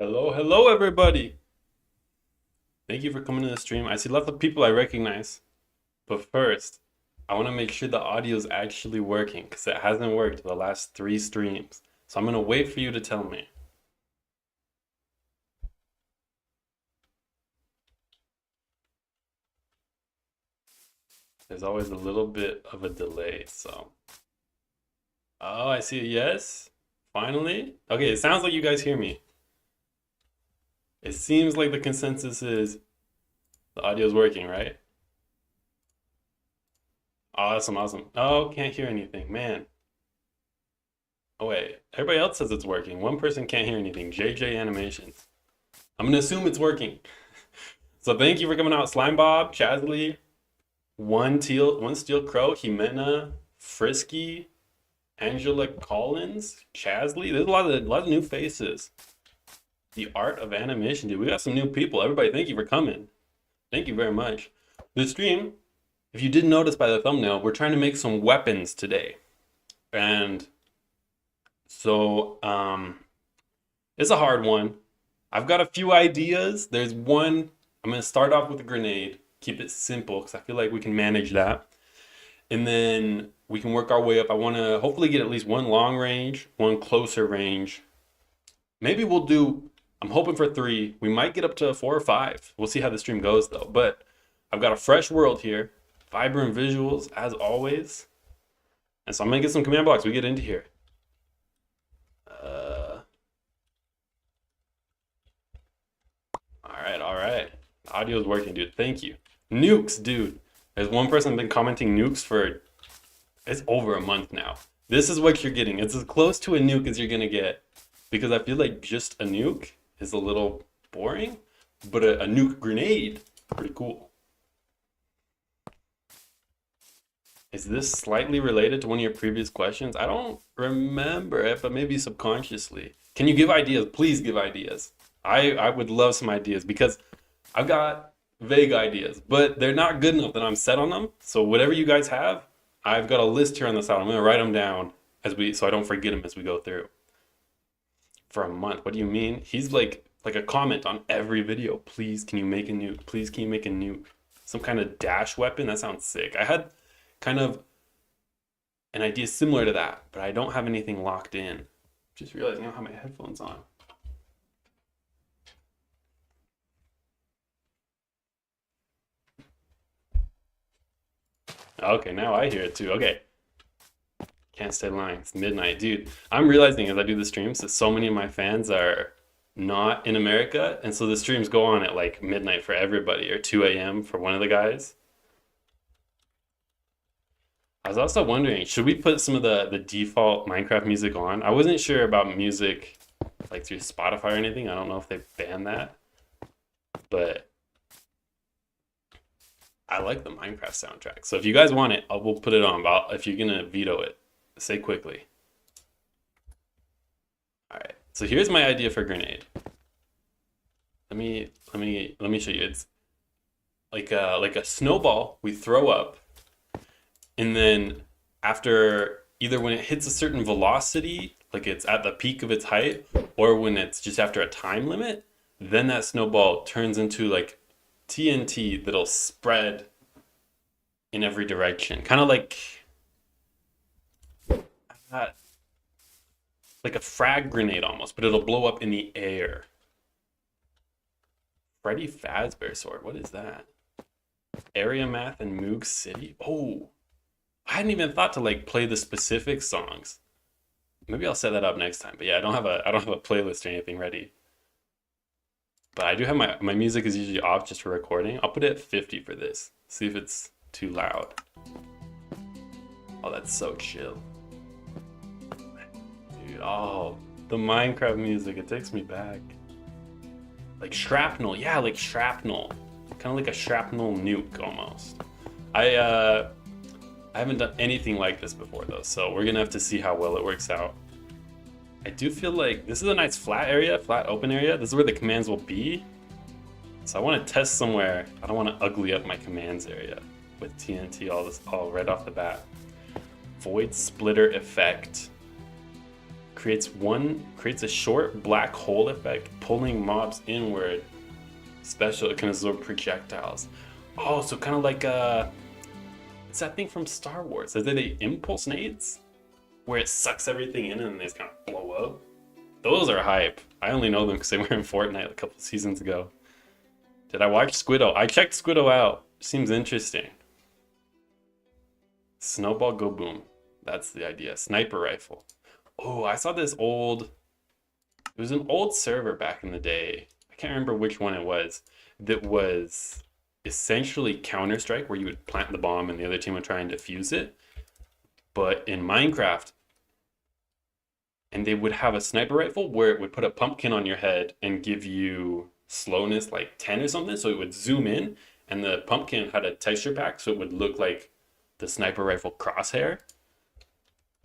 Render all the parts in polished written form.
Hello, everybody. Thank you for coming to the stream. I see lots of people I recognize. But first, I want to make sure the audio is actually working because it hasn't worked the last 3 streams. So I'm going to wait for you to tell me. There's always a little bit of a delay, so. Oh, I see a yes. Finally. Okay, it sounds like you guys hear me. It seems like the consensus is the audio is working, right? Awesome, awesome. Oh, can't hear anything, man. Oh wait, everybody else says it's working. One person can't hear anything. JJ Animations. I'm gonna assume it's working. So thank you for coming out, Slime Bob, Chasley, one Steel Crow, Jimena, Frisky, Angela Collins, Chasley. There's a lot of new faces. The art of animation, dude. We got some new people. Everybody, thank you for coming. Thank you very much. The stream, if you didn't notice by the thumbnail, we're trying to make some weapons today. And so it's a hard one. I've got a few ideas. There's one, I'm going to start off with a grenade, keep it simple because I feel like we can manage that. And then we can work our way up. I want to hopefully get at least one long range, one closer range. Maybe we'll do, I'm hoping for 3. We might get up to 4 or 5. We'll see how the stream goes though. But I've got a fresh world here, vibrant visuals as always. And so I'm going to get some command blocks. We get into here. All right. The audio is working, dude. Thank you. Nukes, dude. There's one person been commenting nukes for, it's over a month now. This is what you're getting. It's as close to a nuke as you're gonna get. Because I feel like just a nuke is a little boring, but a nuke grenade, pretty cool. Is this slightly related to one of your previous questions? I don't remember it, but maybe subconsciously. Can you give ideas? Please give ideas. I would love some ideas because I've got vague ideas, but they're not good enough that I'm set on them. So whatever you guys have, I've got a list here on the side. I'm gonna write them down so I don't forget them as we go through. For a month, what do you mean? He's like a comment on every video. Please, can you make a nuke? Please, can you make a nuke? Some kind of dash weapon? That sounds sick. I had kind of an idea similar to that, but I don't have anything locked in. Just realizing I don't have my headphones on. Okay, now I hear it too. Okay. Can't stay lying. It's midnight. Dude, I'm realizing as I do the streams that so many of my fans are not in America, and so the streams go on at like midnight for everybody or 2 a.m. for one of the guys. I was also wondering, should we put some of the default Minecraft music on? I wasn't sure about music like through Spotify or anything. I don't know if they ban that, but I like the Minecraft soundtrack. So if you guys want it, we'll put it on. But if you're gonna veto it, say quickly. All right. So here's my idea for grenade. Let me show you. It's like a snowball we throw up, and then after either when it hits a certain velocity, like it's at the peak of its height, or when it's just after a time limit, then that snowball turns into like TNT that'll spread in every direction. Kind of uh, like a frag grenade almost, but it'll blow up in the air. Freddy Fazbear Sword, what is that? Area Math and Moog City? Oh, I hadn't even thought to like play the specific songs. Maybe I'll set that up next time. But yeah, I don't have a playlist or anything ready. But I do have my music is usually off just for recording. I'll put it at 50 for this. See if it's too loud. Oh, that's so chill. Dude, oh, the Minecraft music, it takes me back. Like shrapnel, yeah, like shrapnel. Kind of like a shrapnel nuke almost. I haven't done anything like this before though, so we're gonna have to see how well it works out. I do feel like this is a nice flat area, flat open area. This is where the commands will be. So I want to test somewhere. I don't want to ugly up my commands area with TNT all right off the bat. Void splitter effect. creates a short black hole effect, pulling mobs inward. Special, it can absorb projectiles. Oh, so kind of like it's that thing from Star Wars. Is it the impulse nades? Where it sucks everything in and they just kind of blow up? Those are hype. I only know them because they were in Fortnite a couple seasons ago. Did I watch Squiddo? I checked Squiddo out. Seems interesting. Snowball go boom. That's the idea. Sniper rifle. Oh, I saw this old... It was an old server back in the day. I can't remember which one it was. That was essentially Counter-Strike, where you would plant the bomb and the other team would try and defuse it. But in Minecraft, and they would have a sniper rifle where it would put a pumpkin on your head and give you slowness like 10 or something. So it would zoom in, and the pumpkin had a texture pack, so it would look like the sniper rifle crosshair.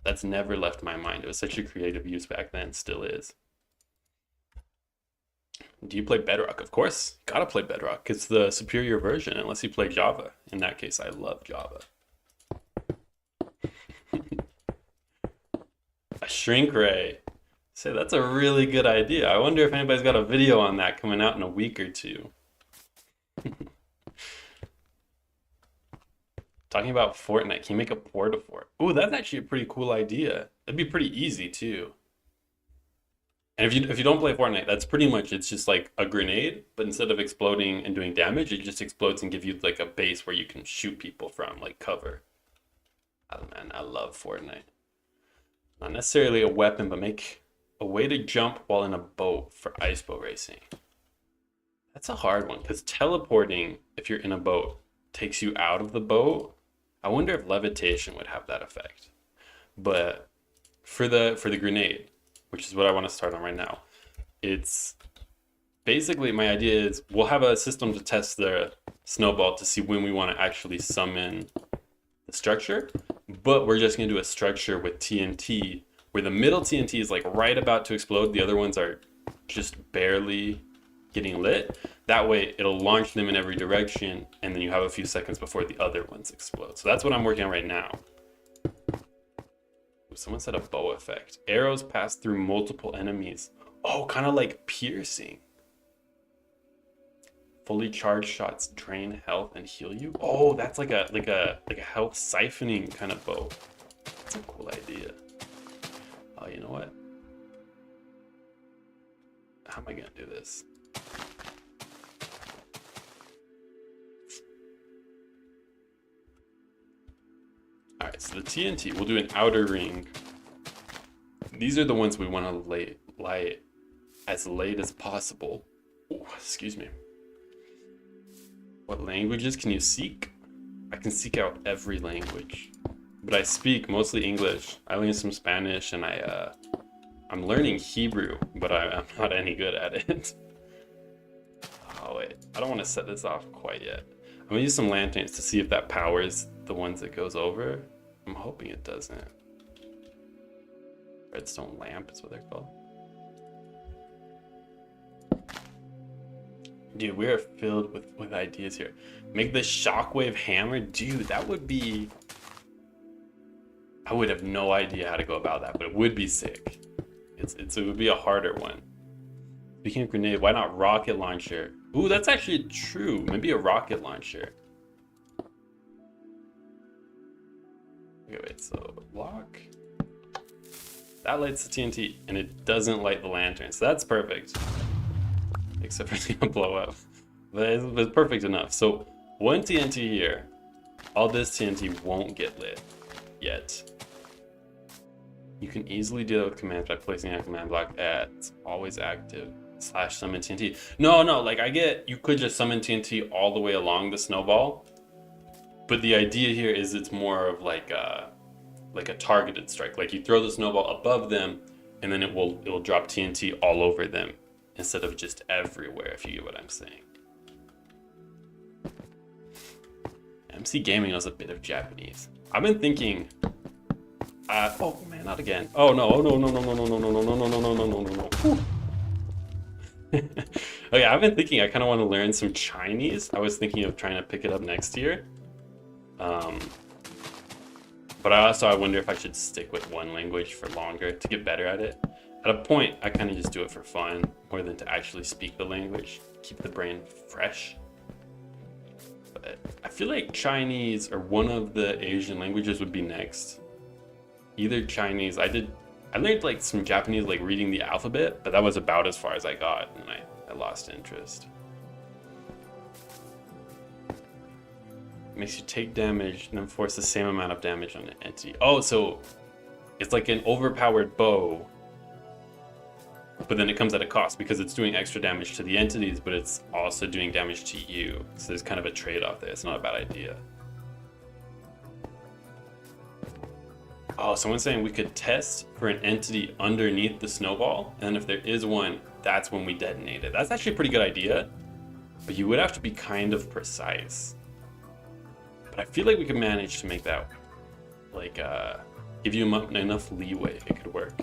That's never left my mind. It was such a creative use back then, still is. Do you play Bedrock? Of course, gotta play Bedrock. It's the superior version, unless you play Java. In that case, I love Java. A shrink ray. Say, that's a really good idea. I wonder if anybody's got a video on that coming out in a week or two. Talking about Fortnite, can you make a porta fort? Ooh, that's actually a pretty cool idea. That'd be pretty easy too. And if you don't play Fortnite, that's pretty much, it's just like a grenade, but instead of exploding and doing damage, it just explodes and gives you like a base where you can shoot people from, like cover. Oh man, I love Fortnite. Not necessarily a weapon, but make a way to jump while in a boat for ice boat racing. That's a hard one, because teleporting, if you're in a boat, takes you out of the boat. I wonder if levitation would have that effect. But for the grenade, which is what I want to start on right now, it's basically, my idea is we'll have a system to test the snowball to see when we want to actually summon the structure, but we're just going to do a structure with TNT where the middle TNT is like right about to explode. The other ones are just barely getting lit. That way it'll launch them in every direction, and then you have a few seconds before the other ones explode. So that's what I'm working on right now. Someone said a bow effect. Arrows pass through multiple enemies. Oh, kind of like piercing. Fully charged shots drain health and heal you. Oh, that's like a health siphoning kind of bow. That's a cool idea. Oh, you know what? How am I gonna do this? All right, so the TNT, we'll do an outer ring. These are the ones we want to light as late as possible. Ooh, excuse me. What languages can you seek? I can seek out every language, but I speak mostly English. I learned some Spanish, and I'm learning Hebrew, but I'm not any good at it. Oh wait, I don't want to set this off quite yet. I'm gonna use some lanterns to see if that powers the ones it goes over. I'm hoping it doesn't. Redstone lamp is what they're called. Dude, we are filled with ideas here. Make the shockwave hammer. Dude, that would be... I would have no idea how to go about that, but it would be sick. It would be a harder one. Speaking of grenade, why not rocket launcher? Ooh, that's actually true. Maybe a rocket launcher. Okay, wait, so lock. That lights the TNT, and it doesn't light the lantern, so that's perfect. Except for it's gonna blow up. But it's perfect enough. So one TNT here, all this TNT won't get lit yet. You can easily do that with commands by placing a command block at always active / summon TNT. No, like I get, you could just summon TNT all the way along the snowball. But the idea here is it's more of like a targeted strike. Like you throw the snowball above them, and then it will drop TNT all over them instead of just everywhere, if you get what I'm saying. MC Gaming knows a bit of Japanese. I've been thinking, oh man, not again. Oh no, no. Okay, I've been thinking I kind of want to learn some Chinese. I was thinking of trying to pick it up next year. But I wonder if I should stick with one language for longer to get better at it. At a point, I kind of just do it for fun more than to actually speak the language, keep the brain fresh. But I feel like Chinese or one of the Asian languages would be next. Either Chinese, I learned like some Japanese, like reading the alphabet, but that was about as far as I got, and I lost interest. Makes you take damage and then force the same amount of damage on an entity. Oh, so it's like an overpowered bow, but then it comes at a cost because it's doing extra damage to the entities, but it's also doing damage to you. So there's kind of a trade-off there. It's not a bad idea. Oh, someone's saying we could test for an entity underneath the snowball, and if there is one, that's when we detonate it. That's actually a pretty good idea, but you would have to be kind of precise. But I feel like we could manage to make that, like, give you enough leeway. It could work.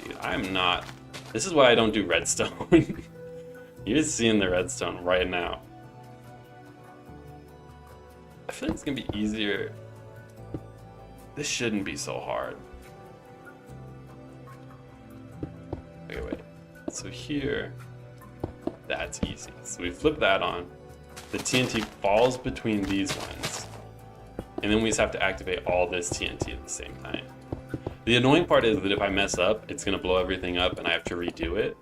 Dude, I'm not... This is why I don't do redstone. You're seeing the redstone right now. I feel like it's gonna be easier. This shouldn't be so hard. Okay, wait. So here, that's easy. So we flip that on. The TNT falls between these ones. And then we just have to activate all this TNT at the same time. The annoying part is that if I mess up, it's gonna blow everything up and I have to redo it.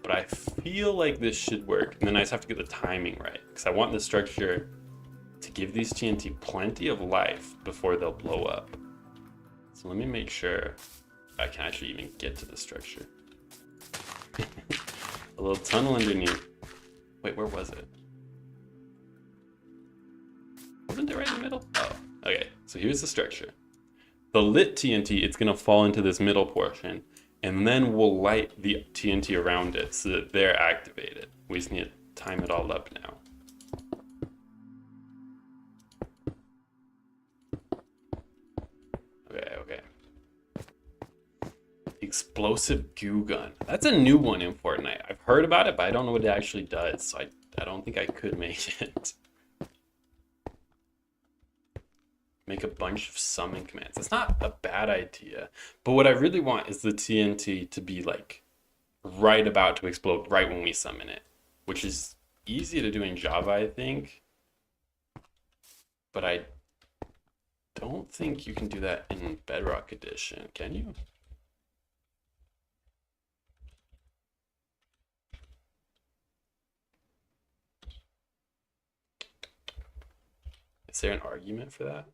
But I feel like this should work. And then I just have to get the timing right, because I want the structure to give these TNT plenty of life before they'll blow up. So let me make sure I can actually even get to the structure. A little tunnel underneath. Wait, where was it? Wasn't it right in the middle? Oh, okay. So here's the structure. The lit TNT, it's gonna fall into this middle portion, and then we'll light the TNT around it so that they're activated. We just need to time it all up now. Okay. Explosive goo gun. That's a new one in Fortnite. I've heard about it, but I don't know what it actually does, so I don't think I could make it. Make a bunch of summon commands. That's not a bad idea, but what I really want is the TNT to be like right about to explode right when we summon it, which is easy to do in Java, I think, but I don't think you can do that in Bedrock Edition, can you? Is there an argument for that?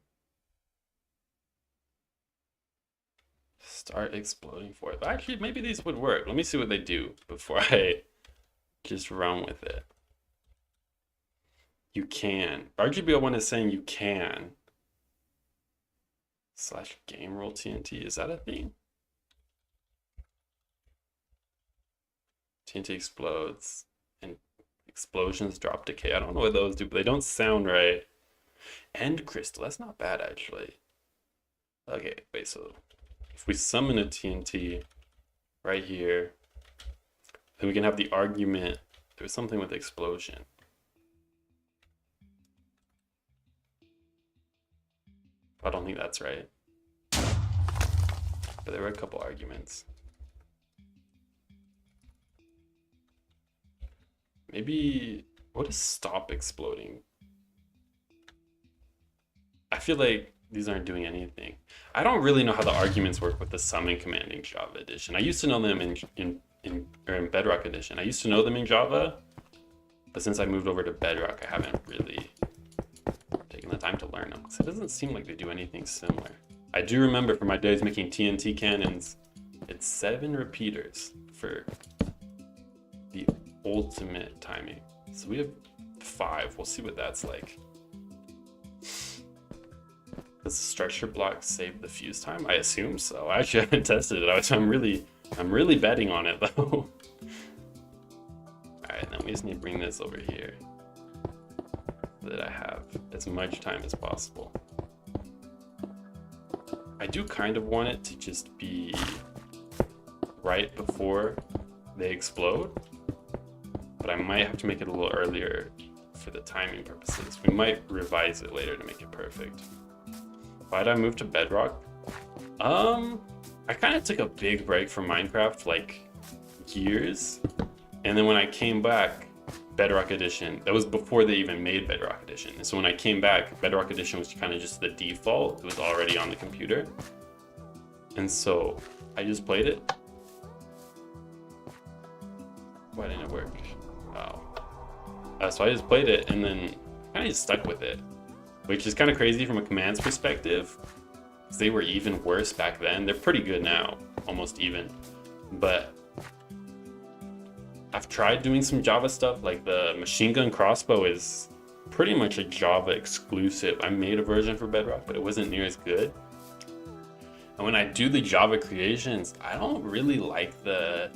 Start exploding for it. But actually, maybe these would work. Let me see what they do before I just run with it. You can. RGB01 is saying you can. / game roll TNT. Is that a thing? TNT explodes and explosions drop decay. I don't know what those do, but they don't sound right. End crystal. That's not bad, actually. Okay, wait, so if we summon a TNT right here, then we can have the argument. There was something with explosion. I don't think that's right. But there were a couple arguments. Maybe, what is stop exploding? I feel like these aren't doing anything. I don't really know how the arguments work with the summon command in Java Edition. I used to know them in Bedrock Edition. I used to know them in Java, but since I moved over to Bedrock, I haven't really taken the time to learn them, because it doesn't seem like they do anything similar. I do remember from my days making TNT cannons, it's 7 repeaters for the ultimate timing. So we have 5. We'll see what that's like. Does the structure block save the fuse time? I assume so. I actually haven't tested it. I'm really betting on it though. Alright, then we just need to bring this over here so that I have as much time as possible. I do kind of want it to just be right before they explode, but I might have to make it a little earlier for the timing purposes. We might revise it later to make it perfect. Why did I move to Bedrock? I kind of took a big break from Minecraft, like years. And then when I came back, Bedrock Edition, that was before they even made Bedrock Edition. And so when I came back, Bedrock Edition was kind of just the default. It was already on the computer. And so I just played it. Why didn't it work? Oh. So I just played it and then kind of just stuck with it, which is kind of crazy from a commands perspective. They were even worse back then. They're pretty good now, almost even. But I've tried doing some Java stuff, like the machine gun crossbow is pretty much a Java exclusive. I made a version for Bedrock, but it wasn't near as good. And when I do the Java creations, I don't really like the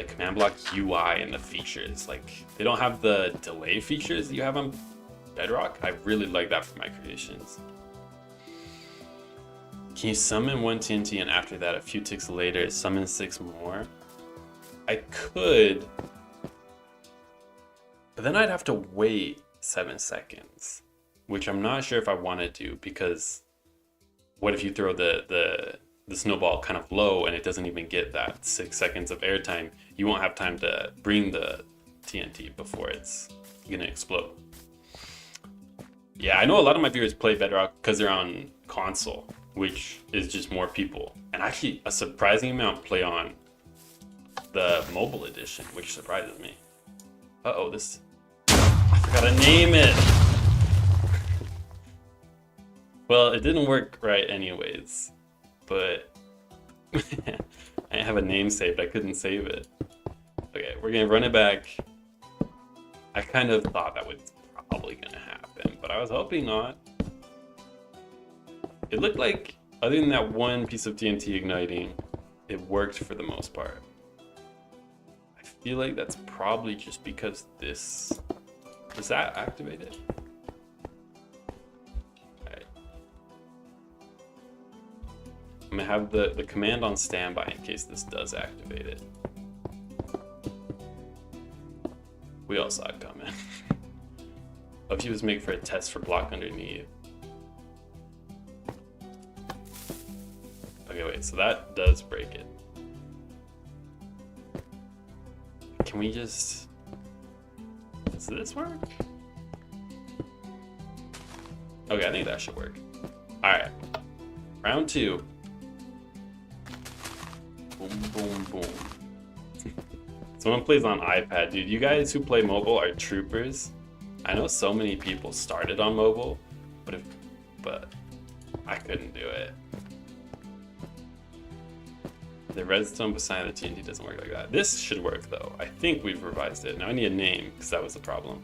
command block UI and the features. Like, they don't have the delay features that you have on Bedrock. I really like that for my creations. Can you summon 1 TNT and after that, a few ticks later, summon 6 more? I could, but then I'd have to wait 7 seconds, which I'm not sure if I want to do, because what if you throw the snowball kind of low and it doesn't even get that 6 seconds of airtime? You won't have time to bring the TNT before it's gonna explode. Yeah, I know a lot of my viewers play Bedrock because they're on console, which is just more people. And actually a surprising amount play on the mobile edition, which surprises me. Uh-oh, I forgot to name it. Well, it didn't work right anyways, but I didn't have a name saved. I couldn't save it. Okay, we're gonna run it back. I kind of thought that was probably gonna happen, but I was hoping not. It looked like, other than that one piece of TNT igniting, it worked for the most part. I feel like that's probably just because this... Does that activate it? Alright. I'm gonna have the command on standby in case this does activate it. We all saw it coming. A few was made for a test for block underneath. Okay, wait, so that does break it. Can we just... Does this work? Okay, I think that should work. Alright. Round 2. Boom, boom, boom. Someone plays on iPad. Dude, you guys who play mobile are troopers. I know so many people started on mobile, but I couldn't do it. The redstone beside the TNT doesn't work like that. This should work though. I think we've revised it. Now I need a name because that was the problem.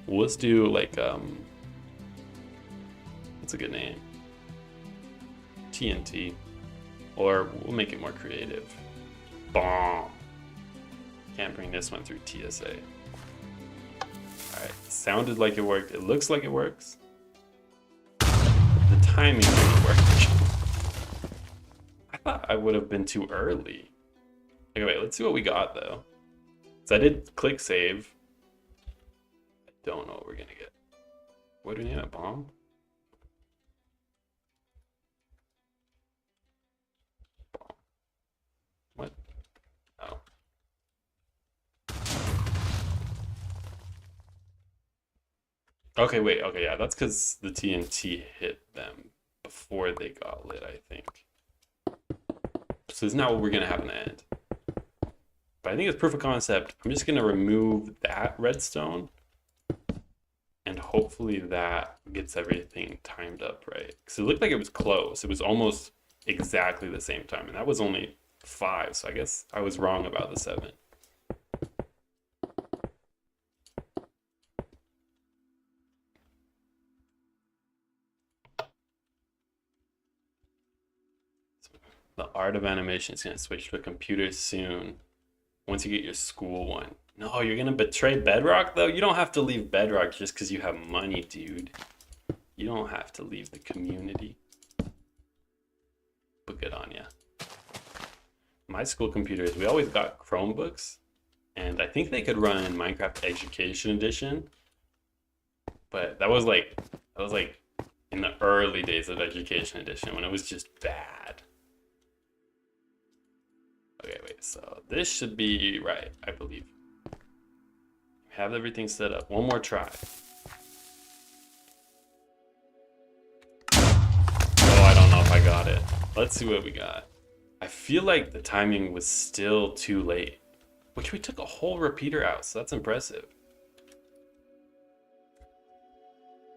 Well, let's do like, what's a good name? TNT. Or we'll make it more creative. Bomb. Can't bring this one through TSA. Alright, sounded like it worked. It looks like it works. The timing didn't work. I thought I would have been too early. Okay, wait, let's see what we got though. So I did click save. I don't know what we're gonna get. What do we need? A bomb? Bomb. What? Oh. Okay, wait, okay, yeah, that's because the TNT hit them before they got lit, I think. So this is not what we're gonna have in the end. But I think it's proof of concept. I'm just gonna remove that redstone and hopefully that gets everything timed up right. Because it looked like it was close. It was almost exactly the same time, and that was only 5, so I guess I was wrong about the 7. The art of animation is gonna switch to a computer soon. Once you get your school one. No, you're gonna betray Bedrock though? You don't have to leave Bedrock just because you have money, dude. You don't have to leave the community. But good on ya. My school computers, we always got Chromebooks, and I think they could run Minecraft Education Edition. But that was like in the early days of Education Edition when it was just bad. Okay, wait, so this should be right, I believe. Have everything set up. One more try. Oh, I don't know if I got it. Let's see what we got. I feel like the timing was still too late, which we took a whole repeater out, so that's impressive.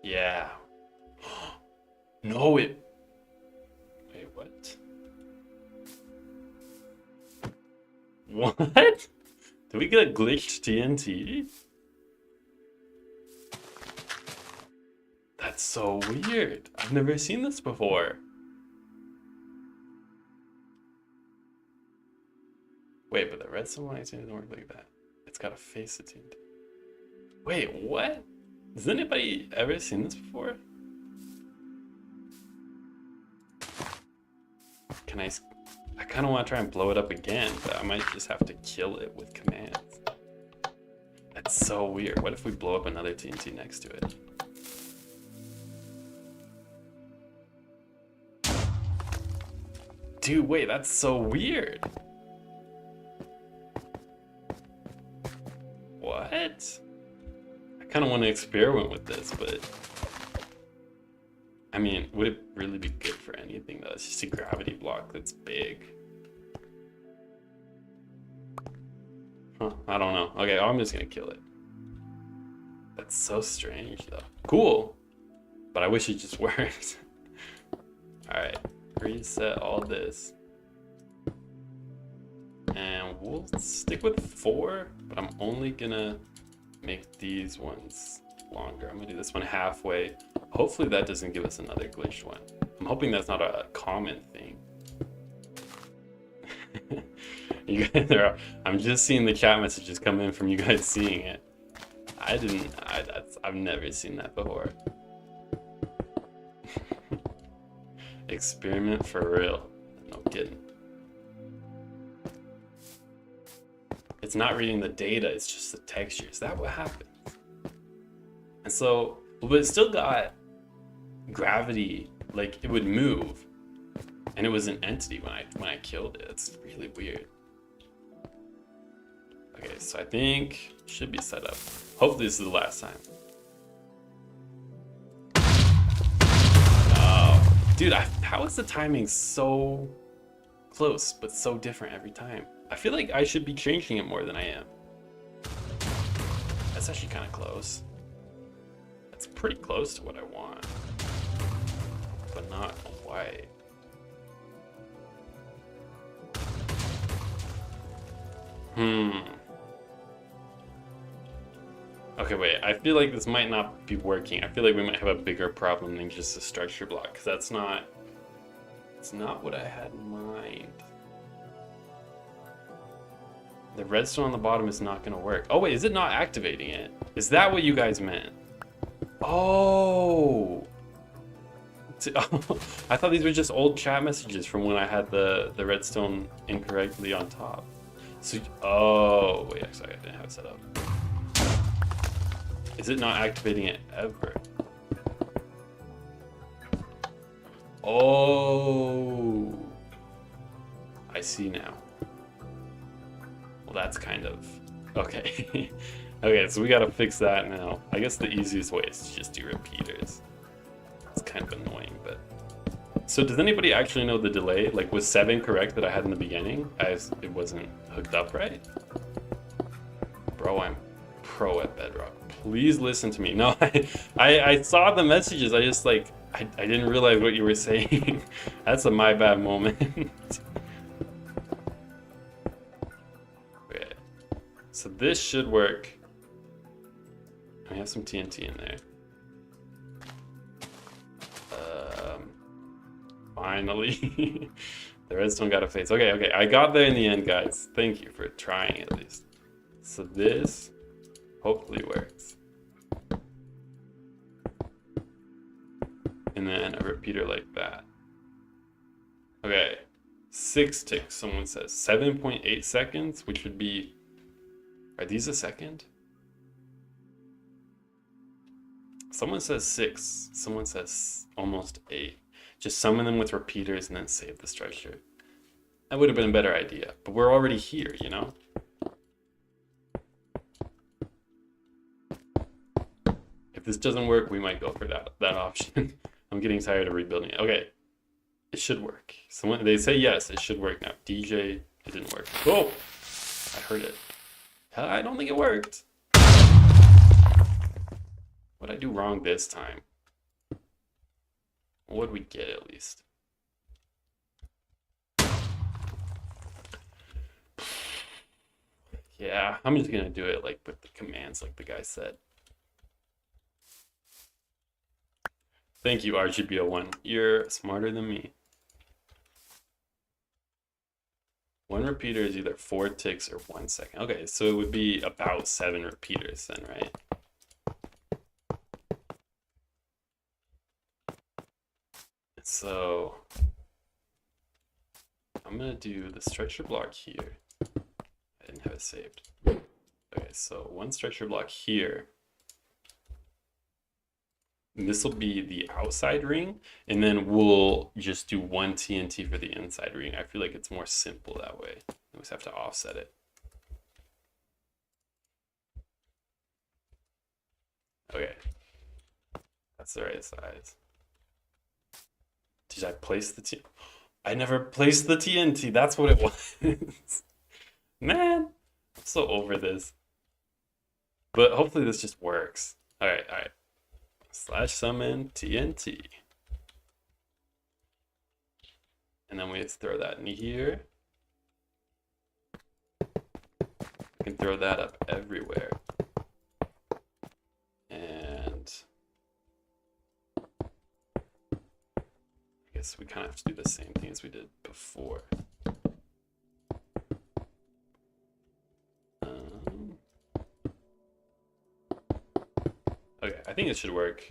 Yeah. No, it... Wait, what? What? Did we get a glitched TNT? That's so weird. I've never seen this before. Wait, but the redstone lighting doesn't work like that. It's got a face of TNT. Wait, what? Has anybody ever seen this before? Can I kind of want to try and blow it up again, but I might just have to kill it with commands. That's so weird. What if we blow up another TNT next to it? Dude, wait, that's so weird. What? I kind of want to experiment with this, but... I mean, would it really be good for anything though? It's just a gravity block that's big. Huh, I don't know. Okay, I'm just gonna kill it. That's so strange though. Cool, but I wish it just worked. Alright, reset all this. And we'll stick with 4, but I'm only gonna make these ones longer. I'm gonna do this one halfway. Hopefully that doesn't give us another glitched one. I'm hoping that's not a common thing. You guys are, I'm just seeing the chat messages come in from you guys seeing it. I've never seen that before. Experiment for real. No kidding. It's not reading the data, it's just the texture. Is that what happens? And so, but it still got gravity, like it would move, and it was an entity when I killed it. It's really weird. Okay, so I think it should be set up. Hopefully this is the last time. Oh, dude, how is the timing so close but so different every time? I feel like I should be changing it more than I am. That's actually kind of close. That's pretty close to what I want, but not quite. Okay, wait, I feel like this might not be working. I feel like we might have a bigger problem than just a structure block, because it's not what I had in mind. The redstone on the bottom is not gonna work. Oh wait, is it not activating it? Is that what you guys meant? Oh! I thought these were just old chat messages from when I had the redstone incorrectly on top. So, oh, wait, sorry, I didn't have it set up. Is it not activating it ever? Oh, I see now. Well, that's kind of, okay. Okay, so we gotta fix that now. I guess the easiest way is to just do repeaters. It's kind of annoying, but... So does anybody actually know the delay? Like, was 7 correct that I had in the beginning, as it wasn't hooked up right? Bro, I'm pro at Bedrock. Please listen to me. No, I saw the messages. I just, like, I didn't realize what you were saying. That's a my bad moment. Okay. So this should work. I have some TNT in there. Finally. The redstone got a face. Okay, okay. I got there in the end, guys. Thank you for trying at least. So this hopefully works. And then a repeater like that. Okay. 6 ticks, someone says. 7.8 seconds, which would be... Are these a second? Someone says 6. Someone says almost 8. Just summon them with repeaters and then save the structure. That would have been a better idea, but we're already here, you know? If this doesn't work, we might go for that option. I'm getting tired of rebuilding it. Okay, it should work. Someone, they say yes, it should work now. DJ, it didn't work. Oh, I heard it. I don't think it worked. What'd I do wrong this time? What'd we get at least? Yeah, I'm just gonna do it like with the commands like the guy said. Thank you, RGB01. You're smarter than me. One repeater is either 4 ticks or 1 second. Okay, so it would be about 7 repeaters then, right? So I'm gonna do the structure block here. I didn't have it saved. Okay, so one structure block here. This will be the outside ring, and then we'll just do one TNT for the inside ring. I feel like it's more simple that way. We just have to offset it. Okay, that's the right size. Did I place the TNT? I never placed the TNT. That's what it was. Man, I'm so over this. But hopefully this just works. All right. Slash summon TNT. And then we throw that in here. We can throw that up everywhere. And I guess we kind of have to do the same thing as we did before. Okay, I think it should work.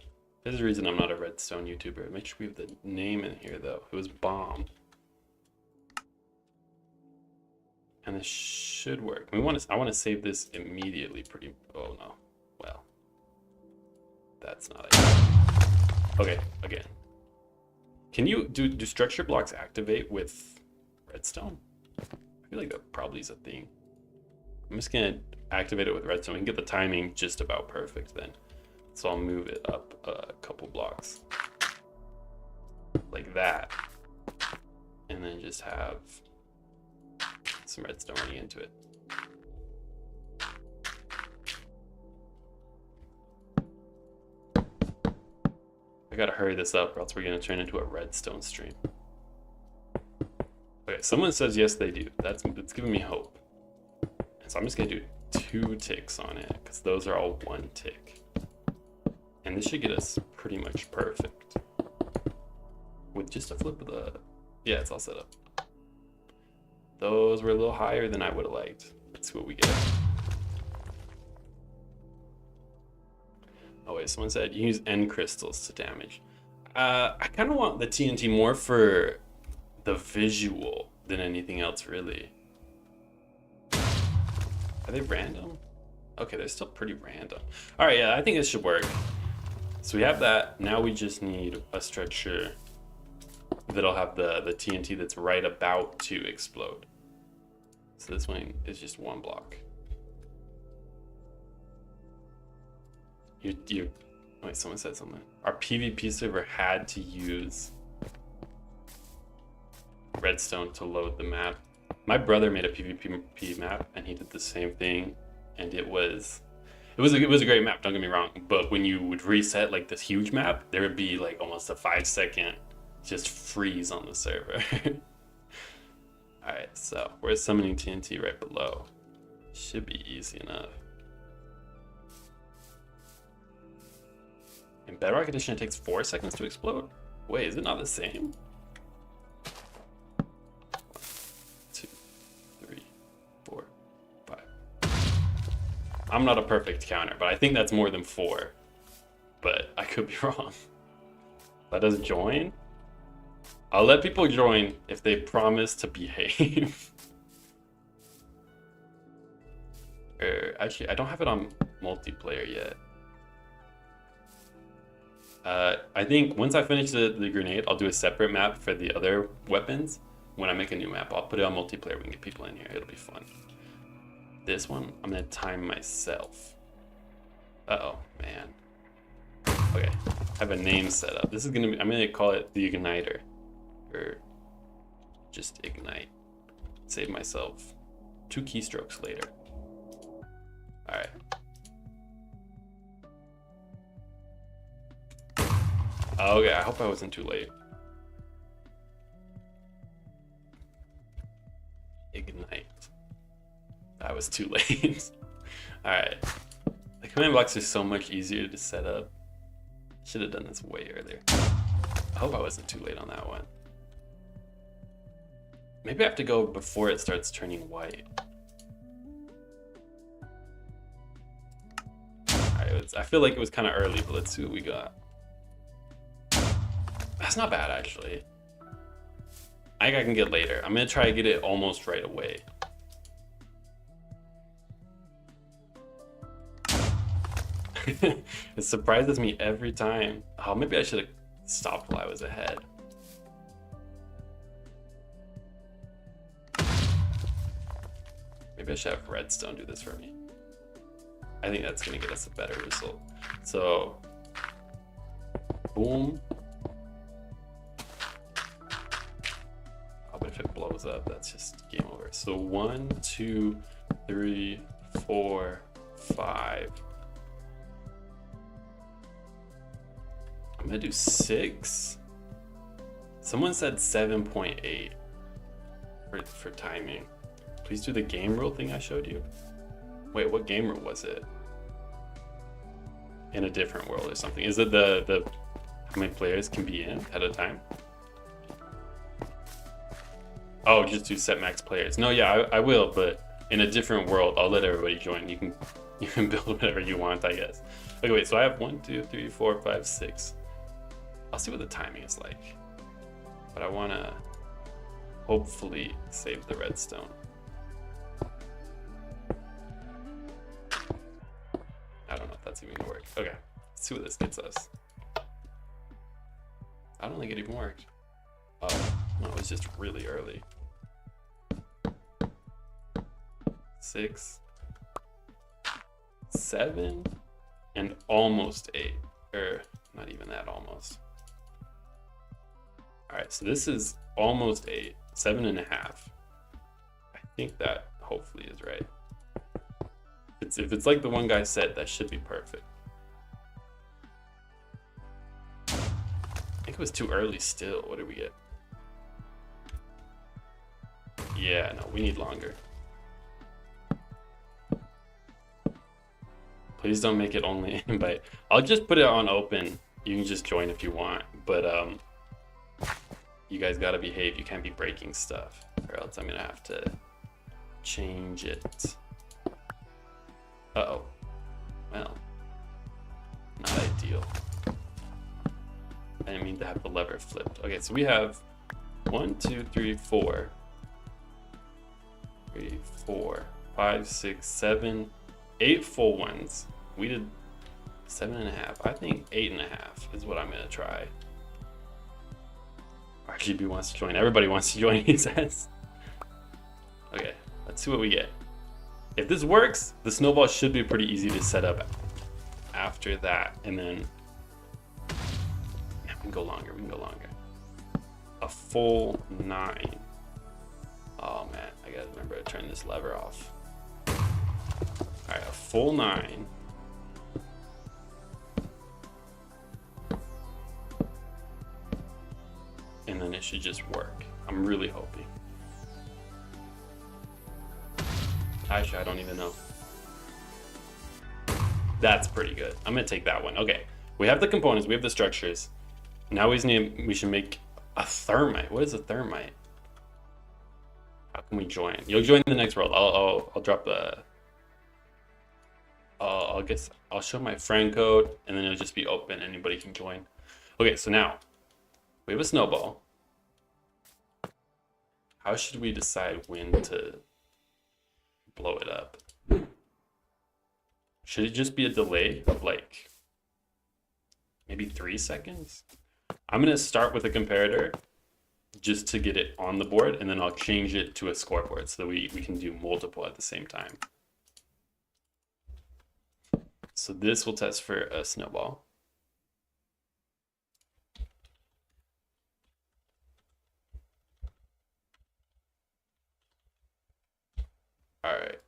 There's a reason I'm not a redstone YouTuber. Make sure we have the name in here though. It was Bomb. And this should work. I want to save this immediately pretty, oh no. Well, that's not it. Okay, again. Can you, do structure blocks activate with redstone? I feel like that probably is a thing. I'm just gonna activate it with redstone. We can get the timing just about perfect then. So I'll move it up a couple blocks like that, and then just have some redstone running into it. I gotta hurry this up or else we're gonna turn into a redstone stream. Okay, someone says yes they do. That's giving me hope. And so I'm just gonna do 2 ticks on it because those are all 1 tick. And this should get us pretty much perfect. With just a flip of the... Yeah, it's all set up. Those were a little higher than I would have liked. Let's see what we get. Oh wait, someone said use end crystals to damage. I kind of want the TNT more for the visual than anything else really. Are they random? Okay, they're still pretty random. All right, yeah, I think this should work. So we have that. Now we just need a structure that'll have the TNT that's right about to explode. So this one is just 1 block. Wait, someone said something. Our PvP server had to use redstone to load the map. My brother made a PvP map and he did the same thing, and it was a great map, don't get me wrong, but when you would reset like this huge map, there would be like almost a 5-second just freeze on the server. Alright, so we're summoning TNT right below. Should be easy enough. In Bedrock Edition, it takes 4 seconds to explode? Wait, is it not the same? 1, 2, 3, 4, 5. I'm not a perfect counter, but I think that's more than 4. But I could be wrong. Let us join. I'll let people join if they promise to behave. Actually, I don't have it on multiplayer yet. I think once I finish the grenade, I'll do a separate map for the other weapons. when I make a new map, I'll put it on multiplayer. We can get people in here. It'll be fun. This one, I'm gonna time myself. Uh-oh, man. Okay, I have a name set up. This is gonna be, I'm gonna call it the Igniter. Or just Ignite. Save myself 2 keystrokes later. All right. Okay, I hope I wasn't too late. Ignite. I was too late. All right. The command blocks are so much easier to set up. Should have done this way earlier. I hope I wasn't too late on that one. Maybe I have to go before it starts turning white. Alright, I feel like it was kind of early, but let's see what we got. That's not bad, actually. I think I can get later. I'm gonna try to get it almost right away. It surprises me every time. Oh, maybe I should have stopped while I was ahead. Maybe I should have redstone do this for me. I think that's gonna get us a better result. So, boom. Oh, but if it blows up, that's just game over. So 1, 2, 3, 4, 5. I'm gonna do 6. Someone said 7.8 for timing. Please do the game rule thing I showed you. Wait, what game rule was it? In a different world or something? Is it the how many players can be in at a time? Oh, just do set max players. No, yeah, I will, but in a different world, I'll let everybody join. You can build whatever you want, I guess. Okay, wait, so I have 1, 2, 3, 4, 5, 6. I'll see what the timing is like. But I wanna hopefully save the redstone. I don't know if that's even gonna work. Okay, let's see what this gets us. I don't think it even worked. Oh, no, it was just really early. 6, 7, and almost 8. Or not even that, almost. All right, so this is almost 8, 7.5. I think that hopefully is right. If it's like the one guy said, that should be perfect. I think it was too early still. What did we get? Yeah, no, we need longer. Please don't make it only invite. I'll just put it on open. You can just join if you want, but you guys gotta behave. You can't be breaking stuff, or else I'm gonna have to change it. Uh-oh. Well, not ideal. I didn't mean to have the lever flipped. Okay, so we have 1, 2, 3, 4. 3, 4, 5, 6, 7, 8 full ones. We did 7.5. I think 8.5 is what I'm gonna try. RGB wants to join. Everybody wants to join, he says. Okay, let's see what we get. If this works, the snowball should be pretty easy to set up after that. And then, yeah, we can go longer, we can go longer. A full 9. Oh man, I gotta remember to turn this lever off. All right, a full 9. And then it should just work. I'm really hoping. Actually, I don't even know. That's pretty good. I'm gonna take that one. Okay, we have the components, we have the structures. Now we should make a thermite. What is a thermite? How can we join? You'll join the next world. I'll drop the. I guess I'll show my friend code, and then it'll just be open. Anybody can join. Okay, so now we have a snowball. How should we decide when to blow it up? Should it just be a delay of like maybe 3 seconds? I'm gonna start with a comparator just to get it on the board, and then I'll change it to a scoreboard so that we can do multiple at the same time. So this will test for a snowball. All right.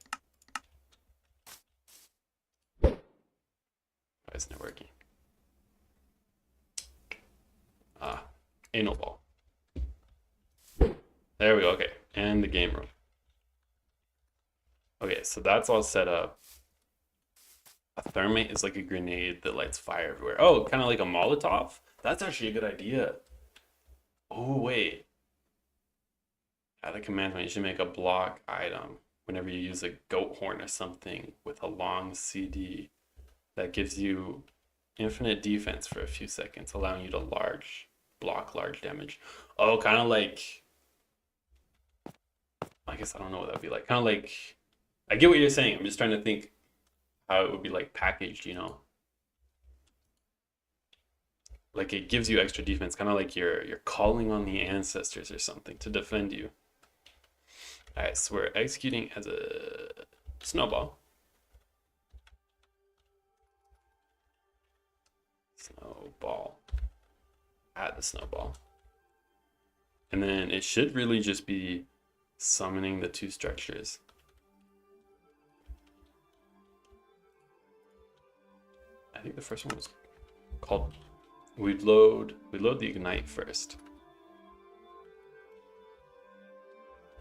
Why isn't it working? Anal ball. There we go. Okay, and the game room. Okay, so that's all set up. A thermite is like a grenade that lights fire everywhere. Oh, kind of like a Molotov? That's actually a good idea. Oh, wait. Add a command when you should make a block item whenever you use a goat horn or something with a long CD that gives you infinite defense for a few seconds, allowing you to block large damage. Oh, kind of like, I guess I don't know what that'd be like. Kind of like, I get what you're saying. I'm just trying to think how it would be like packaged, you know? Like it gives you extra defense, kind of like you're calling on the ancestors or something to defend you. All right, so we're executing as a snowball. Snowball. Add the snowball. And then it should really just be summoning the two structures. I think the first one was called, we load the ignite first.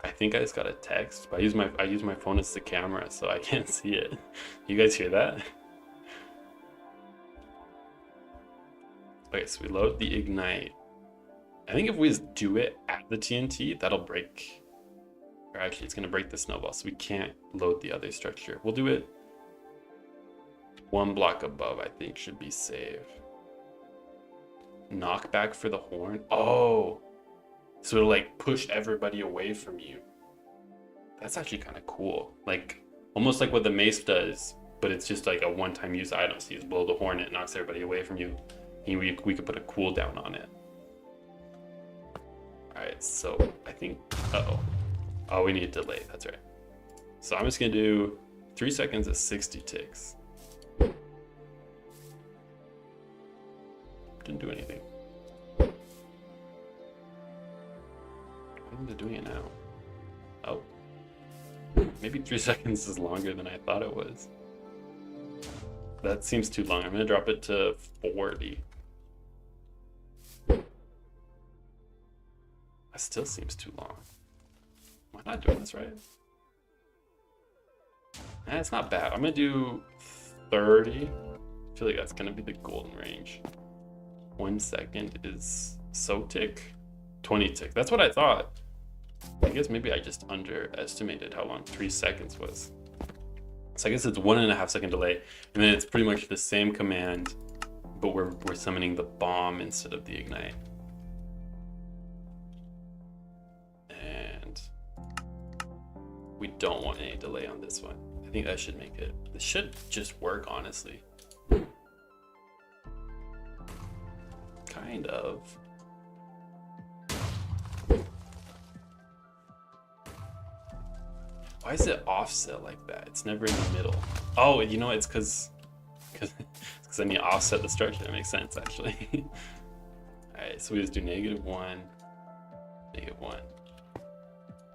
I think I just got a text, but I use my phone as the camera, so I can't see it. You guys hear that? Okay, so we load the ignite. I think if we just do it at the TNT, that'll break. Or actually, it's gonna break the snowball, so we can't load the other structure. We'll do it one block above, I think, should be safe. Knockback for the horn. Oh, so it'll like push everybody away from you. That's actually kind of cool. Like almost like what the mace does, but it's just like a one-time use item. So you just blow the horn, it knocks everybody away from you. And we could put a cooldown on it. All right, so I think, oh, we need a delay, that's right. So I'm just gonna do 3 seconds at 60 ticks. Didn't do anything. I think they're doing it now. Oh, maybe 3 seconds is longer than I thought it was. That seems too long. I'm gonna drop it to 40. That still seems too long. Am I not doing this right? It's not bad. I'm gonna do 30. I feel like that's gonna be the golden range. 1 second is so tick. 20 tick. That's what I thought. I guess maybe I just underestimated how long 3 seconds was. So I guess it's 1.5 second delay, and then it's pretty much the same command, but we're summoning the bomb instead of the ignite. And we don't want any delay on this one. I think that should make it. This should just work, honestly. Kind of. Why is it offset like that? It's never in the middle. Oh, you know, it's because I need to offset the structure. That makes sense, actually. All right, so we just do -1, -1.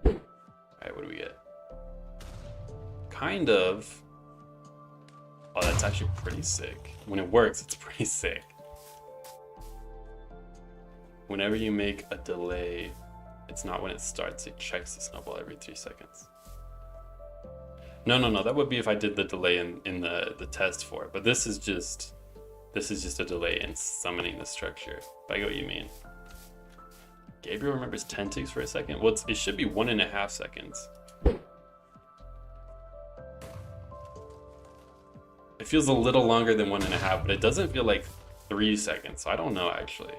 All right, what do we get? Kind of. Oh, that's actually pretty sick. When it works, it's pretty sick. Whenever you make a delay, it's not when it starts. It checks the snowball every 3 seconds. No, that would be if I did the delay in the test for it. But this is just a delay in summoning the structure. If I get what you mean. Gabriel remembers 10 ticks for a second. Well, it should be 1.5 seconds. It feels a little longer than 1.5, but it doesn't feel like 3 seconds. So I don't know, actually.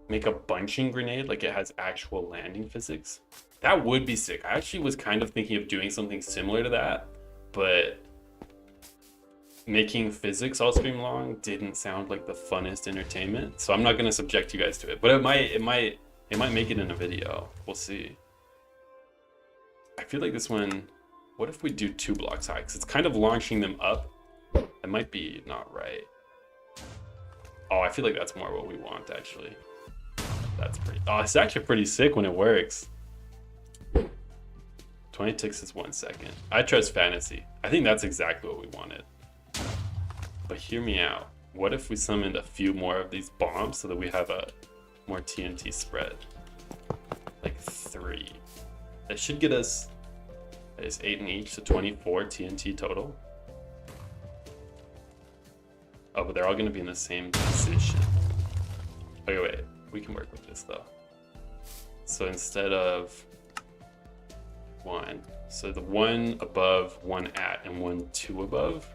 Make a bunching grenade like it has actual landing physics. That would be sick. I actually was kind of thinking of doing something similar to that, but making physics all stream long didn't sound like the funnest entertainment, so I'm not gonna subject you guys to it. But it might make it in a video. We'll see. I feel like this one. What if we do 2 blocks high? Because it's kind of launching them up. It might be not right. Oh, I feel like that's more what we want actually. That's pretty. Oh, it's actually pretty sick when it works. 20 ticks is 1 second. I trust fantasy. I think that's exactly what we wanted. But hear me out. What if we summoned a few more of these bombs so that we have a more TNT spread? Like 3. That should get us, that is 8 in each, so 24 TNT total. Oh, but they're all gonna be in the same position. Okay, wait, we can work with this though. So instead of 1, so the 1 above, 1 at, and 1 2 above,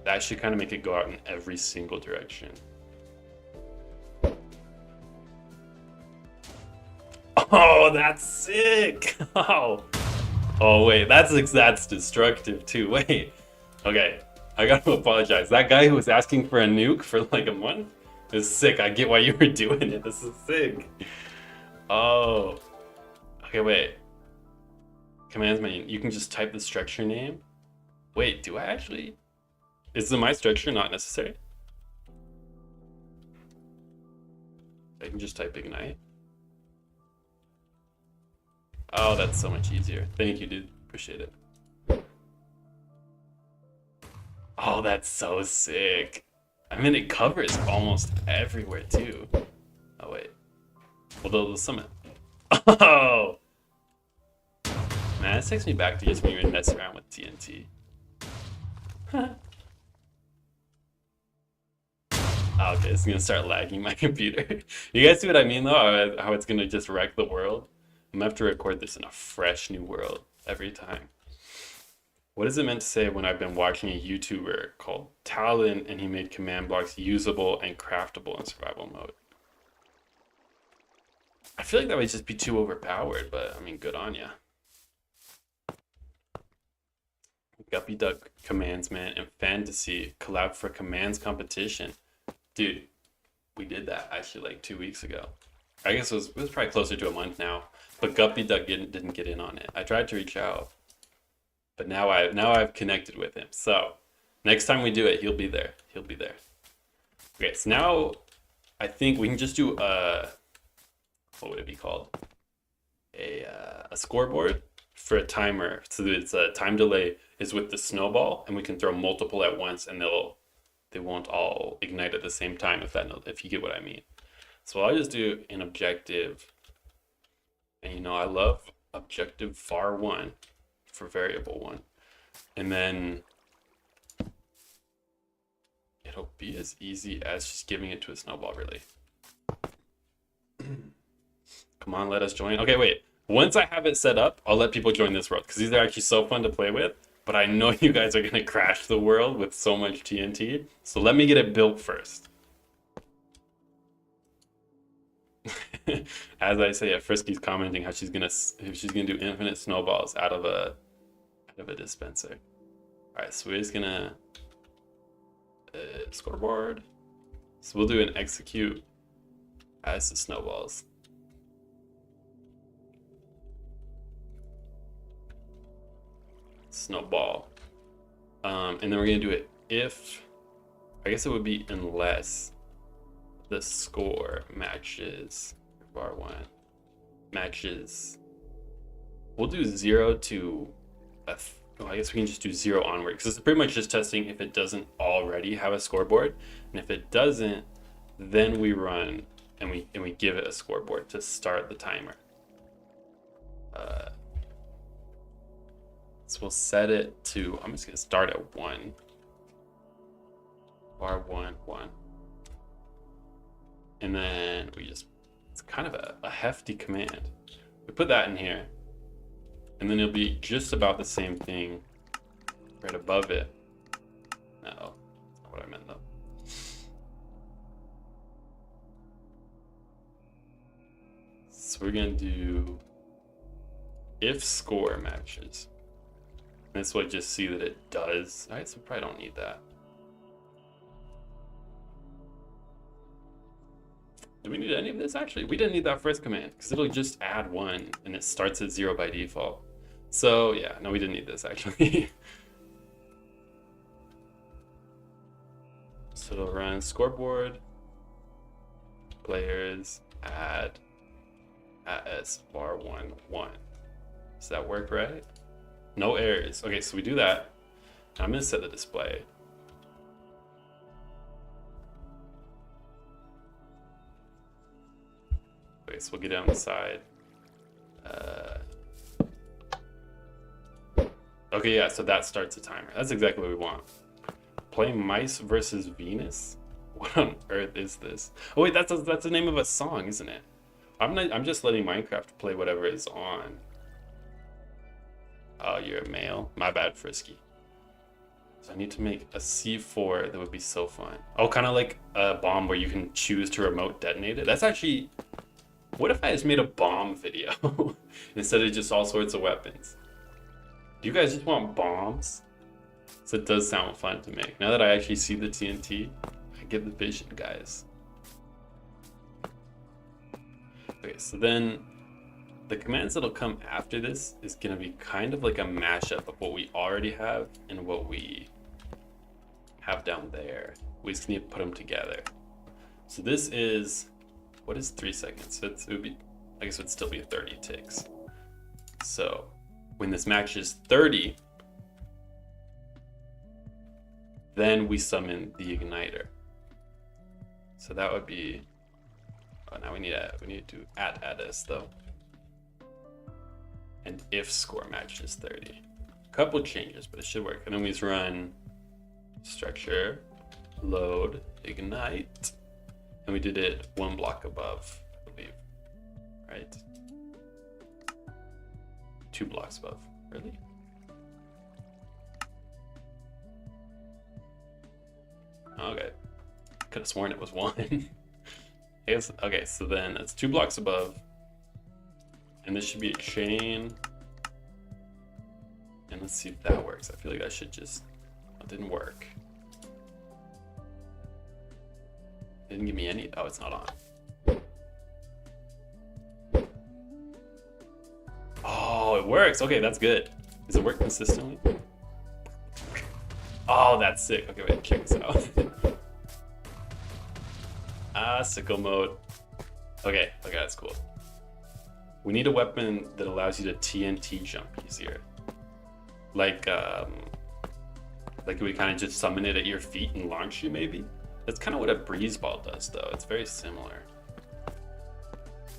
that should kind of make it go out in every single direction. Oh, that's sick! Oh wait, that's destructive too. Wait, okay, I gotta apologize. That guy who was asking for a nuke for like a month is sick. I get why you were doing it. This is sick. Oh, okay, wait. Commands menu. You can just type the structure name. Wait, do I actually? Is my structure not necessary? I can just type ignite. Oh, that's so much easier. Thank you, dude. Appreciate it. Oh, that's so sick. I mean, it covers almost everywhere too. Oh wait. Well, they'll summon. Oh. Man, this takes me back to just when you were messing around with TNT. Oh, okay, it's gonna start lagging my computer. You guys see what I mean though? How it's gonna just wreck the world? I'm gonna have to record this in a fresh new world every time. What is it meant to say when I've been watching a YouTuber called Talon and he made command blocks usable and craftable in survival mode? I feel like that would just be too overpowered, but I mean, good on ya. Guppy Duck Commands Man and Fantasy collab for commands competition. Dude, we did that actually like 2 weeks ago. I guess it was probably closer to a month now, but Guppy Duck didn't get in on it. I tried to reach out, but now I've connected with him. So next time we do it, he'll be there. He'll be there. Okay, so now I think we can just do what would it be called? A scoreboard for a timer. So that it's a time delay is with the snowball, and we can throw multiple at once, and they won't all ignite at the same time, if you get what I mean. So I'll just do an objective, and you know I love objective var1 for variable 1, and then it'll be as easy as just giving it to a snowball, really. Come on, let us join. Okay, wait. Once I have it set up, I'll let people join this world because these are actually so fun to play with. But I know you guys are gonna crash the world with so much TNT. So let me get it built first. As I say, Frisky's commenting how she's gonna do infinite snowballs out of a dispenser. All right, so we're just gonna scoreboard. So we'll do an execute as the snowballs. Snowball. And then we're gonna do it if, I guess it would be unless the score matches var1 matches. We'll do 0 to I guess we can just do 0 onward because it's pretty much just testing if it doesn't already have a scoreboard, and if it doesn't, then we run and we give it a scoreboard to start the timer. So we'll set it to, I'm just gonna start at 1. var1 1. And then it's kind of a hefty command. We put that in here. And then it'll be just about the same thing right above it. No, that's not what I meant though. So we're gonna do if score matches. This way just see that it does. All right, so we probably don't need that. Do we need any of this actually? We didn't need that first command because it'll just add 1 and it starts at 0 by default. So yeah, no, we didn't need this actually. So it'll run scoreboard, players, add s var 1 1. Does that work right? No errors. Okay, so we do that. I'm gonna set the display. Okay, so we'll get it on the side. Okay, yeah, so that starts a timer. That's exactly what we want. Play Mice versus Venus? What on earth is this? Oh wait, that's the name of a song, isn't it? I'm just letting Minecraft play whatever is on. Oh, you're a male? My bad, Frisky. So I need to make a C4 that would be so fun. Oh, kind of like a bomb where you can choose to remote detonate it. That's actually... What if I just made a bomb video instead of just all sorts of weapons? Do you guys just want bombs? So it does sound fun to make. Now that I actually see the TNT, I get the vision, guys. Okay, so then the commands that'll come after this is gonna be kind of like a mashup of what we already have and what we have down there. We just need to put them together. So this is, what is 3 seconds? So it would be, I guess it would still be 30 ticks. So when this matches 30, then we summon the igniter. So that would be, oh, now we need to add s though. And if score matches 30. A couple changes, but it should work. And then we just run structure, load, ignite. And we did it 1 block above, I believe, right? 2 blocks above, really? Okay, could have sworn it was 1. Okay, so then it's 2 blocks above, and this should be a chain. And let's see if that works. I feel like that should just, it didn't work. Didn't give me any, oh, it's not on. Oh, it works. Okay, that's good. Does it work consistently? Oh, that's sick. Okay, wait, check this out. Sickle mode. Okay, that's cool. We need a weapon that allows you to TNT jump easier. Like we kind of just summon it at your feet and launch you, maybe? That's kind of what a breeze ball does, though. It's very similar.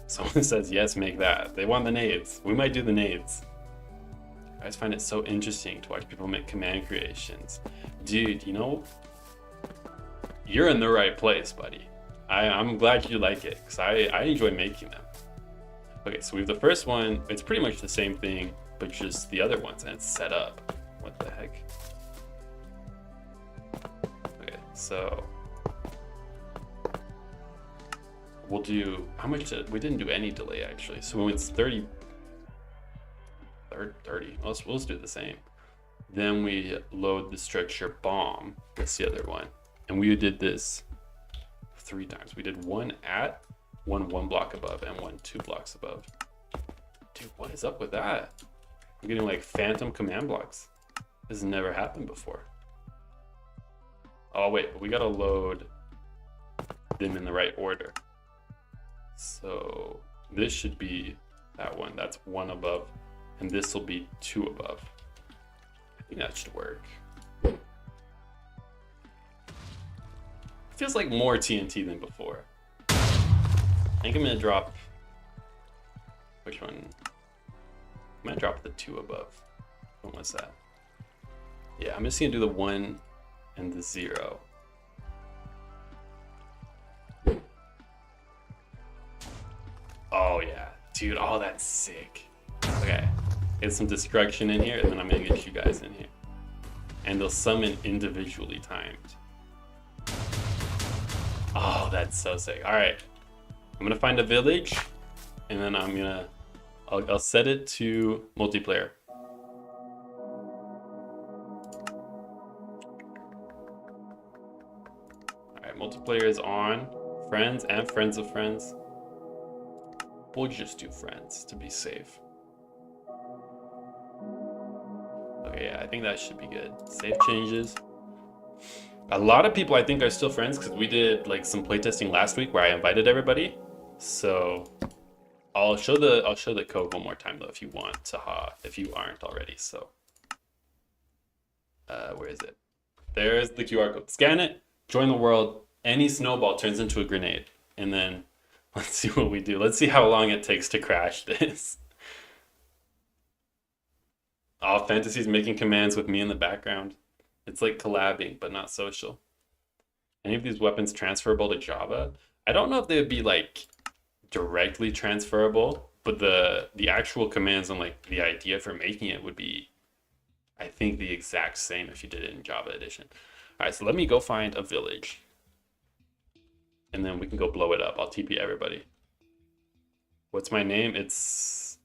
Someone says, yes, make that. They want the nades. We might do the nades. I just find it so interesting to watch people make command creations. Dude, you know, you're in the right place, buddy. I'm glad you like it, because I enjoy making them. Okay, so we have the first one. It's pretty much the same thing, but just the other ones, and it's set up. What the heck? Okay, so we'll do, how much we didn't do any delay, actually. So when it's 30, we'll just do the same. Then we load the structure bomb. That's the other one. And we did this 3 times. We did 1 at, 1 block above, and 1 2 blocks above. Dude, what is up with that? I'm getting like phantom command blocks. This has never happened before. Oh wait, but we gotta load them in the right order. So this should be that one. That's 1 above, and this will be 2 above. I think that should work. Feels like more TNT than before. I think I'm gonna drop, which one? I'm gonna drop the 2 above. What was that? Yeah, I'm just gonna do the 1 and the 0. Oh yeah, dude, oh that's sick. Okay, get some destruction in here, and then I'm gonna get you guys in here. And they'll summon individually timed. Oh, that's so sick. All right, I'm gonna find a village, and then I'll set it to multiplayer. All right, multiplayer is on. Friends and friends of friends. We'll just do friends to be safe. Okay, yeah, I think that should be good. Save changes. A lot of people I think are still friends because we did like some playtesting last week where I invited everybody. So I'll show the code one more time though if you want to if you aren't already. So where is it? There's the QR code. Scan it, join the world. Any snowball turns into a grenade. And then let's see what we do. Let's see how long it takes to crash this. All Fantasy's making commands with me in the background. It's like collabing, but not social. Any of these weapons transferable to Java? I don't know if they would be like directly transferable, but the actual commands and like the idea for making it would be, I think, the exact same if you did it in Java edition. All right, so let me go find a village. And then we can go blow it up. I'll TP everybody. What's my name? It's,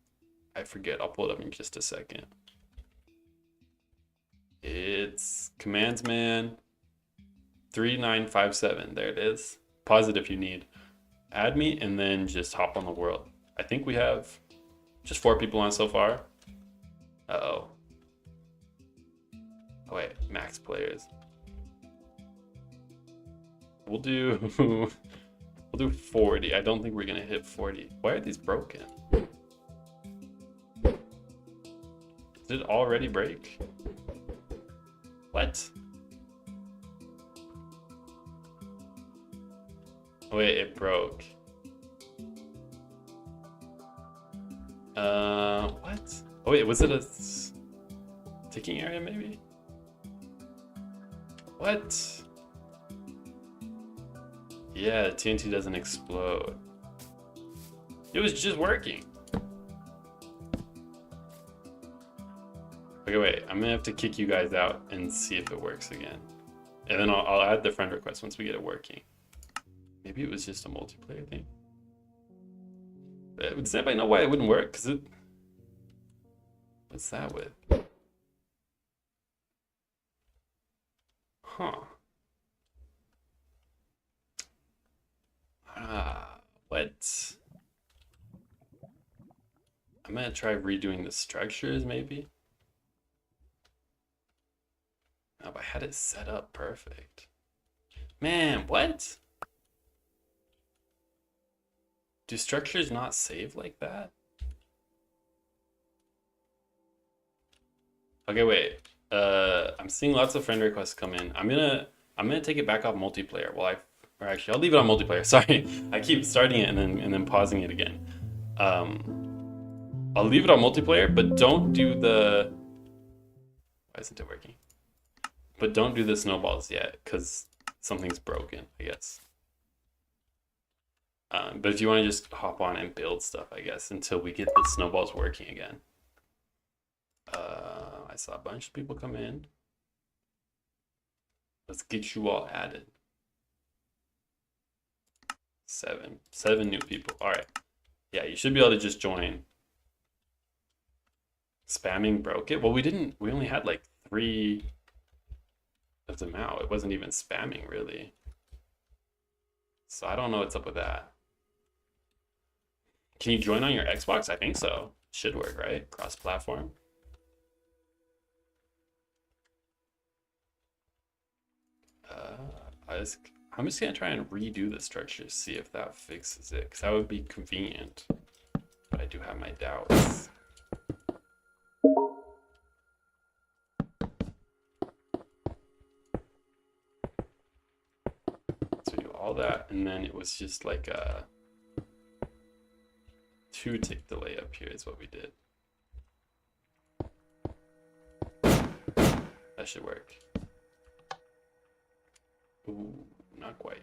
I forget. I'll pull it up in just a second. It's Commandsman 3957. There it is. Pause it if you need. Add me and then just hop on the world. I think we have just 4 people on so far. Uh-oh. Oh wait, max players. We'll do 40. I don't think we're gonna hit 40. Why are these broken? Did it already break? What? Oh, wait, it broke. What? Oh wait, was it a ticking area maybe? What? Yeah, TNT doesn't explode. It was just working. Okay, wait, I'm gonna have to kick you guys out and see if it works again. And then I'll add the friend request once we get it working. Maybe it was just a multiplayer thing. Does anybody know why it wouldn't work? Cause it, what's that with? Huh. What? I'm gonna try redoing the structures maybe. Oh, but I had it set up perfect. Man, what? Do structures not save like that? Okay, wait. I'm seeing lots of friend requests come in. I'm gonna take it back off multiplayer. Well, or actually, I'll leave it on multiplayer. Sorry, I keep starting it and then pausing it again. I'll leave it on multiplayer, but don't do the. Why isn't it working? But don't do the snowballs yet, because something's broken, I guess. But if you want to just hop on and build stuff, I guess, until we get the snowballs working again. I saw a bunch of people come in. Let's get you all added. 7 new people. All right. Yeah, you should be able to just join. Spamming broke it. Well, we only had like 3 of them out. It wasn't even spamming really. So I don't know what's up with that. Can you join on your Xbox? I think so. Should work, right? Cross-platform. I'm just gonna try and redo the structure, see if that fixes it, because that would be convenient. But I do have my doubts. So we do all that, and then it was just like a 2-tick delay up here is what we did. That should work. Ooh, not quite.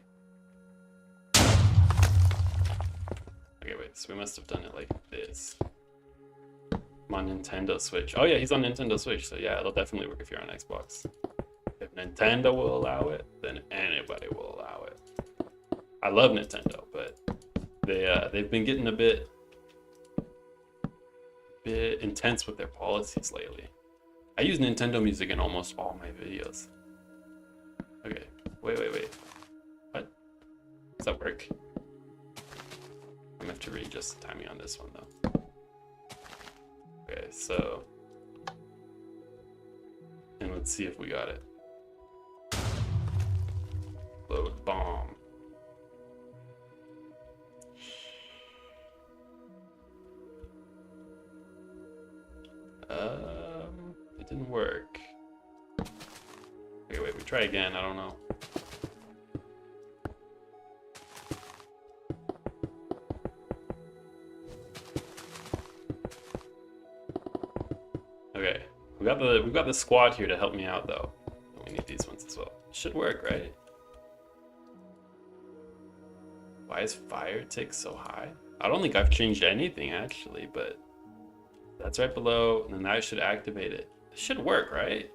Okay, wait, so we must have done it like this. I'm on Nintendo Switch. Oh yeah, he's on Nintendo Switch, so yeah, it'll definitely work if you're on Xbox. If Nintendo will allow it, then anybody will allow it. I love Nintendo, but they've been getting a bit intense with their policies lately. I use Nintendo music in almost all my videos. Okay, wait. What? Does that work? I'm gonna have to readjust the timing on this one though. Okay, so, and let's see if we got it. Load bomb. It didn't work. Okay, wait, we try again, I don't know. Okay, we've got the squad here to help me out though. We need these ones as well. Should work, right? Why is fire tick so high? I don't think I've changed anything actually, but that's right below, and then that should activate it. It should work, right?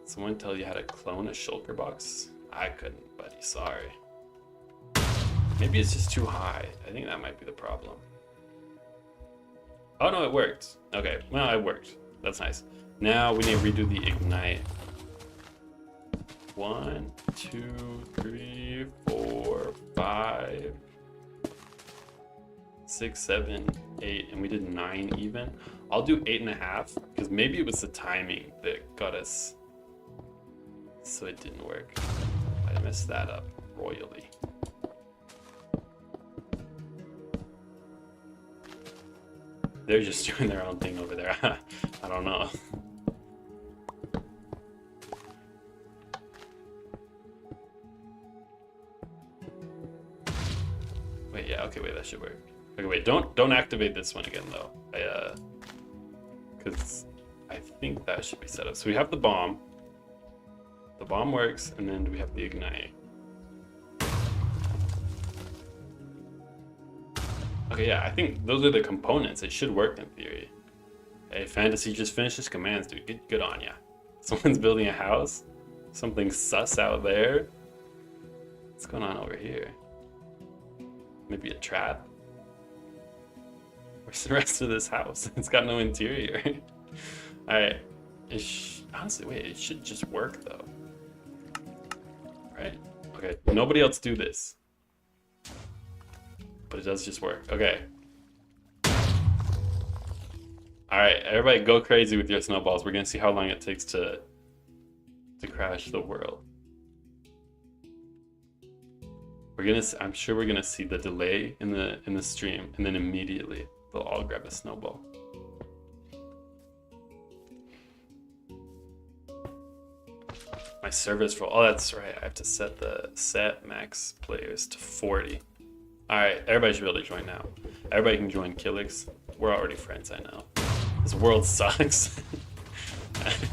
Someone tell you how to clone a shulker box? I couldn't, buddy, sorry. Maybe it's just too high. I think that might be the problem. Oh no, it worked. Okay, well, it worked. That's nice. Now we need to redo the ignite. 1, 2, 3, 4, 5, 6, 7, 8, and we did 9 even. I'll do 8.5 because maybe it was the timing that got us, so it didn't work. I messed that up royally. They're just doing their own thing over there. I don't know. Wait, yeah, okay, wait, that should work. Okay, wait, don't activate this one again though. Because I think that should be set up. So we have the bomb. The bomb works, and then we have the ignite. Okay, yeah, I think those are the components. It should work in theory. Hey, Fantasy just finished his commands, dude. Good on ya. Someone's building a house. Something sus out there. What's going on over here? Maybe a trap? Where's the rest of this house? It's got no interior. Alright. Honestly, wait, it should just work though. Right? Okay, nobody else do this. But it does just work. Okay. Alright, everybody go crazy with your snowballs. We're gonna see how long it takes to crash the world. I'm sure we're gonna see the delay in the stream, and then immediately they'll all grab a snowball. My server's full. Oh, that's right. I have to set the max players to 40. Alright, everybody should be able to join now. Everybody can join Killix. We're already friends, I know. This world sucks.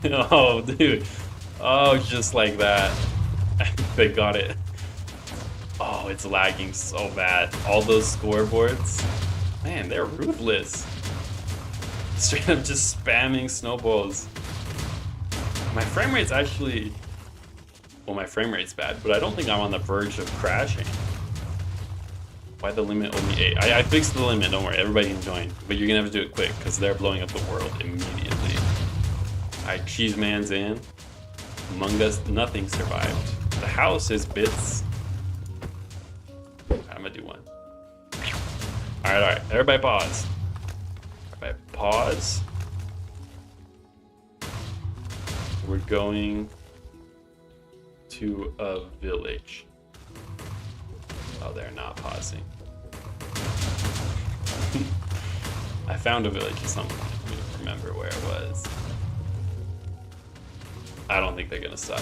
Oh, dude. Oh, just like that. They got it. Oh, it's lagging so bad. All those scoreboards. Man, they're ruthless. Straight up just spamming snowballs. My frame rate's actually... Well, my frame rate's bad, but I don't think I'm on the verge of crashing. Why the limit only 8? I fixed the limit, don't worry, everybody can join. But you're gonna have to do it quick, because they're blowing up the world immediately. Alright, Cheese Man's in. Among Us, nothing survived. The house is bits. I'm gonna do one. Alright, everybody pause. Everybody pause. We're going to a village. Oh, they're not pausing. I found a village at some point. I don't remember where it was. I don't think they're gonna stop.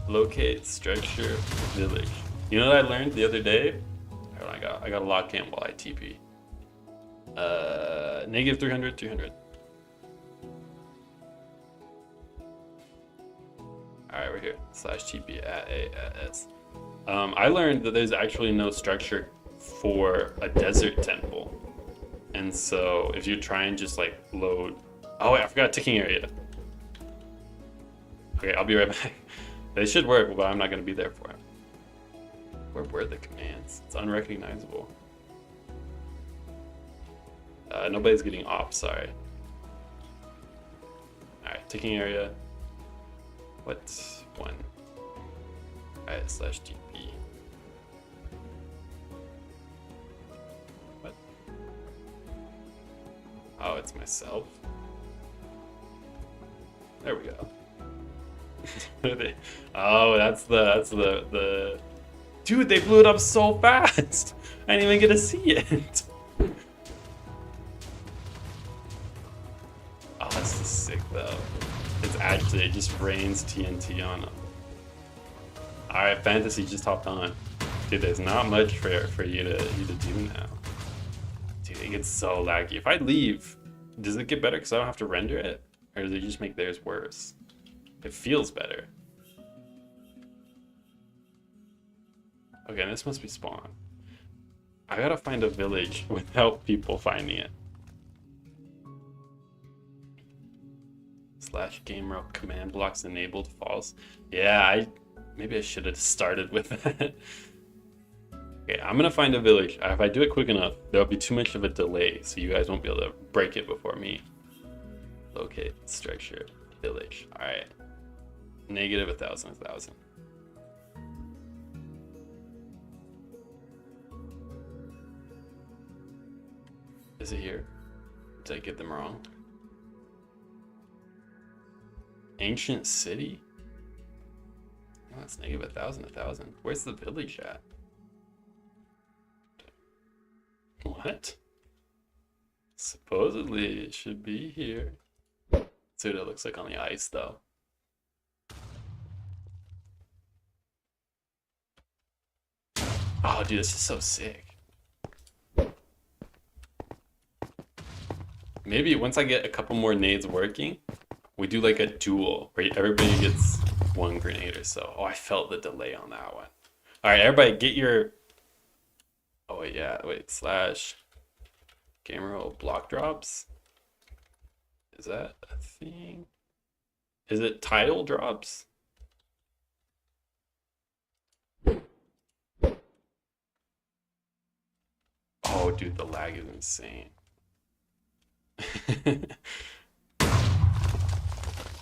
Locate structure village. You know what I learned the other day? Hold on, I got a lock cam while I TP. Negative 300, 300. Alright, we're here. /TP at A at S. I learned that there's actually no structure for a desert temple. And so if you try and just like load... Oh wait, I forgot ticking area. Okay, I'll be right back. They should work, but I'm not going to be there for it. Where were the commands? It's unrecognizable. Nobody's getting off, sorry. Alright, ticking area. What? 1. Alright, slash DP. What? Oh, it's myself. There we go. Oh, that's the. Dude, they blew it up so fast. I didn't even get to see it. Oh, that's sick though. It's actually, it just rains TNT on them. Alright, Fantasy just hopped on. Dude, there's not much for you to do now. Dude, it gets so laggy. If I leave, does it get better because I don't have to render it? Or does it just make theirs worse? It feels better. Okay, this must be spawn. I gotta find a village without people finding it. Slash game row command blocks enabled false. Yeah, maybe I should have started with that. Okay, I'm gonna find a village. If I do it quick enough, there'll be too much of a delay, so you guys won't be able to break it before me. Locate structure village. All right, negative 1,000, 1,000. Is it here? Did I get them wrong? Ancient city? Oh, that's negative 1,000, 1,000. Where's the village at? What? Supposedly it should be here. See what it looks like on the ice though. Oh dude, this is so sick. Maybe once I get a couple more nades working, we do like a duel where everybody gets one grenade or so. Oh, I felt the delay on that one. All right, everybody get your... Oh wait, yeah, wait, slash gamer roll block drops. Is that a thing? Is it title drops? Oh, dude, the lag is insane.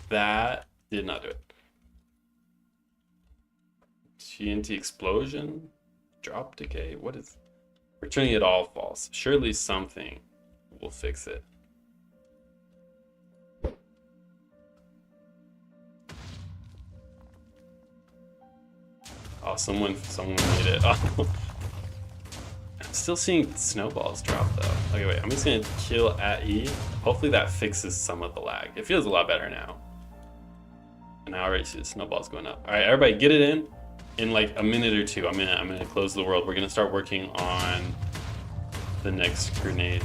That did not do it. TNT explosion, drop decay. What is? We're turning it all false. Surely something will fix it. Oh, someone made it. Oh. I'm still seeing snowballs drop though. Okay, wait, I'm just gonna kill at E. Hopefully that fixes some of the lag. It feels a lot better now. And I already see the snowballs going up. All right, everybody get it in. In like a minute or two, I'm gonna close the world. We're gonna start working on the next grenade.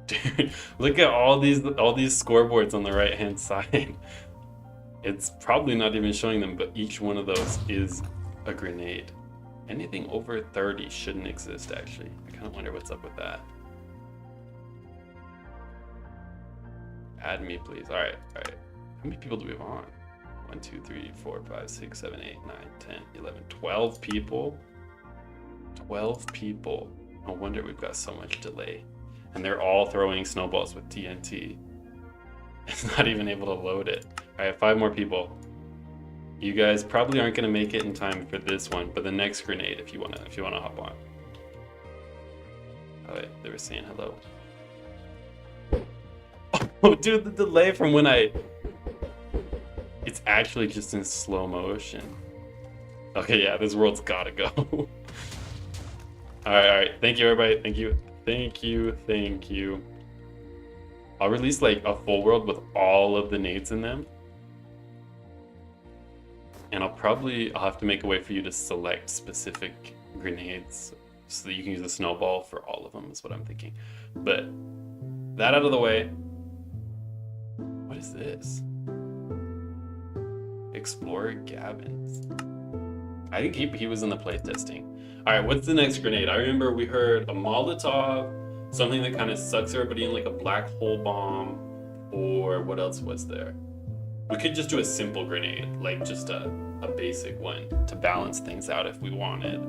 Dude, look at all these scoreboards on the right hand side. It's probably not even showing them, but each one of those is a grenade. Anything over 30 shouldn't exist actually. I kind of wonder what's up with that. Add me, please. All right. How many people do we have on? 1, 2, 3, 4, 5, 6, 7, 8, 9, 10, 11, 12 people. 12 people. No wonder we've got so much delay. And they're all throwing snowballs with TNT. It's not even able to load it. All right, 5 more people. You guys probably aren't gonna make it in time for this one, but the next grenade, if you wanna hop on. Oh wait, they were saying hello. Oh, dude, the delay from when it's actually just in slow motion. Okay, yeah, this world's gotta go. All right. Thank you, everybody. Thank you. I'll release like a full world with all of the nades in them. And I'll have to make a way for you to select specific grenades so that you can use the snowball for all of them is what I'm thinking. But that out of the way. What is this? Explorer Gavin's. I think he was in the playtesting. All right, what's the next grenade? I remember we heard a Molotov, something that kind of sucks everybody in like a black hole bomb, or what else was there? We could just do a simple grenade, like just a basic one to balance things out if we wanted.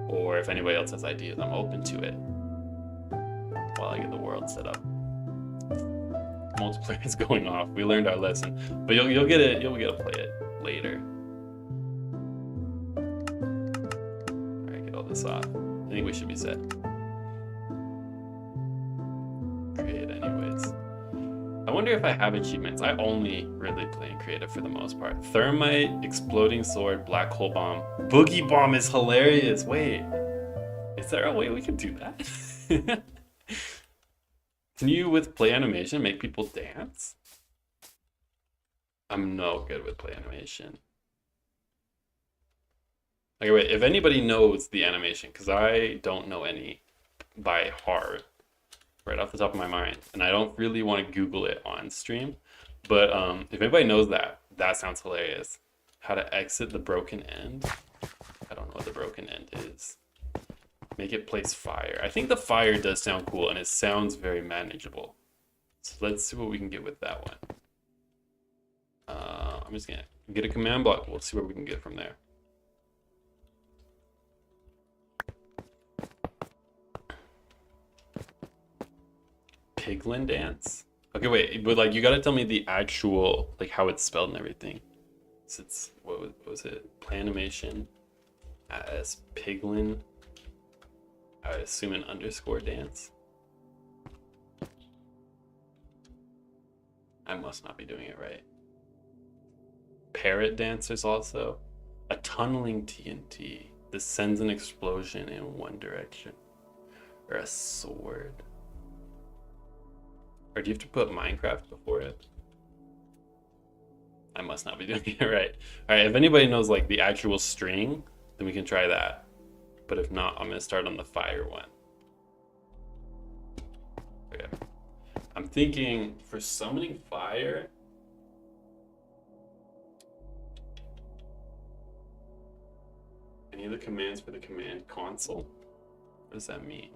Or if anybody else has ideas, I'm open to it while I get the world set up. multiplayer is going off. We learned our lesson, but you'll get it. You'll get to play it later. All right, get all this off. I think we should be set. Create anyways. I wonder if I have achievements. I only really play in creative for the most part. Thermite, exploding sword, black hole bomb. Boogie bomb is hilarious. Wait, is there a way we can do that? Can you, with play animation, make people dance? I'm no good with play animation. Okay, wait, if anybody knows the animation, because I don't know any by heart, right off the top of my mind, and I don't really want to Google it on stream, but if anybody knows that, that sounds hilarious. How to exit the broken end? I don't know what the broken end is. Make it place fire. I think the fire does sound cool, and it sounds very manageable. So let's see what we can get with that one. I'm just gonna get a command block. We'll see where we can get from there. Piglin dance? Okay, wait, but like you gotta tell me the actual, like how it's spelled and everything. So it's, what was it? Planimation as Piglin. I would assume an underscore dance. I must not be doing it right. Parrot dancers also. A tunneling TNT. This sends an explosion in one direction. Or a sword. Or do you have to put Minecraft before it? I must not be doing it right. Alright, if anybody knows like the actual string, then we can try that. But if not, I'm gonna start on the fire one. Okay. I'm thinking for summoning fire, any of the commands for the command console? What does that mean?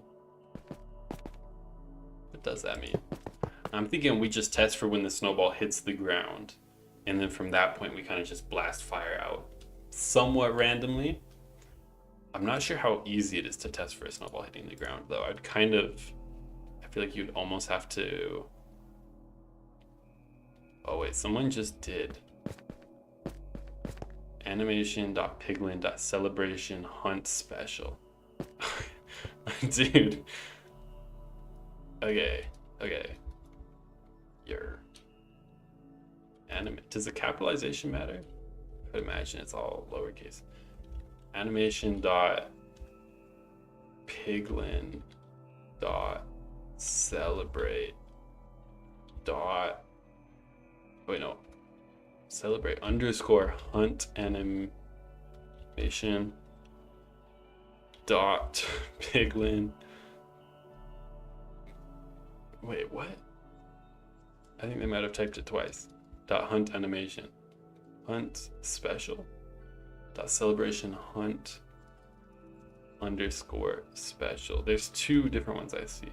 What does that mean? I'm thinking we just test for when the snowball hits the ground, and then from that point we kind of just blast fire out somewhat randomly. I'm not sure how easy it is to test for a snowball hitting the ground, though. I feel like you'd almost have to... Oh wait, someone just did. Animation.piglin.celebration hunt special. Dude. Okay. Does the capitalization matter? I would imagine it's all lowercase. Animation.piglin.celebrate. Wait, no. Celebrate underscore hunt animation dot piglin. Wait, what? I think they might have typed it twice. Dot hunt animation. Hunt special. Dot celebration hunt underscore special. There's two different ones I see.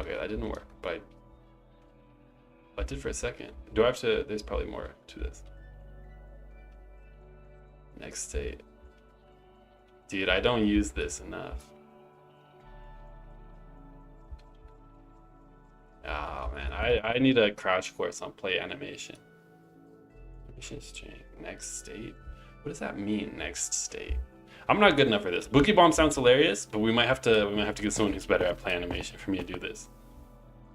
Okay, that didn't work, but I did for a second. Do I have to? There's probably more to this. Next state. Dude, I don't use this enough. Oh man, I need a crash course on play animation. Animation string. Next state. What does that mean? Next state. I'm not good enough for this. Boogie bomb sounds hilarious, but we might have to get someone who's better at play animation for me to do this.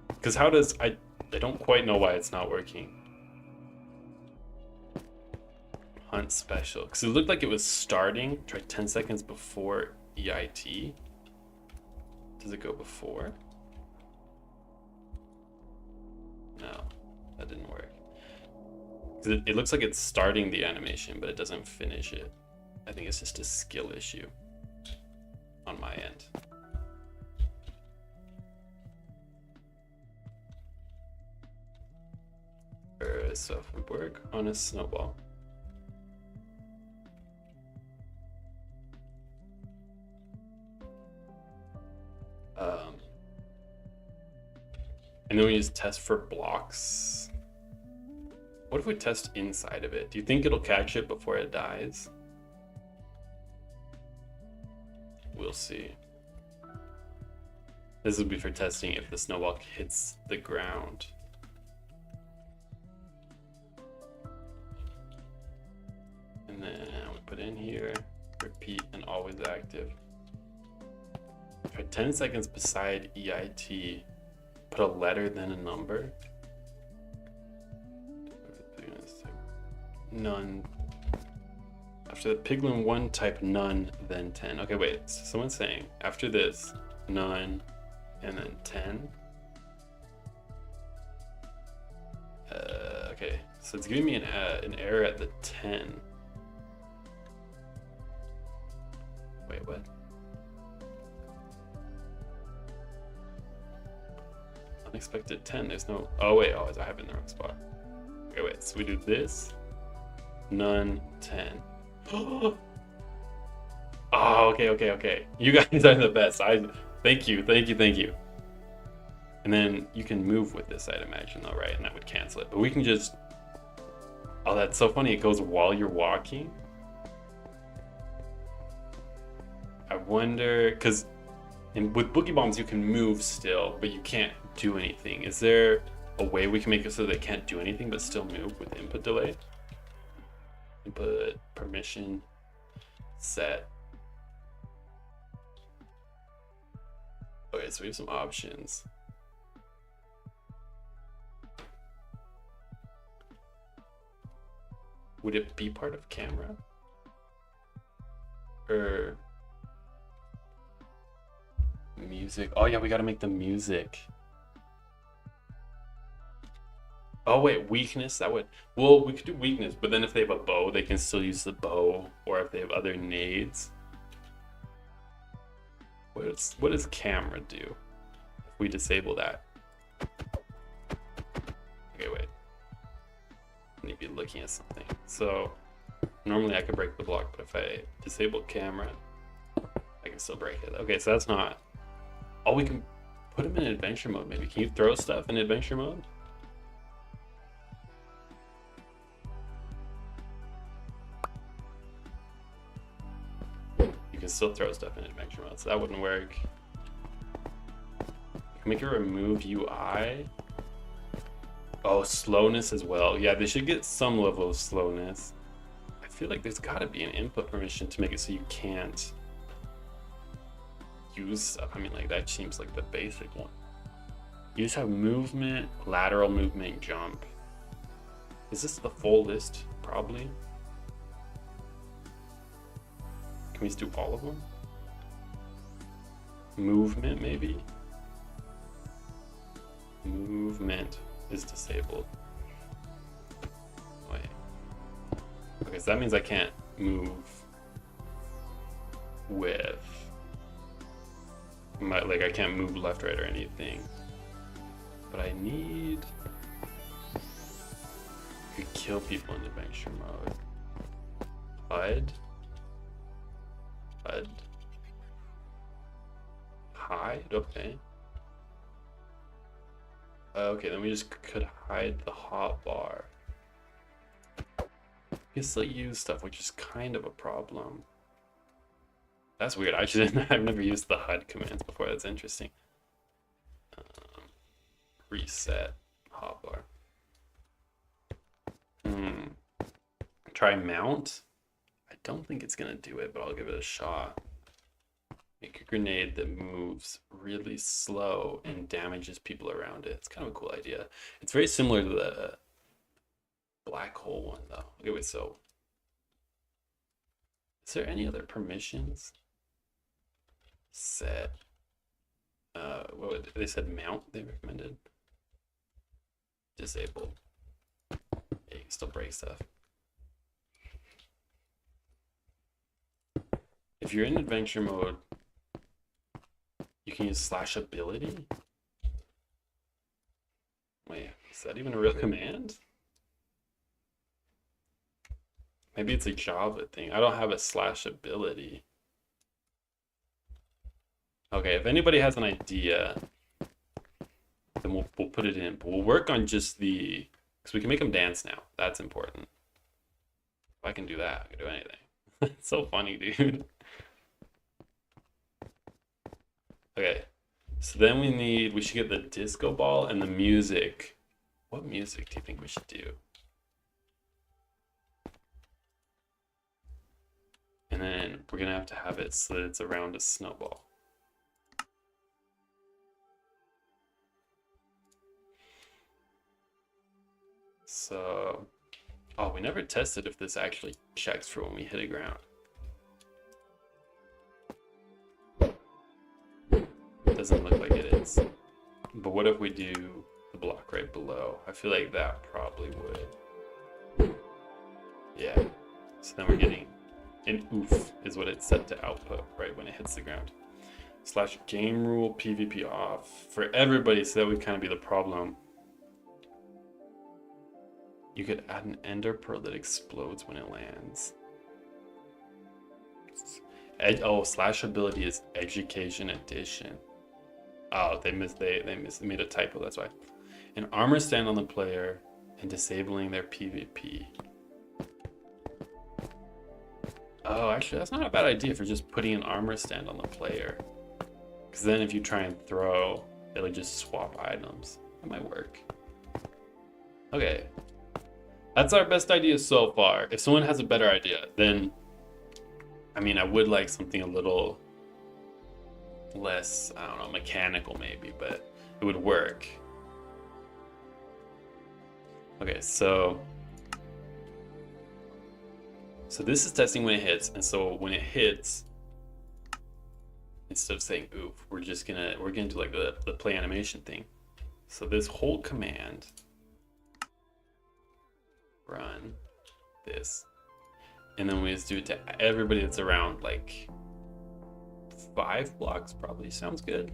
Because how does I don't quite know why it's not working. Hunt special. Because it looked like it was starting. Try 10 seconds before EIT. Does it go before? No, that didn't work. It looks like it's starting the animation, but it doesn't finish it. I think it's just a skill issue on my end. So if we work on a snowball. And then we just test for blocks. What if we test inside of it? Do you think it'll catch it before it dies? We'll see. This would be for testing if the snowball hits the ground. And then we put in here, repeat and always active. For 10 seconds beside EIT, put a letter then a number. None. After the Piglin 1, type none, then 10. Okay, wait, so someone's saying after this, none, and then 10. Okay, so it's giving me an error at the 10. Wait, what? Unexpected 10, there's no, oh wait, oh, I have it in the wrong spot. Okay, wait, so we do this, none, 10. Oh, okay. You guys are the best. Thank you. And then you can move with this, I'd imagine, though, right? And that would cancel it. But we can just... Oh, that's so funny. It goes while you're walking. I wonder... Because with Boogie Bombs, you can move still, but you can't do anything. Is there a way we can make it so they can't do anything but still move with input delay? Input, permission, set. Okay, so we have some options. Would it be part of camera? Or music? Oh yeah, we gotta make the music. Oh wait, weakness, that would, well, we could do weakness, but then if they have a bow, they can still use the bow, or if they have other nades. What does camera do if we disable that? Okay, wait. I need to be looking at something. So normally I could break the block, but if I disable camera, I can still break it. Okay, so that's not, oh, we can put them in adventure mode maybe. Can you throw stuff in adventure mode? You can still throw stuff in adventure mode, so that wouldn't work. Can we remove UI? Oh, slowness as well. Yeah, they should get some level of slowness. I feel like there's gotta be an input permission to make it so you can't use stuff. I mean, like, that seems like the basic one. You just have movement, lateral movement, jump. Is this the full list? Probably. Can we just do all of them? Movement, maybe? Movement is disabled. Wait. Okay, so that means I can't move with like I can't move left, right, or anything. But I need to kill people in adventure mode. HUD. Hide, okay. Okay, then we just could hide the hotbar. You can still use stuff, which is kind of a problem. That's weird. I've never used the HUD commands before. That's interesting. Reset hotbar. Try mount. I don't think it's gonna do it, but I'll give it a shot. Make a grenade that moves really slow and damages people around it. It's kind of a cool idea. It's very similar to the black hole one, though. Okay, wait, so is there any other permissions? Set. What would they said? Mount. They recommended. Disabled. Yeah, you can still break stuff. If you're in adventure mode, you can use slash ability. Wait, is that even a real command? Maybe it's a Java thing. I don't have a slash ability. Okay, if anybody has an idea, then we'll put it in. But we'll work on just the, because we can make them dance now. That's important. If I can do that, I can do anything. It's so funny, dude. Okay, So then we should get the disco ball and the music. What music do you think we should do? And then we're gonna have to have it so that it's around a snowball. So, oh, we never tested if this actually checks for when we hit a ground. Doesn't look like it is. But what if we do the block right below? I feel like that probably would. Yeah. So then we're getting an oof is what it's set to output right when it hits the ground. Slash game rule PvP off for everybody, so that would kind of be the problem. You could add an ender pearl that explodes when it lands. Slash ability is education edition. Oh, they made a typo, that's why. An armor stand on the player and disabling their PvP. Oh, actually, that's not a bad idea for just putting an armor stand on the player. Because then if you try and throw, it'll just swap items. That might work. Okay. That's our best idea so far. If someone has a better idea, then, I mean, I would like something a little less, I don't know, mechanical maybe, but it would work. Okay, so this is testing when it hits, and so when it hits, instead of saying oof, we're gonna do like the play animation thing. So this whole command, run this, and then we just do it to everybody that's around like 5 blocks, probably sounds good.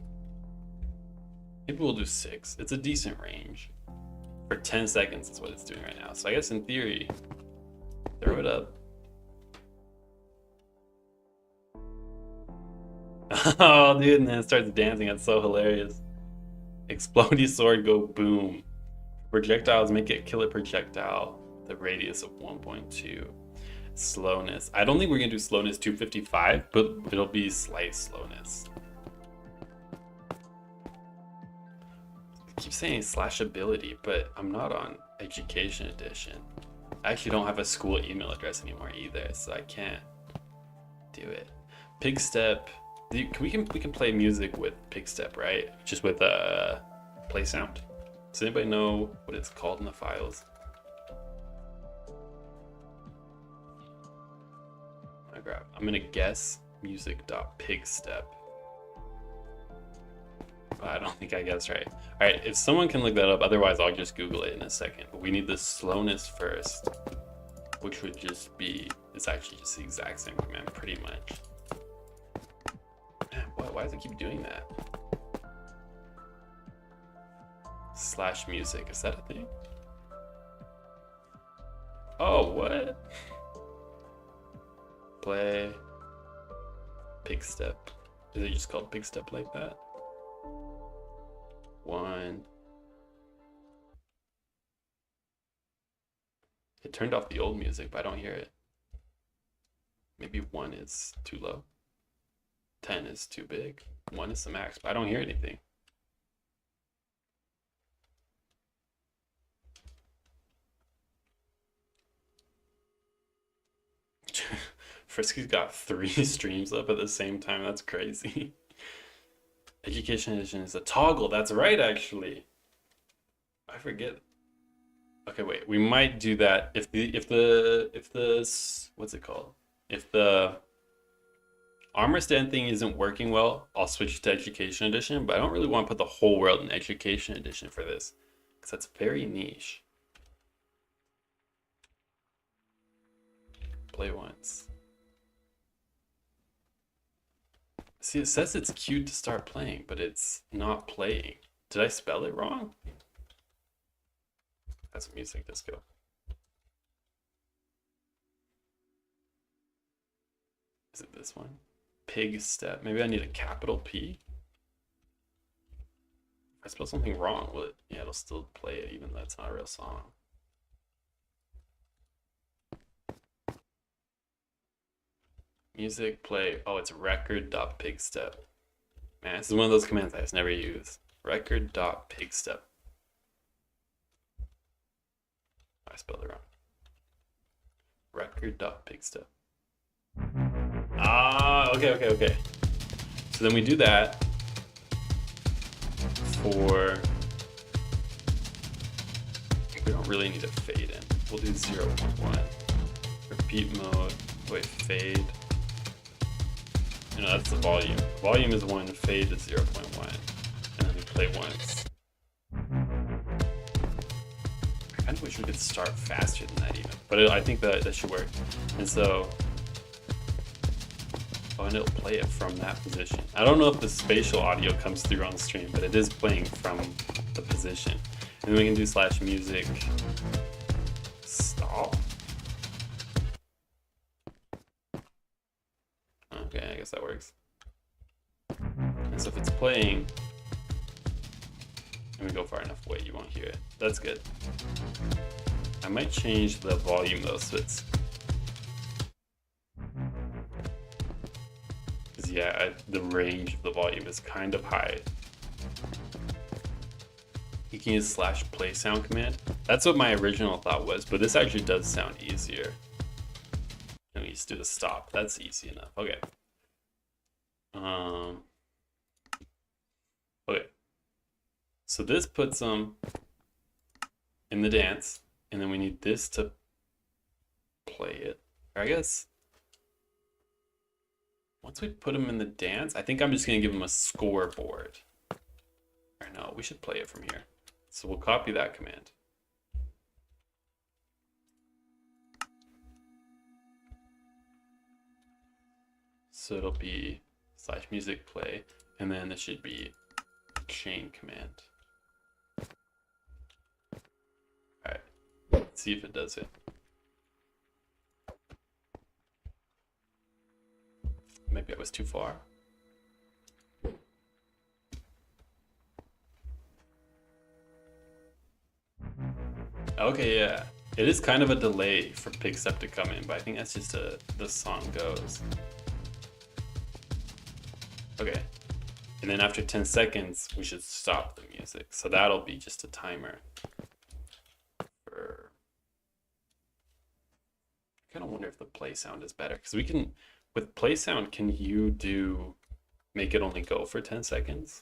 Maybe we'll do 6. It's a decent range. For 10 seconds is what it's doing right now. So I guess in theory, throw it up. Oh, dude, and then it starts dancing. That's so hilarious. Explodey sword, go boom. Projectiles, make it kill a projectile. The radius of 1.2. Slowness. I don't think we're gonna do slowness 255, but it'll be slight slowness. I keep saying slash ability, but I'm not on education edition. I actually don't have a school email address anymore either, so I can't do it. Pig step. We can play music with pig step, right? Just with play sound. Does anybody know what it's called in the files? I'm gonna guess music.pigstep. But I don't think I guessed right. All right, if someone can look that up, otherwise I'll just Google it in a second. But we need the slowness first, which would just be, it's actually just the exact same command pretty much. Man, why does it keep doing that? Slash music, is that a thing? Oh, what? Play pig step. Is it just called pig step like that? 1. It turned off the old music, but I don't hear it. Maybe 1 is too low. 10 is too big. 1 is the max, but I don't hear anything. Frisky's got 3 streams up at the same time. That's crazy. Education edition is a toggle. That's right, actually. I forget. Okay, wait. We might do that if the what's it called? If the armor stand thing isn't working well, I'll switch to education edition. But I don't really want to put the whole world in education edition for this, because that's very niche. Play once. See, it says it's queued to start playing, but it's not playing. Did I spell it wrong? That's music disco. Is it this one? Pig step. Maybe I need a capital P. If I spell something wrong, will it? Yeah, it'll still play it even though it's not a real song. Music play. Oh, it's record.pigstep. Man, this is one of those commands I just never use. Record.pigstep. I spelled it wrong. Record.pigstep. Ah, okay. So then we do that for... We don't really need a fade in. We'll do 0.1. Repeat mode. Wait, fade. You know, that's the volume. Volume is 1, fade is 0.1. And then we play once. I kind of wish we could start faster than that even. But I think that should work. And so... Oh, and it'll play it from that position. I don't know if the spatial audio comes through on the stream, but it is playing from the position. And then we can do /music stop. Okay, I guess that works. And so if it's playing, and we go far enough away, you won't hear it. That's good. I might change the volume though, so it's... Yeah, the range of the volume is kind of high. You can use /play sound command. That's what my original thought was, but this actually does sound easier. And we just do the stop. That's easy enough. Okay. Okay. So this puts them in the dance, and then we need this to play it. Or I guess once we put them in the dance, I think I'm just gonna give them a scoreboard. Or no, we should play it from here. So we'll copy that command. So it'll be /music play, and then this should be chain command. All right, let's see if it does it. Maybe I was too far. Okay, yeah. It is kind of a delay for Pigstep to come in, but I think that's just the song goes. Okay. And then after 10 seconds, we should stop the music. So that'll be just a timer. I kind of wonder if the play sound is better, because we can... With play sound, can you make it only go for 10 seconds?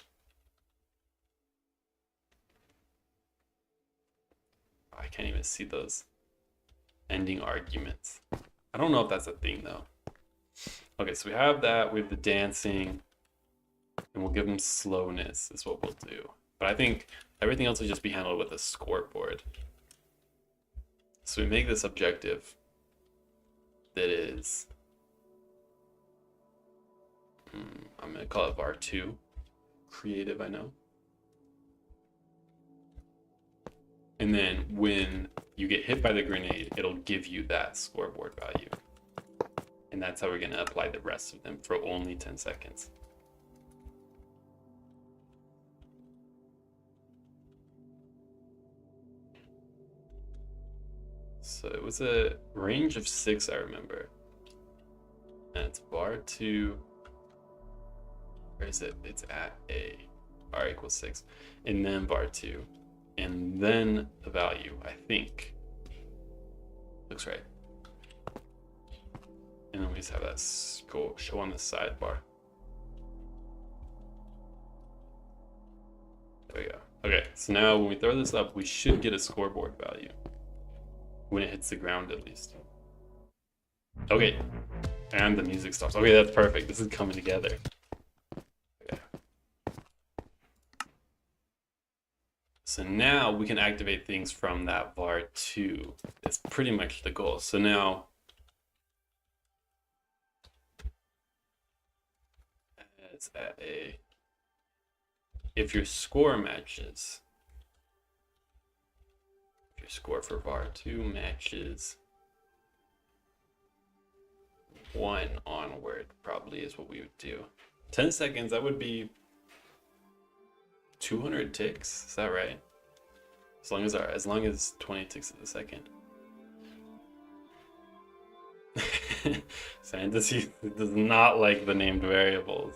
I can't even see those ending arguments. I don't know if that's a thing though. Okay, so we have that with the dancing, and we'll give them slowness is what we'll do. But I think everything else will just be handled with a scoreboard. So we make this objective that is... I'm going to call it var2. Creative, I know. And then when you get hit by the grenade, it'll give you that scoreboard value. And that's how we're going to apply the rest of them for only 10 seconds. So it was a range of 6, I remember. And it's var2. Where is it? It's at a r equals 6, and then var2, and then the value, I think. Looks right. And then we just have that show on the sidebar. There we go. Okay, so now when we throw this up, we should get a scoreboard value. When it hits the ground, at least. Okay, and the music stops. Okay, that's perfect. This is coming together. So now we can activate things from that var2. That's pretty much the goal. So now, it's at a, if your score matches, if your score for var2 matches 1 onward, probably is what we would do. 10 seconds, that would be 200 ticks, is that right? As long as 20 ticks a second. Fantasy does not like the named variables.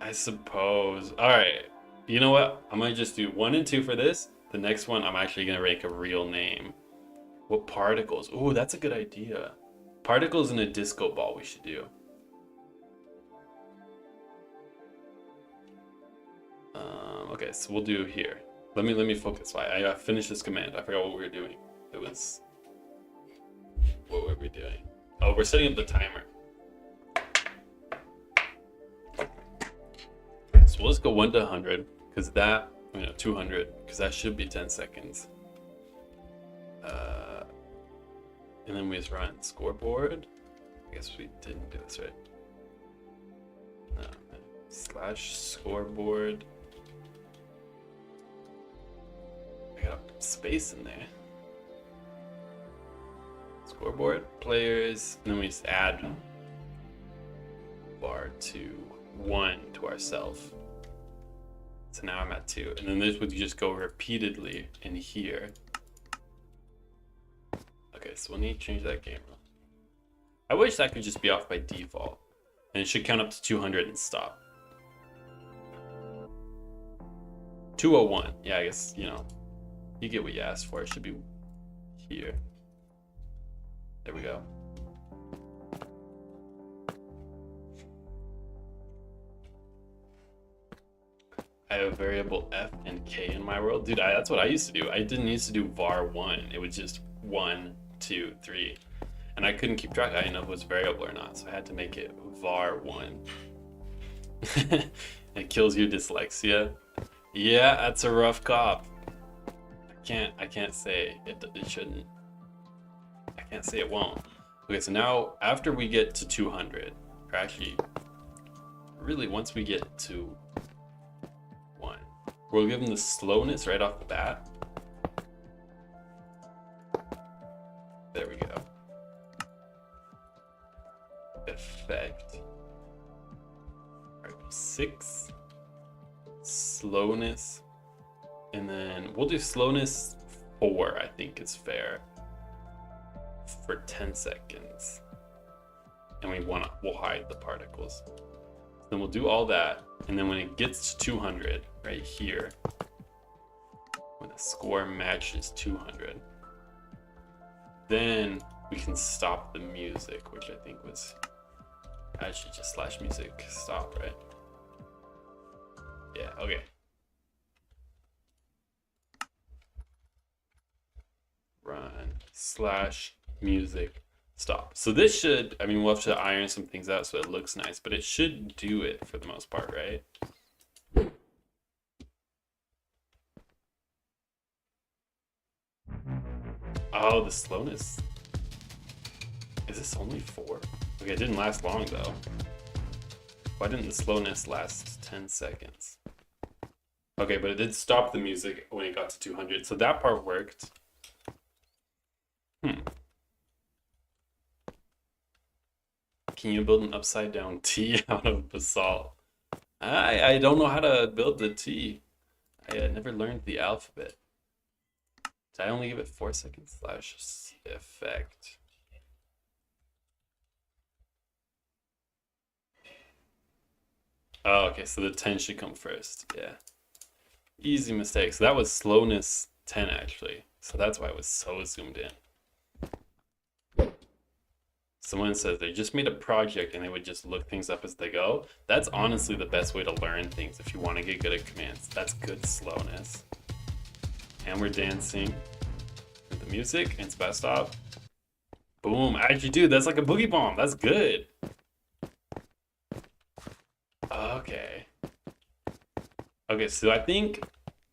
I suppose. All right. You know what? I'm gonna just do 1 and 2 for this. The next one, I'm actually gonna make a real name. What particles? Ooh, that's a good idea. Particles in a disco ball we should do. Okay, so we'll do here. Let me focus. I finished this command. I forgot what we were doing. It was, what were we doing? Oh, we're setting up the timer. So we'll just go 1 to 100 because that, 200 because that should be 10 seconds. And then we just run scoreboard. I guess we didn't do this right. Slash scoreboard. I got a space in there. Scoreboard, players, and then we just add bar to 1 to ourselves. So now I'm at 2. And then this would just go repeatedly in here. Okay, so we'll need to change that game rule. I wish that could just be off by default. And it should count up to 200 and stop. 201. Yeah, I guess, you get what you asked for. It should be here. There we go. I have variable f and k in my world. Dude, that's what I used to do. I didn't used to do var1. It was just 1, 2, 3. And I couldn't keep track. I didn't know if it was variable or not. So I had to make it var1. It kills your dyslexia. Yeah, that's a rough cop. I can't say it shouldn't. I can't say it won't. Okay, so now after we get to 200, or actually, really once we get to 1, we'll give them the slowness right off the bat. There we go. Effect. Alright, 6. Slowness. And then we'll do slowness 4, I think is fair. For 10 seconds. And we'll hide the particles. Then we'll do all that. And then when it gets to 200, right here, when the score matches 200, then we can stop the music, which I think was actually just slash music stop, right? Yeah, okay. Run slash music stop. So this should, we'll have to iron some things out so it looks nice, but it should do it for the most part, right? Oh, the slowness. Is this only 4? Okay, it didn't last long though. Why didn't the slowness last 10 seconds? Okay, but it did stop the music when it got to 200, so that part worked. Can you build an upside down T out of basalt? I don't know how to build the T. I never learned the alphabet. Did I only give it 4 seconds slash effect? Oh, okay, so the 10 should come first. Yeah. Easy mistake. So that was slowness 10 actually. So that's why it was so zoomed in. Someone says they just made a project and they would just look things up as they go. That's honestly the best way to learn things if you want to get good at commands. That's good slowness. And we're dancing with the music and it's best off. Boom. Actually, dude, that's like a boogie bomb. That's good. Okay. Okay, so I think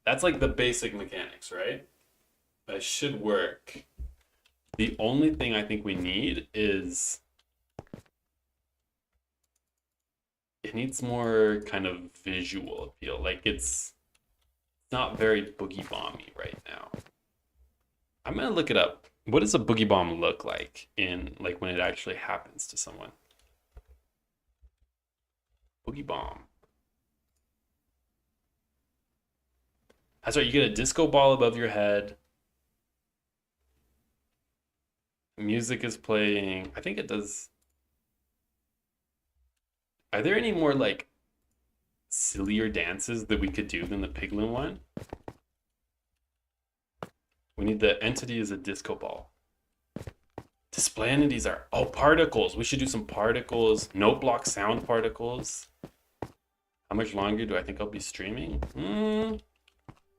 that's like the basic mechanics, right? That should work. The only thing I think we need is it needs more kind of visual appeal. Like it's not very boogie bomby right now. I'm gonna look it up. What does a boogie bomb look like in like when it actually happens to someone? Boogie bomb. That's right, you get a disco ball above your head. Music is playing. I think it does. Are there any more like sillier dances that we could do than the piglin one. We need the entity as a disco ball. Display entities are, oh, particles. We should do some particles. Note block sound particles. How much longer do I think I'll be streaming?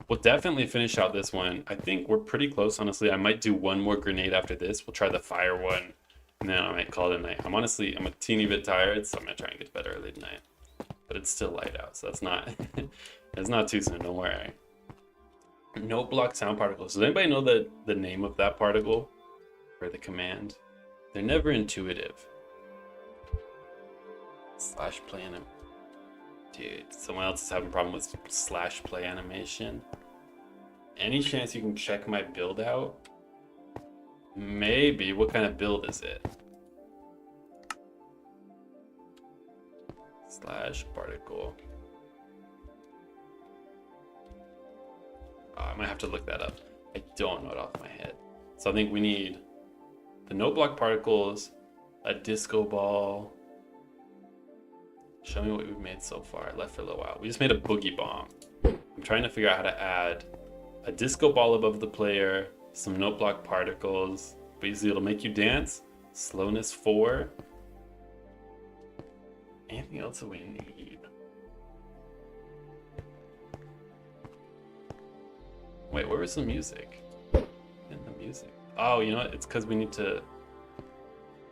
We'll definitely finish out this one. I think we're pretty close, honestly. I might do one more grenade after this. We'll try the fire one, and then I might call it a night. I'm a teeny bit tired, so I'm gonna try and get to bed early tonight. But it's still light out, so that's not, it's not too soon, don't worry. Note block sound particles. Does anybody know the name of that particle? Or the command? They're never intuitive. Slash play anim. Dude, someone else is having a problem with slash play animation. Any chance you can check my build out? Maybe. What kind of build is it? Slash particle. I might have to look that up. I don't know it off my head. So I think we need the note block particles, a disco ball. Show me what we've made so far. Left for a little while. We just made a boogie bomb. I'm trying to figure out how to add a disco ball above the player, some note block particles. Basically, it'll make you dance. Slowness 4. Anything else that we need? Wait, where was the music? In the music. Oh, you know what? It's because we need to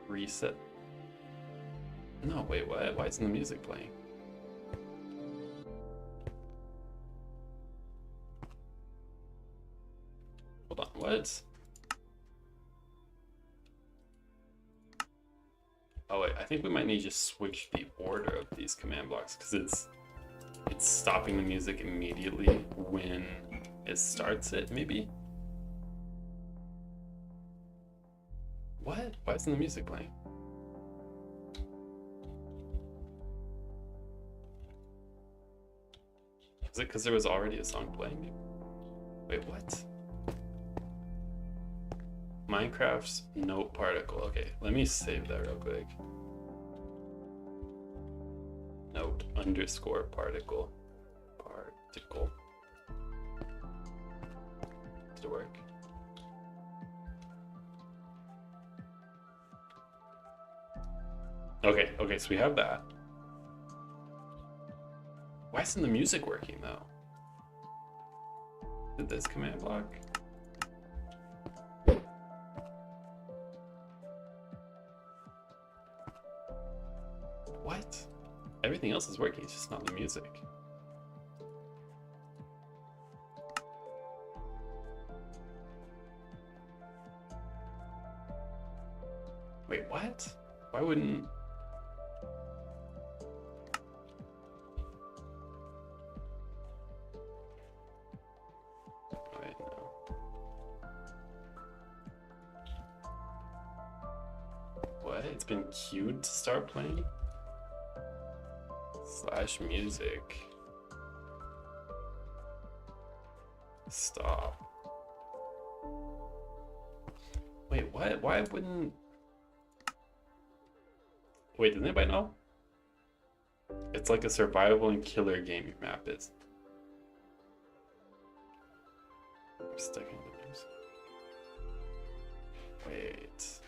reset. No, wait, what? Why isn't the music playing? Hold on, what? Oh wait, I think we might need to just switch the order of these command blocks because it's stopping the music immediately when it starts it, maybe? What? Why isn't the music playing? Is it because there was already a song playing? Maybe? Wait, what? Minecraft's note particle. Okay, let me save that real quick. Note underscore particle. Particle. Did it work? Okay, so we have that. Why isn't the music working though? Did this command block? What? Everything else is working, it's just not the music. Wait, what? Why wouldn't... Wait, no. What? It's been queued to start playing? Slash music. Stop. Wait, what? Why wouldn't... Wait, does anybody know? It's like a survival and killer game your map is. I'm stuck in the music. Wait.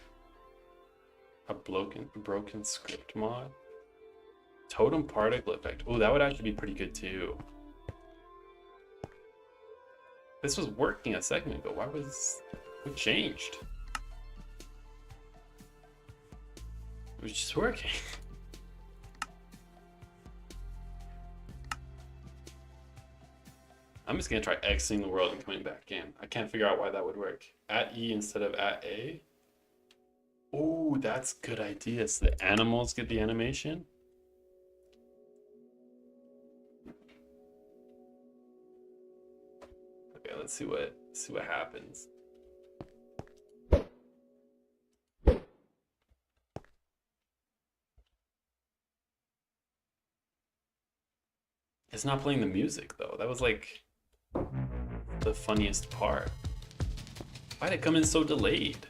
A broken script mod? Totem particle effect. Oh, that would actually be pretty good too. This was working a second ago. Why was... What changed? It was just working. I'm just gonna try exiting the world and coming back in. I can't figure out why that would work. At E instead of at A. Oh, that's a good idea. So the animals get the animation. Okay, let's see what happens. It's not playing the music though. That was like the funniest part. Why'd it come in so delayed?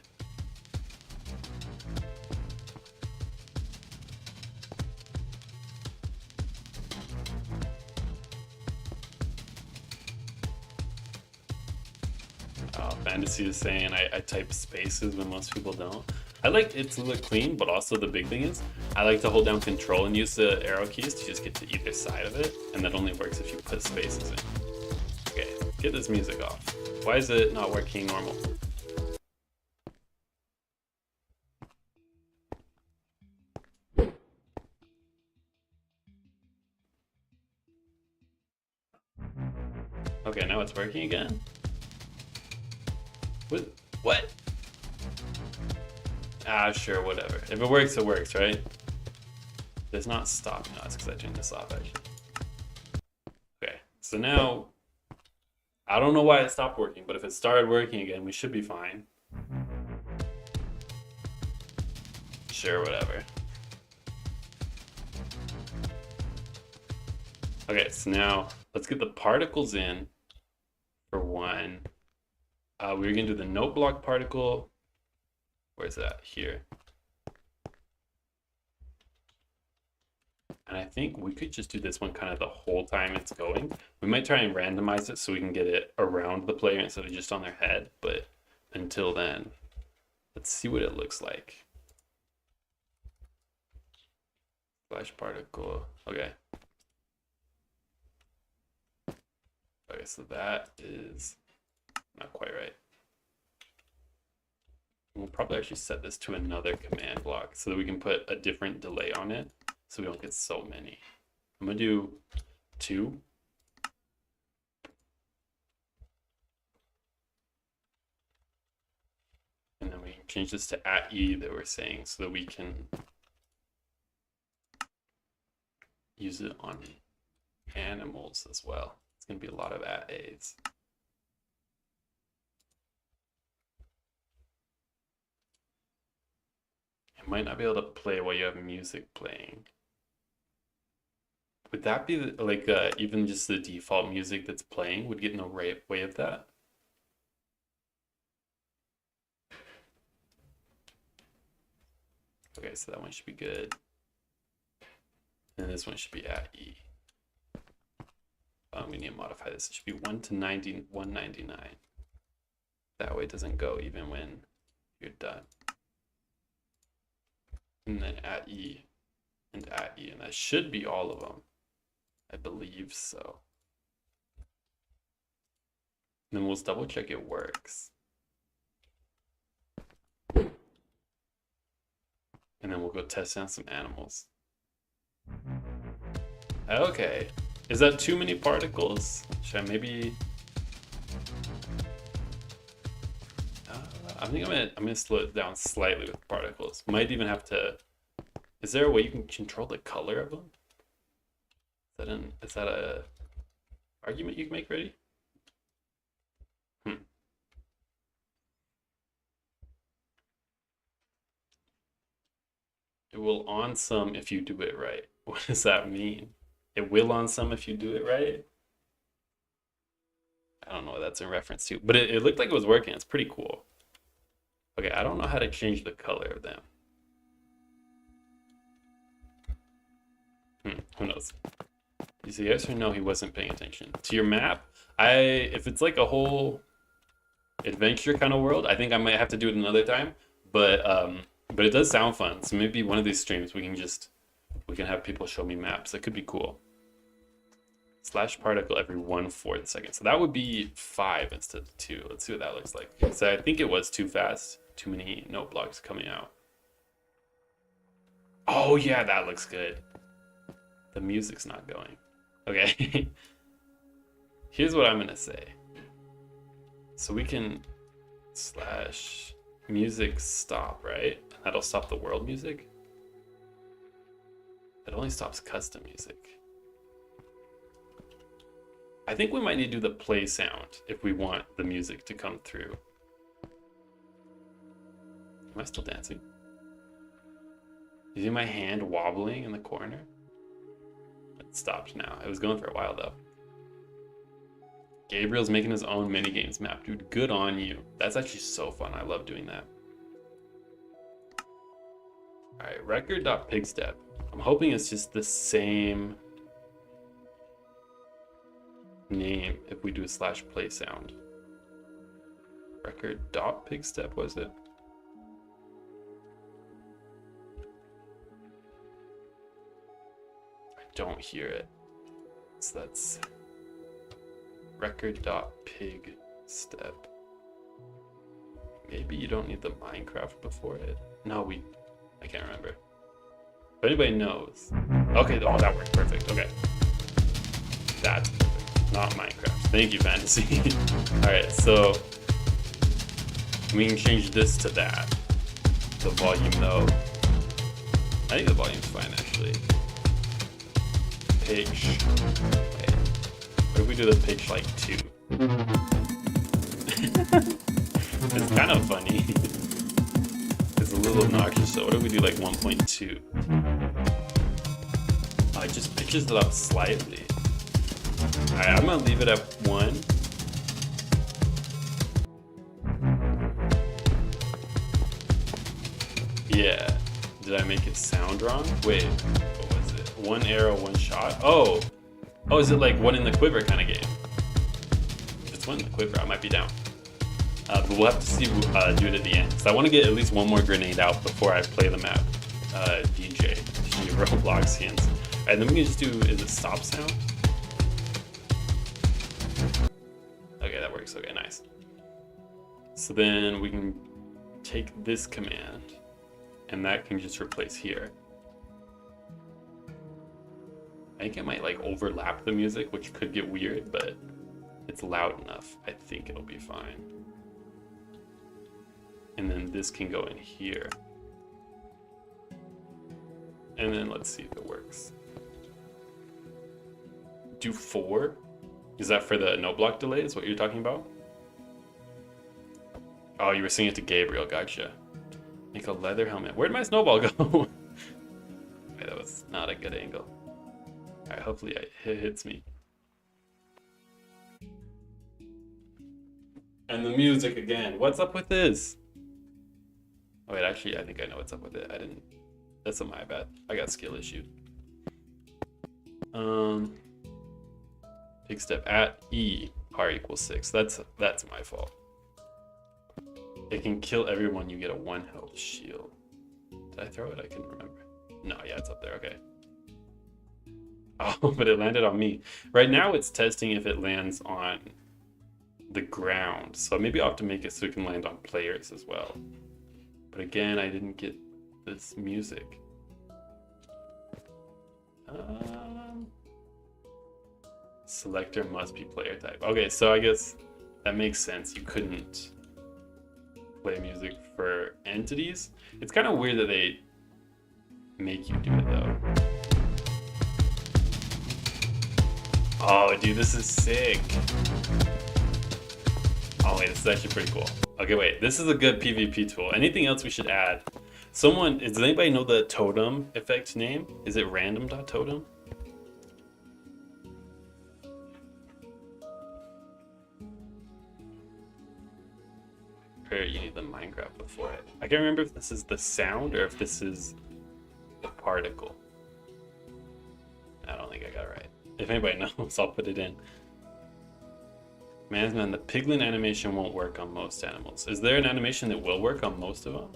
Fantasy is saying I type spaces when most people don't. I like it to look clean, but also the big thing is I like to hold down control and use the arrow keys to just get to either side of it, and that only works if you put spaces in. Okay, get this music off. Why is it not working normal? Okay, now it's working again. What? Ah, sure, whatever. If it works, right? It's not stopping. No, it's because I turned this off, actually. Okay, so now, I don't know why it stopped working, but if it started working again, we should be fine. Sure, whatever. Okay, so now let's get the particles in for one. We're gonna do the note block particle. Where's that? Here. And I think we could just do this one kind of the whole time it's going. We might try and randomize it so we can get it around the player instead of just on their head. But until then, let's see what it looks like. Flash particle. Okay. Okay, so that is not quite right. We'll probably actually set this to another command block so that we can put a different delay on it so we don't get so many. I'm gonna do 2. And then we can change this to @e that we're saying so that we can use it on animals as well. It's gonna be a lot of @a's. Might not be able to play while you have music playing. Would that be like even just the default music that's playing would get in the way of that? Okay, so that one should be good. And this one should be @e. We need to modify this. It should be 1 to 199. That way it doesn't go even when you're done. And then @e and @e, and that should be all of them. I believe so. And then we'll double check it works. And then we'll go test out some animals. Okay. Is that too many particles? Should I maybe... I think I'm gonna slow it down slightly with particles. Might even have to. Is there a way you can control the color of them? Is that a argument you can make? Ready? It will on some if you do it right. What does that mean? It will on some if you do it right? I don't know what that's in reference to, but it looked like it was working. It's pretty cool. Okay, I don't know how to change the color of them. Who knows? You say yes or no, he wasn't paying attention. To your map, if it's like a whole adventure kind of world, I think I might have to do it another time. But it does sound fun. So maybe one of these streams we can have people show me maps. That could be cool. Slash particle every 1/4 second. So that would be 5 instead of 2. Let's see what that looks like. So I think it was too fast. Too many note blocks coming out. Oh yeah, that looks good. The music's not going. Okay. Here's what I'm gonna say. So we can slash music stop, right? That'll stop the world music. It only stops custom music. I think we might need to do the play sound if we want the music to come through. Am I still dancing? You see my hand wobbling in the corner? It stopped now. It was going for a while though. Gabriel's making his own minigames map. Dude, good on you. That's actually so fun. I love doing that. Alright, record.pigstep. I'm hoping it's just the same name if we do a slash play sound. Record dot pig step, was it? I don't hear it. So that's record dot pig step. Maybe you don't need the Minecraft before it. No, I can't remember. If anybody knows. Okay, oh, that worked perfect. Okay. That's perfect. Not Minecraft. Thank you, Fantasy. Alright, so we can change this to that. The volume though. I think the volume's fine actually. Pitch. Okay. What if we do the pitch like 2? It's kind of funny. It's a little obnoxious, so what if we do like 1.2? Oh, it just pitches it up slightly. Alright, I'm gonna leave it at 1. Yeah. Did I make it sound wrong? Wait, what was it? 1 arrow, 1 shot? Oh! Oh, is it like 1 in the quiver kind of game? If it's 1 in the quiver, I might be down. But we'll have to see, do it at the end. So I want to get at least 1 more grenade out before I play the map. DJ, Roblox hands. Alright, then we can just do, is it stop sound? Okay, that works. Okay, nice. So then we can take this command, and that can just replace here. I think it might like overlap the music, which could get weird, but it's loud enough. I think it'll be fine. And then this can go in here. And then let's see if it works. Do 4? Is that for the no block delay is what you're talking about? Oh, you were singing it to Gabriel, gotcha. Make a leather helmet. Where'd my snowball go? Okay, that was not a good angle. Alright, hopefully it hits me. And the music again. What's up with this? Oh wait, actually I think I know what's up with it. I didn't. That's my bad. I got skill issue. Big step at E, R equals 6. That's my fault. It can kill everyone. You get a 1 health shield. Did I throw it? I couldn't remember. No, yeah, it's up there. Okay. Oh, but it landed on me. Right now it's testing if it lands on the ground. So maybe I'll have to make it so it can land on players as well. But again, I didn't get this music. Selector must be player type. Okay, so I guess that makes sense. You couldn't play music for entities. It's kind of weird that they make you do it though. Oh, dude, this is sick. Oh wait, this is actually pretty cool. Okay, wait, this is a good PvP tool. Anything else we should add? Does anybody know the totem effect name? Is it random.totem? Or you need the Minecraft before it. I can't remember if this is the sound or if this is the particle. I don't think I got it right. If anybody knows, I'll put it in. Man, the piglin animation won't work on most animals. Is there an animation that will work on most of them?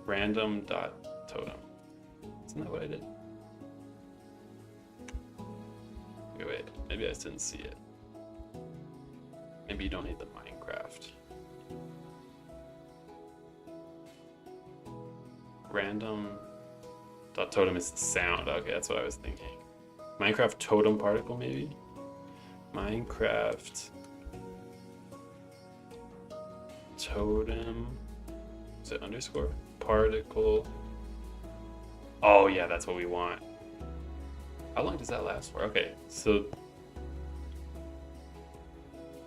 Random.totem. Isn't that what I did? Wait, maybe I just didn't see it. Maybe you don't need the Minecraft. Random.totem is the sound. Okay, that's what I was thinking. Minecraft totem particle, maybe? Minecraft totem. Is it underscore? Particle. Oh, yeah, that's what we want. How long does that last for? Okay, so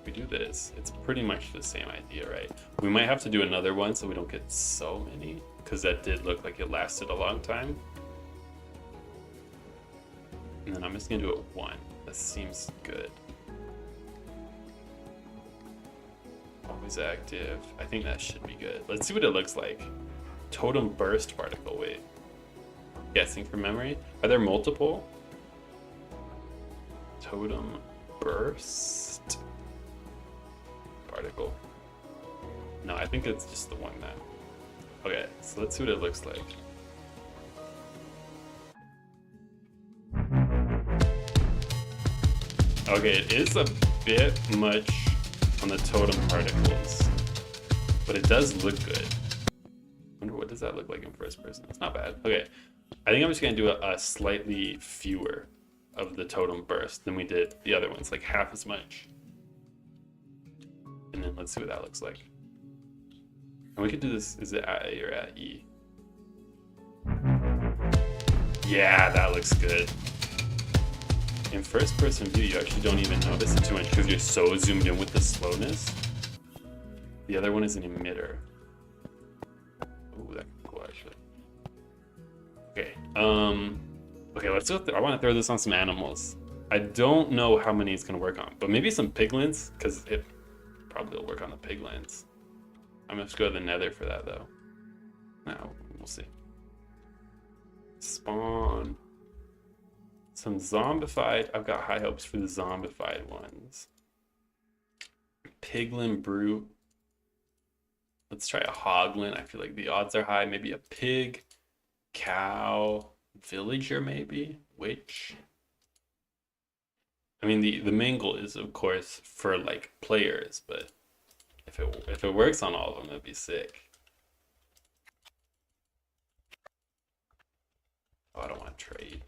we do this. It's pretty much the same idea, right? We might have to do another one so we don't get so many, because that did look like it lasted a long time. And then I'm just gonna do it 1. That seems good. Always active. I think that should be good. Let's see what it looks like. Totem burst particle. Wait. Guessing from memory. Are there multiple? Totem burst. particle. No, I think it's just the one that. Okay, so let's see what it looks like. Okay, it is a bit much on the totem particles, but it does look good. I wonder what does that look like in first person? It's not bad. Okay, I think I'm just gonna do a slightly fewer of the totem burst than we did the other ones, like half as much. And then let's see what that looks like. And we could do this, is it at A or at E? Yeah, that looks good. In first person view, you actually don't even notice it too much because you're so zoomed in with the slowness. The other one is an emitter. Ooh, that could be cool actually. Okay, okay, let's go. I want to throw this on some animals. I don't know how many it's gonna work on, but maybe some piglins, because it probably will work on the piglins. I'm gonna have to go to the nether for that though. No, we'll see. Spawn. Some zombified. I've got high hopes for the zombified ones. Piglin brute. Let's try a hoglin. I feel like the odds are high. Maybe a pig, cow, villager, maybe witch. I mean, the main goal is of course for like players, but if it works on all of them, that'd be sick. Oh, I don't want to trade.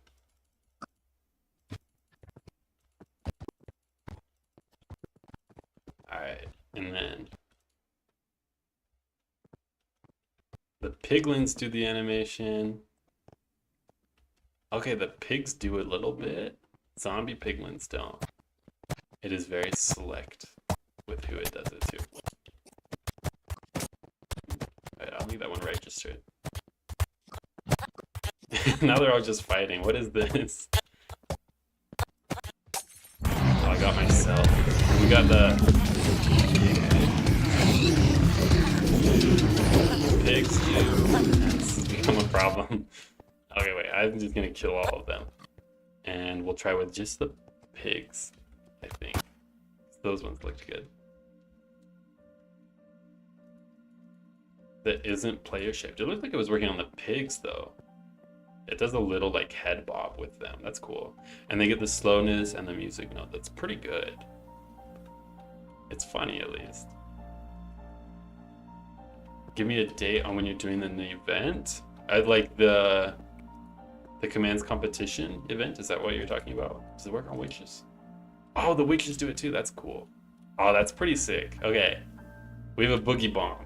Alright, and then the piglins do the animation. Okay, the pigs do a little bit. Zombie piglins don't. It is very select with who it does it to. Alright, I'll leave that one registered. Now they're all just fighting. What is this? Oh, I got myself. We got the pigs too. This has become a problem. Okay, wait. I'm just gonna kill all of them, and we'll try with just the pigs. I think those ones looked good. That isn't player shaped. It looked like it was working on the pigs though. It does a little like head bob with them. That's cool. And they get the slowness and the music note. That's pretty good. It's funny at least. Give me a date on when you're doing the event. I'd like the commands competition event. Is that what you're talking about? Does it work on witches? Oh, the witches do it too. That's cool. Oh, that's pretty sick. Okay. We have a boogie bomb.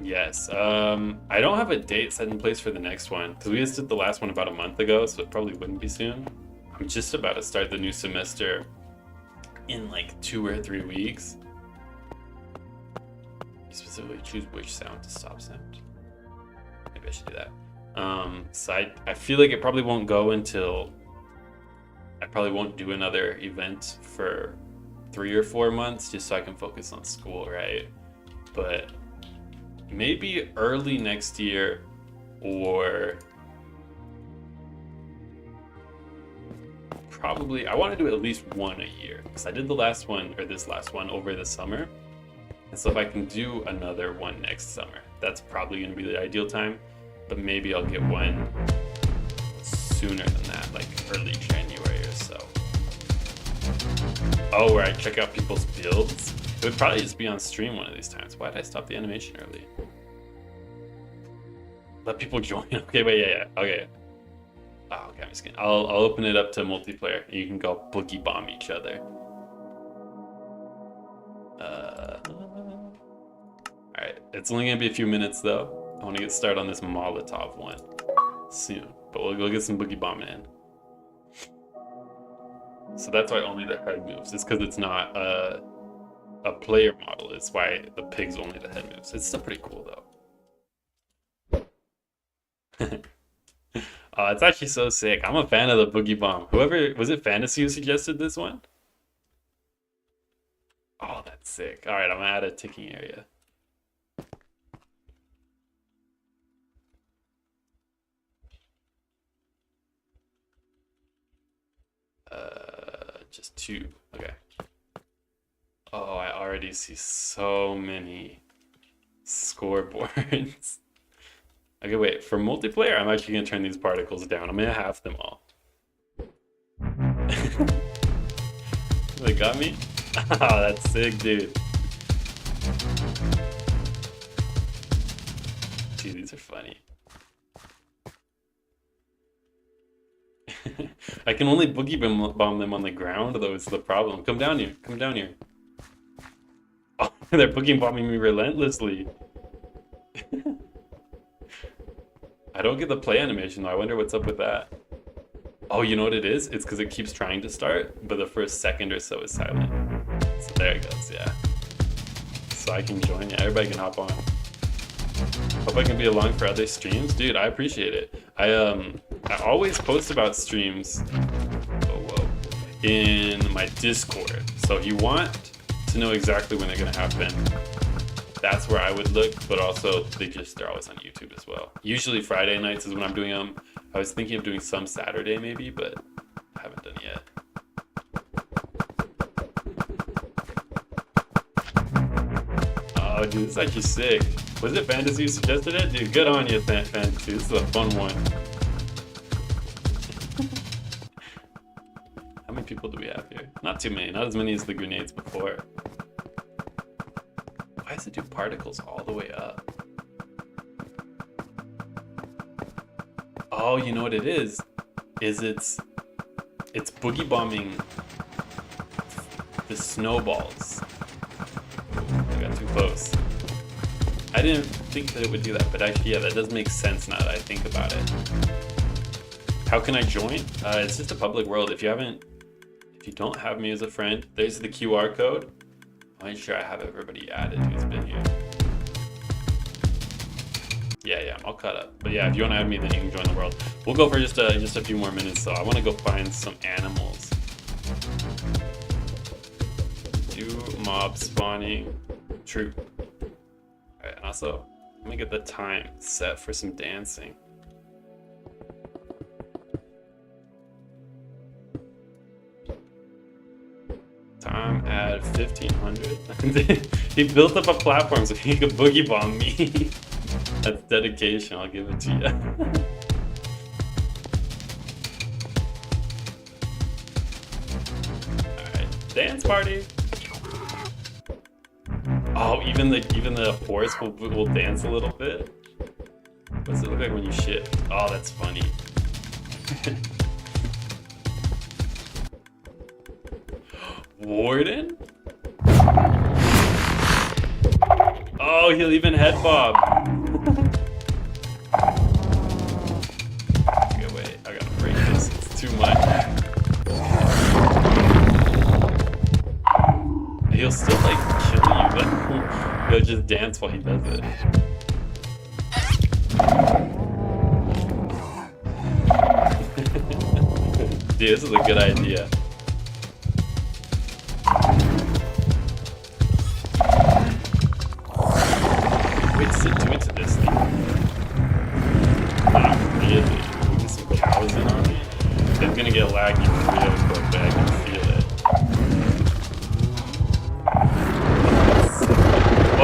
Yes. I don't have a date set in place for the next one because we just did the last one about a month ago, so it probably wouldn't be soon. I'm just about to start the new semester in like 2 or 3 weeks. You specifically choose which sound to stop sound. Maybe I should do that. I feel like it probably won't go until I probably won't do another event for 3 or 4 months just so I can focus on school, right? But maybe early next year, or probably I want to do at least one a year because I did the last one, or this last one, over the summer. And so if I can do another one next summer, that's probably going to be the ideal time. But maybe I'll get one sooner than that, like early January or so. Oh, where I check out people's builds? It would probably just be on stream one of these times. Why did I stop the animation early? Let people join. Okay, wait, yeah. Okay. Oh, okay, I'm just kidding. I'll open it up to multiplayer. You can go boogie bomb each other. Alright, it's only gonna be a few minutes though. I want to get started on this Molotov one soon, but we'll go get some boogie bombing in. So that's why only the head moves. It's because it's not a player model. It's why the pigs only the head moves. It's still pretty cool though. Oh, it's actually so sick. I'm a fan of the boogie bomb. Whoever was it, Fantasy, who suggested this one? Oh, that's sick. All right, I'm gonna add a ticking area. Just 2. Okay. already see so many scoreboards. Okay, wait. For multiplayer, I'm actually gonna turn these particles down. I'm gonna half them all. They got me? Oh, that's sick, dude. Dude, these are funny. I can only boogie bomb them on the ground, though, is the problem. Come down here. Come down here. Oh, they're boogie bombing me relentlessly. I don't get the play animation, though. I wonder what's up with that. Oh, you know what it is? It's because it keeps trying to start, but the first second or so is silent. So there it goes, yeah. So I can join, yeah, everybody can hop on. Hope I can be along for other streams. Dude, I appreciate it. I always post about streams in my Discord. So if you want to know exactly when they're gonna happen, that's where I would look, but also they're always on YouTube as well. Usually Friday nights is when I'm doing them. I was thinking of doing some Saturday maybe, but I haven't done yet. Oh, dude, this is actually sick. Was it Fantasy who suggested it? Dude, good on you, Fantasy. This is a fun one. How many people do we have here? Not too many. Not as many as the grenades before. Why does it do particles all the way up? Oh, you know what it is? It's boogie bombing the snowballs. I got too close. I didn't think that it would do that, but actually, yeah, that does make sense now that I think about it. How can I join? It's just a public world. If you don't have me as a friend, there's the QR code. I'll make sure I have everybody added who's been here. Yeah, I'm all caught up. But yeah, if you want to add me, then you can join the world. We'll go for just a few more minutes, though. I want to go find some animals. Do mob spawning. True. Alright, and also, let me get the time set for some dancing. Time at 1500. He built up a platform so he could boogie bomb me. That's dedication, I'll give it to you. Alright, dance party. Oh, even the horse will dance a little bit. What does it look like when you shift? Oh, that's funny. Warden? Oh, he'll even head bob. Okay, wait, I gotta break this. It's too much. He'll still like kill you, but he'll just dance while he does it. Dude, this is a good idea. Wait, does it do it to this thing? Not really. We get some cows in on me. It's gonna get laggy real quick, but I can feel it.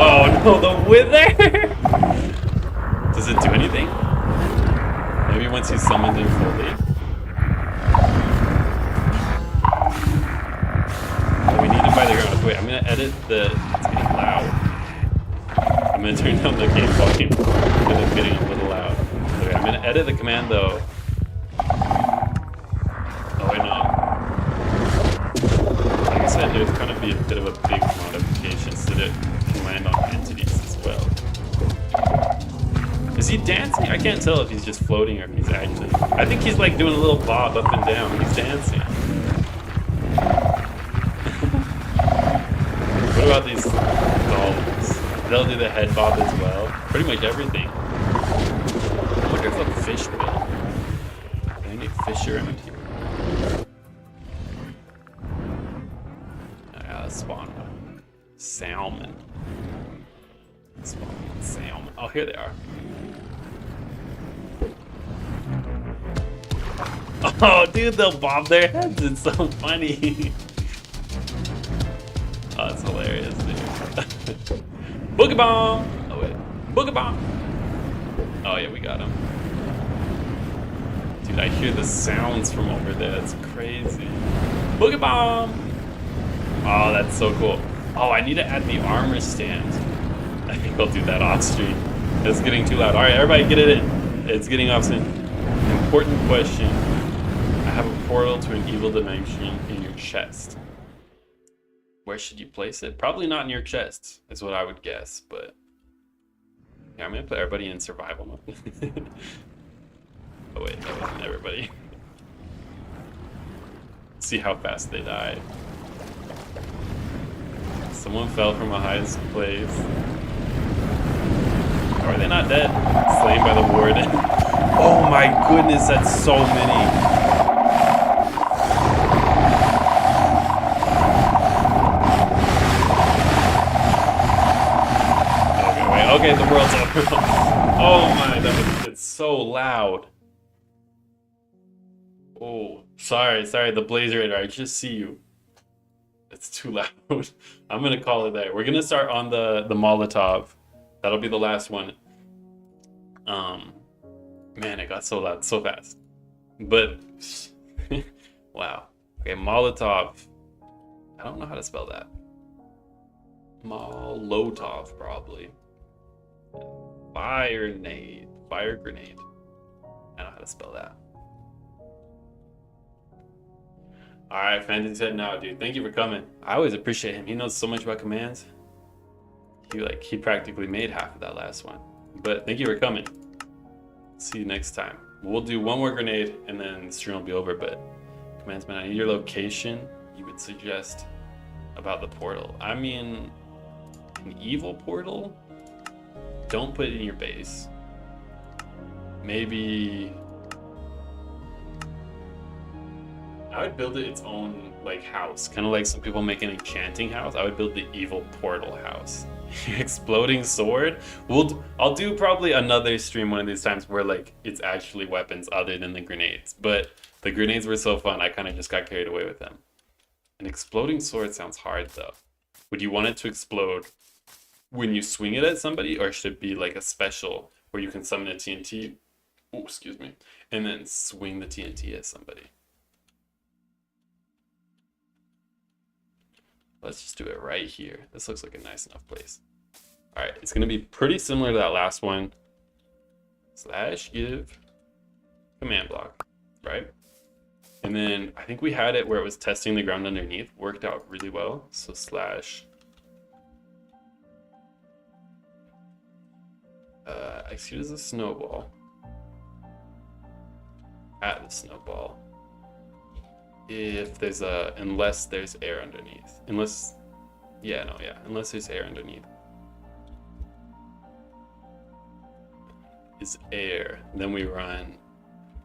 Oh no, the wither! Does it do anything? Maybe once he's summoned in fully. Oh, we need to buy the ground. Wait, I'm gonna edit the. It's getting loud. I'm gonna turn down the game volume because it's getting a little loud. Okay, I'm gonna edit the command though. Oh, I know. Like I said, there's gonna be a bit of a big modification so that it can land on entities as well. Is he dancing? I can't tell if he's just floating or if he's actually. I think he's like doing a little bob up and down. He's dancing. What about these dolls? They'll do the head bob as well. Pretty much everything. I wonder if a fish will. Are there any fish around here? I gotta spawn one. Salmon. Spawn one salmon. Oh, here they are. Oh, dude, they'll bob their heads. It's so funny. Oh, that's hilarious, dude. Boogie bomb! Oh wait, boogie bomb! Oh yeah, we got him. Dude, I hear the sounds from over there. That's crazy. Boogie bomb! Oh, that's so cool. Oh, I need to add the armor stand. I think I'll do that off stream. It's getting too loud. All right, everybody, get it in. It's getting off soon. Important question. I have a portal to an evil dimension in your chest. Where should you place it? Probably not in your chest, is what I would guess, but yeah, I'm gonna put everybody in survival mode. Oh wait, that wasn't everybody. See how fast they die. Someone fell from a highest place. Are they not dead? Slain by the warden. Oh my goodness, that's so many. Okay, the world's over. Oh my, it's so loud. Oh, sorry, the Blazer Raider, I just see you. It's too loud. I'm gonna call it there. We're gonna start on the Molotov. That'll be the last one. Man, it got so loud so fast. But, wow. Okay, Molotov. I don't know how to spell that. Molotov, probably. Fire grenade. Fire grenade. I don't know how to spell that. Alright, Fantasy said no, dude. Thank you for coming. I always appreciate him. He knows so much about commands. He practically made half of that last one. But thank you for coming. See you next time. We'll do one more grenade and then the stream will be over. But Commandsman, I need your location. You would suggest about the portal. I mean, an evil portal? Don't put it in your base. Maybe I would build it its own like house, kind of like some people make an enchanting house. I would build the evil portal house. Exploding sword. I'll do probably another stream one of these times where like it's actually weapons other than the grenades. But the grenades were so fun, I kind of just got carried away with them. An exploding sword sounds hard though. Would you want it to explode when you swing it at somebody, or should it be like a special where you can summon a TNT? Oh, excuse me, and then swing the TNT at somebody? Let's just do it right here. This looks like a nice enough place. All right, it's gonna be pretty similar to that last one. / give command block, right? And then I think we had it where it was testing the ground underneath. Worked out really well. So / excuse the snowball. At the snowball. If there's unless there's air underneath. Unless there's air underneath. Is air. Then we run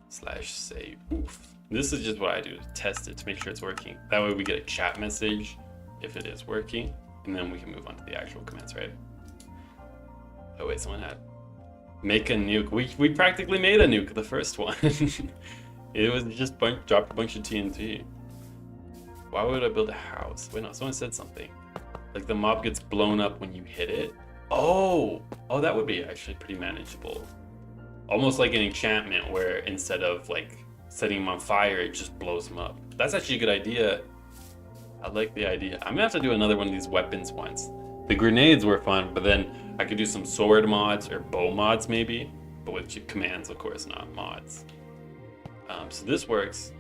/say oof. This is just what I do to test it to make sure it's working. That way we get a chat message if it is working, and then we can move on to the actual commands, right? Oh wait, someone had make a nuke. We practically made a nuke the first one. It was just dropped a bunch of TNT. Why would I build a house? Wait, no, someone said something. Like the mob gets blown up when you hit it. Oh, that would be actually pretty manageable. Almost like an enchantment where instead of like setting them on fire, it just blows them up. That's actually a good idea. I like the idea. I'm gonna have to do another one of these weapons once. The grenades were fun, but then I could do some sword mods or bow mods maybe, but with commands, of course, not mods. So this works.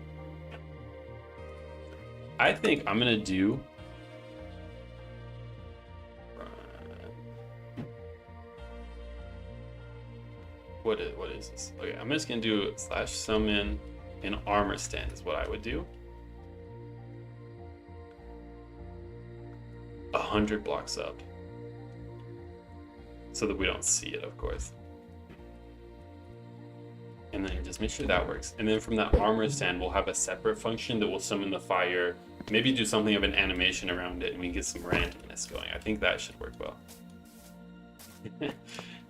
I think I'm gonna do what is this? Okay, I'm just gonna do /summon an armor stand is what I would do. 100 blocks up, so that we don't see it, of course. And then just make sure that works. And then from that armor stand, we'll have a separate function that will summon the fire, maybe do something of an animation around it, and we can get some randomness going. I think that should work well.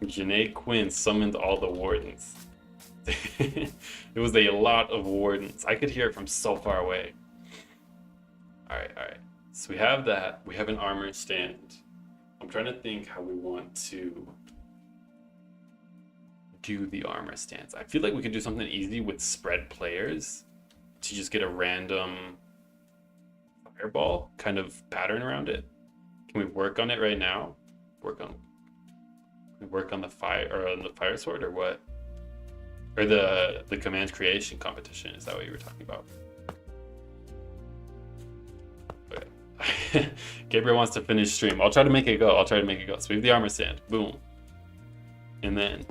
Janae Quinn summoned all the wardens. It was a lot of wardens. I could hear it from so far away. All right. So we have that. We have an armor stand. I'm trying to think how we want to do the armor stance. I feel like we could do something easy with spread players to just get a random fireball kind of pattern around it. Can we work on it right now? Work on the fire or on the fire sword or what? Or the command creation competition? Is that what you were talking about? Okay. Gabriel wants to finish stream. I'll try to make it go. So we have the armor stand. Boom. And then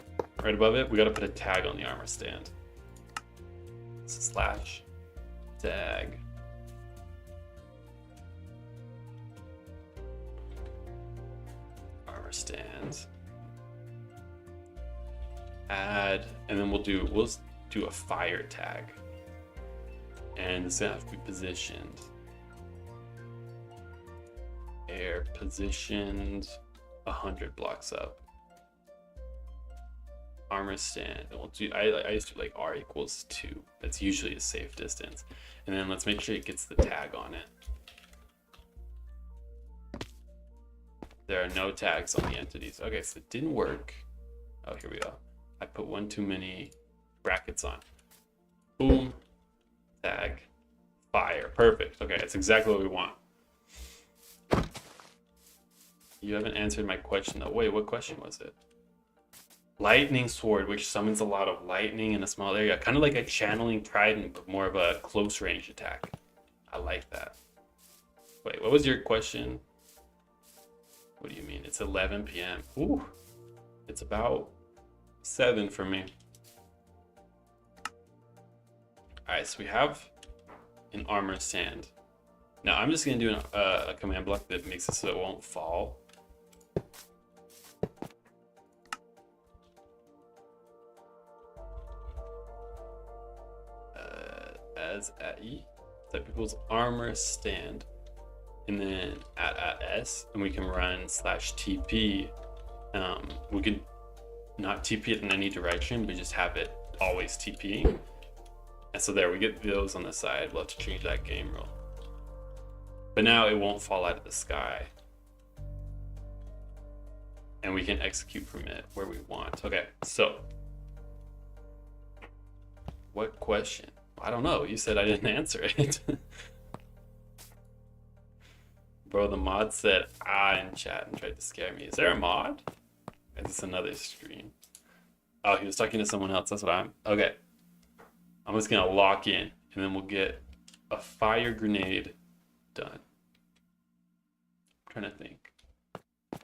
right above it, we got to put a tag on the armor stand. Slash tag. Armor stand. Add, and then we'll do a fire tag. And it's gonna have to be positioned. Air positioned 100 blocks up. Armor stand, and we'll do, I used to do like R equals 2. That's usually a safe distance. And then let's make sure it gets the tag on it. There are no tags on the entities. Okay, so it didn't work. Oh, here we go. I put one too many brackets on. Boom, tag, fire. Perfect. Okay, it's exactly what we want. You haven't answered my question though. Wait, what question was it? Lightning sword, which summons a lot of lightning in a small area. Kind of like a channeling trident, but more of a close range attack. I like that. Wait, what was your question? What do you mean? It's 11 p.m. Ooh, it's about 7 for me. All right, so we have an armor stand. Now I'm just gonna do a command block that makes it so it won't fall. As at E, type equals armor stand, and then at S, and we can run /TP. We can not TP it in any direction, but just have it always TPing. And so there, we get those on the side. We'll have to change that game rule. But now it won't fall out of the sky. And we can execute from it where we want. Okay, so what question? I don't know. You said I didn't answer it. Bro, the mod said in chat and tried to scare me. Is there a mod? Is this another screen? Oh, he was talking to someone else. That's what I'm... Okay. I'm just going to lock in, and then we'll get a fire grenade done. I'm trying to think.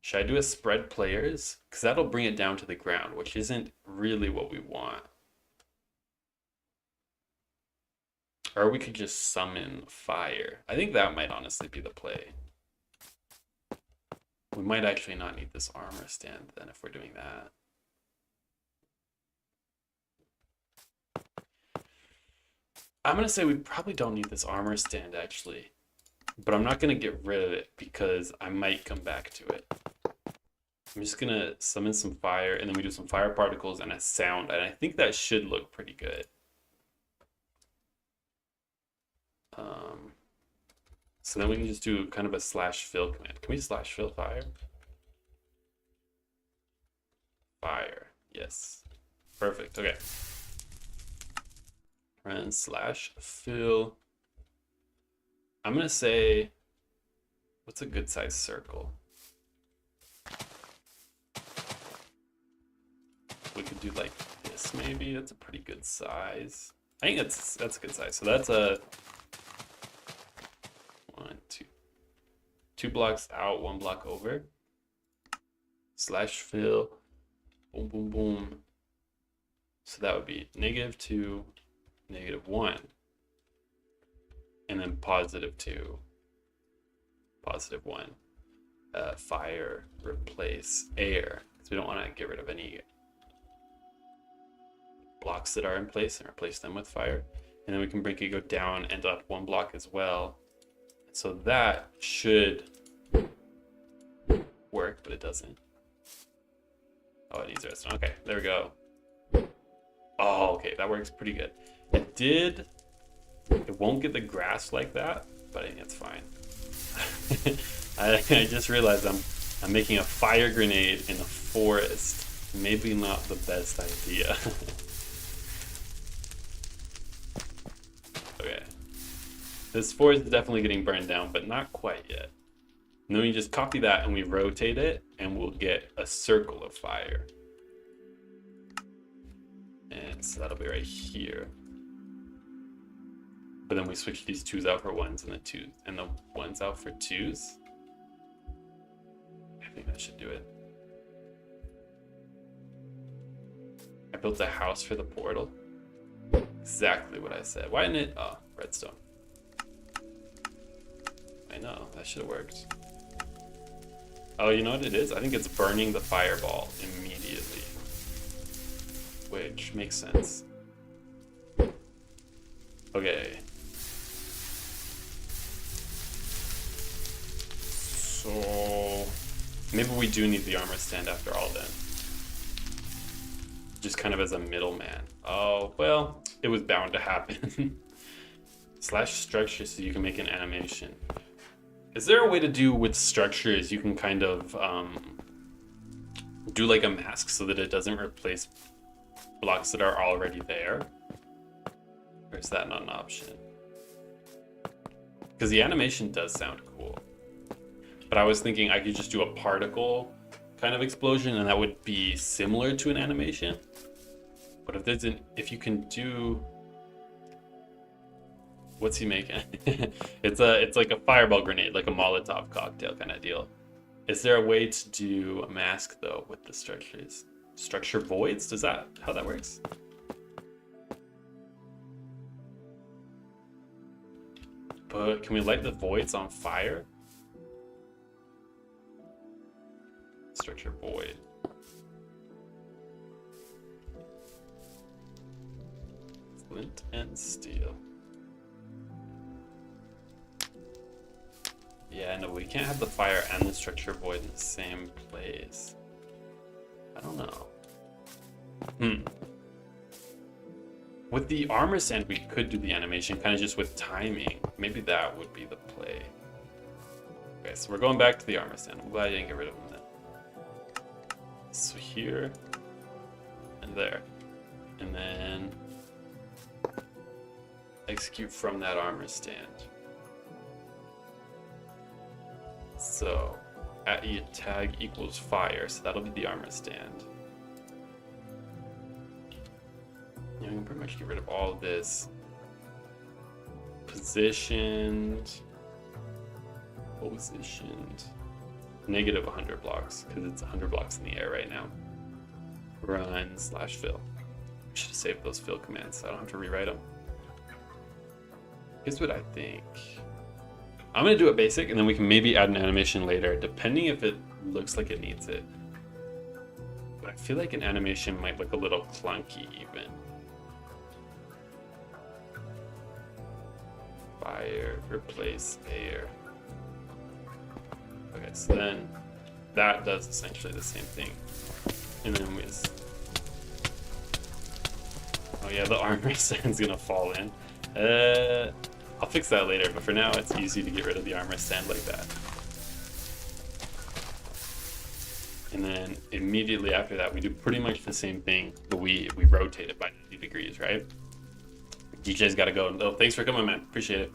Should I do a spread players? Because that'll bring it down to the ground, which isn't really what we want. Or we could just summon fire. I think that might honestly be the play. We might actually not need this armor stand then if we're doing that. I'm going to say we probably don't need this armor stand actually. But I'm not going to get rid of it because I might come back to it. I'm just going to summon some fire and then we do some fire particles and a sound. And I think that should look pretty good. So then we can just do kind of a /fill command. Can we /fill fire? Fire, yes. Perfect, okay. Run /fill. I'm gonna say, what's a good size circle? We could do like this maybe. That's a pretty good size. I think that's a good size. So that's a 2 blocks out, 1 block over. /fill, boom, boom, boom. So that would be -2, -1, and then +2, +1. Fire, replace air, because we don't want to get rid of any blocks that are in place and replace them with fire. And then we can make it go down and up 1 block as well. So that should work, but it doesn't. Oh, it needs redstone. Okay, there we go. Oh, okay, that works pretty good. It won't get the grass like that, but I think it's fine. I just realized I'm I'm making a fire grenade in a forest. Maybe not the best idea. Okay. This forest is definitely getting burned down, but not quite yet. And then we just copy that and we rotate it, and we'll get a circle of fire. And so that'll be right here. But then we switch these 2s out for 1s and the 1s out for 2s. I think that should do it. I built a house for the portal. Exactly what I said. Why didn't it? Oh, redstone. I know, that should have worked. Oh, you know what it is? I think it's burning the fireball immediately. Which makes sense. Okay. So maybe we do need the armor stand after all then. Just kind of as a middleman. Oh, well, it was bound to happen. Slash structure so you can make an animation. Is there a way to do with structures you can kind of do like a mask so that it doesn't replace blocks that are already there? Or is that not an option? Because the animation does sound cool. But I was thinking I could just do a particle kind of explosion and that would be similar to an animation. But if you can do, what's he making? It's like a fireball grenade, like a Molotov cocktail kind of deal. Is there a way to do a mask though with the structures? Structure voids? Is that how that works? But can we light the voids on fire? Structure void. Flint and steel. Yeah, no, we can't have the fire and the structure void in the same place. I don't know. With the armor stand, we could do the animation kind of just with timing. Maybe that would be the play. Okay, so we're going back to the armor stand. I'm glad I didn't get rid of them then. So here and there. And then execute from that armor stand. So at E tag equals fire, so that'll be the armor stand. Yeah, we can pretty much get rid of all of this. Positioned. Negative 100 blocks, because it's 100 blocks in the air right now. Run / fill. We should have saved those fill commands so I don't have to rewrite them. Here's what I think. I'm gonna do it basic and then we can maybe add an animation later, depending if it looks like it needs it. But I feel like an animation might look a little clunky even. Fire, replace air. Okay, so then that does essentially the same thing. And then we just... Oh yeah, the armor stand's gonna fall in. I'll fix that later, but for now it's easy to get rid of the armor stand like that. And then immediately after that, we do pretty much the same thing, but we rotate it by 90 degrees, right? DJ's gotta go. Oh, thanks for coming, man. Appreciate it.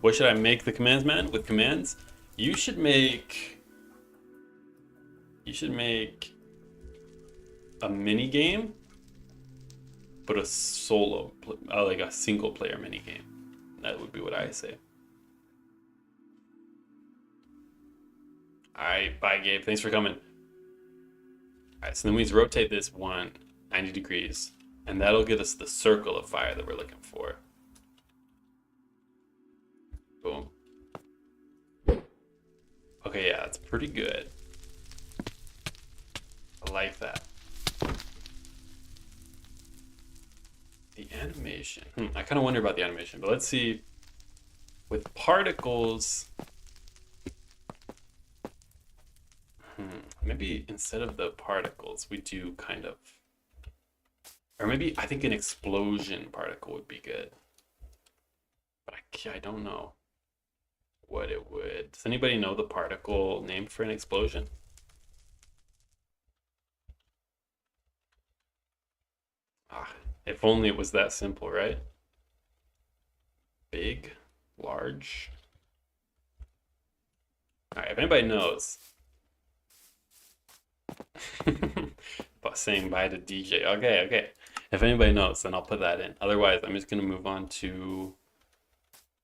What should I make the commands, man? With commands, you should make a mini game, but a solo, like a single player mini game. That would be what I say. All right, bye, Gabe. Thanks for coming. All right, so then we just rotate this 90 degrees, and that'll get us the circle of fire that we're looking for. Boom. Okay, yeah, that's pretty good. I like that. The animation. I kind of wonder about the animation, but let's see. With particles, maybe instead of the particles, we do kind of, or maybe I think an explosion particle would be good. But I don't know what it would. Does anybody know the particle name for an explosion? If only it was that simple, right? Big, large. All right, if anybody knows, about saying bye to DJ. Okay, okay. If anybody knows, then I'll put that in. Otherwise, I'm just gonna move on to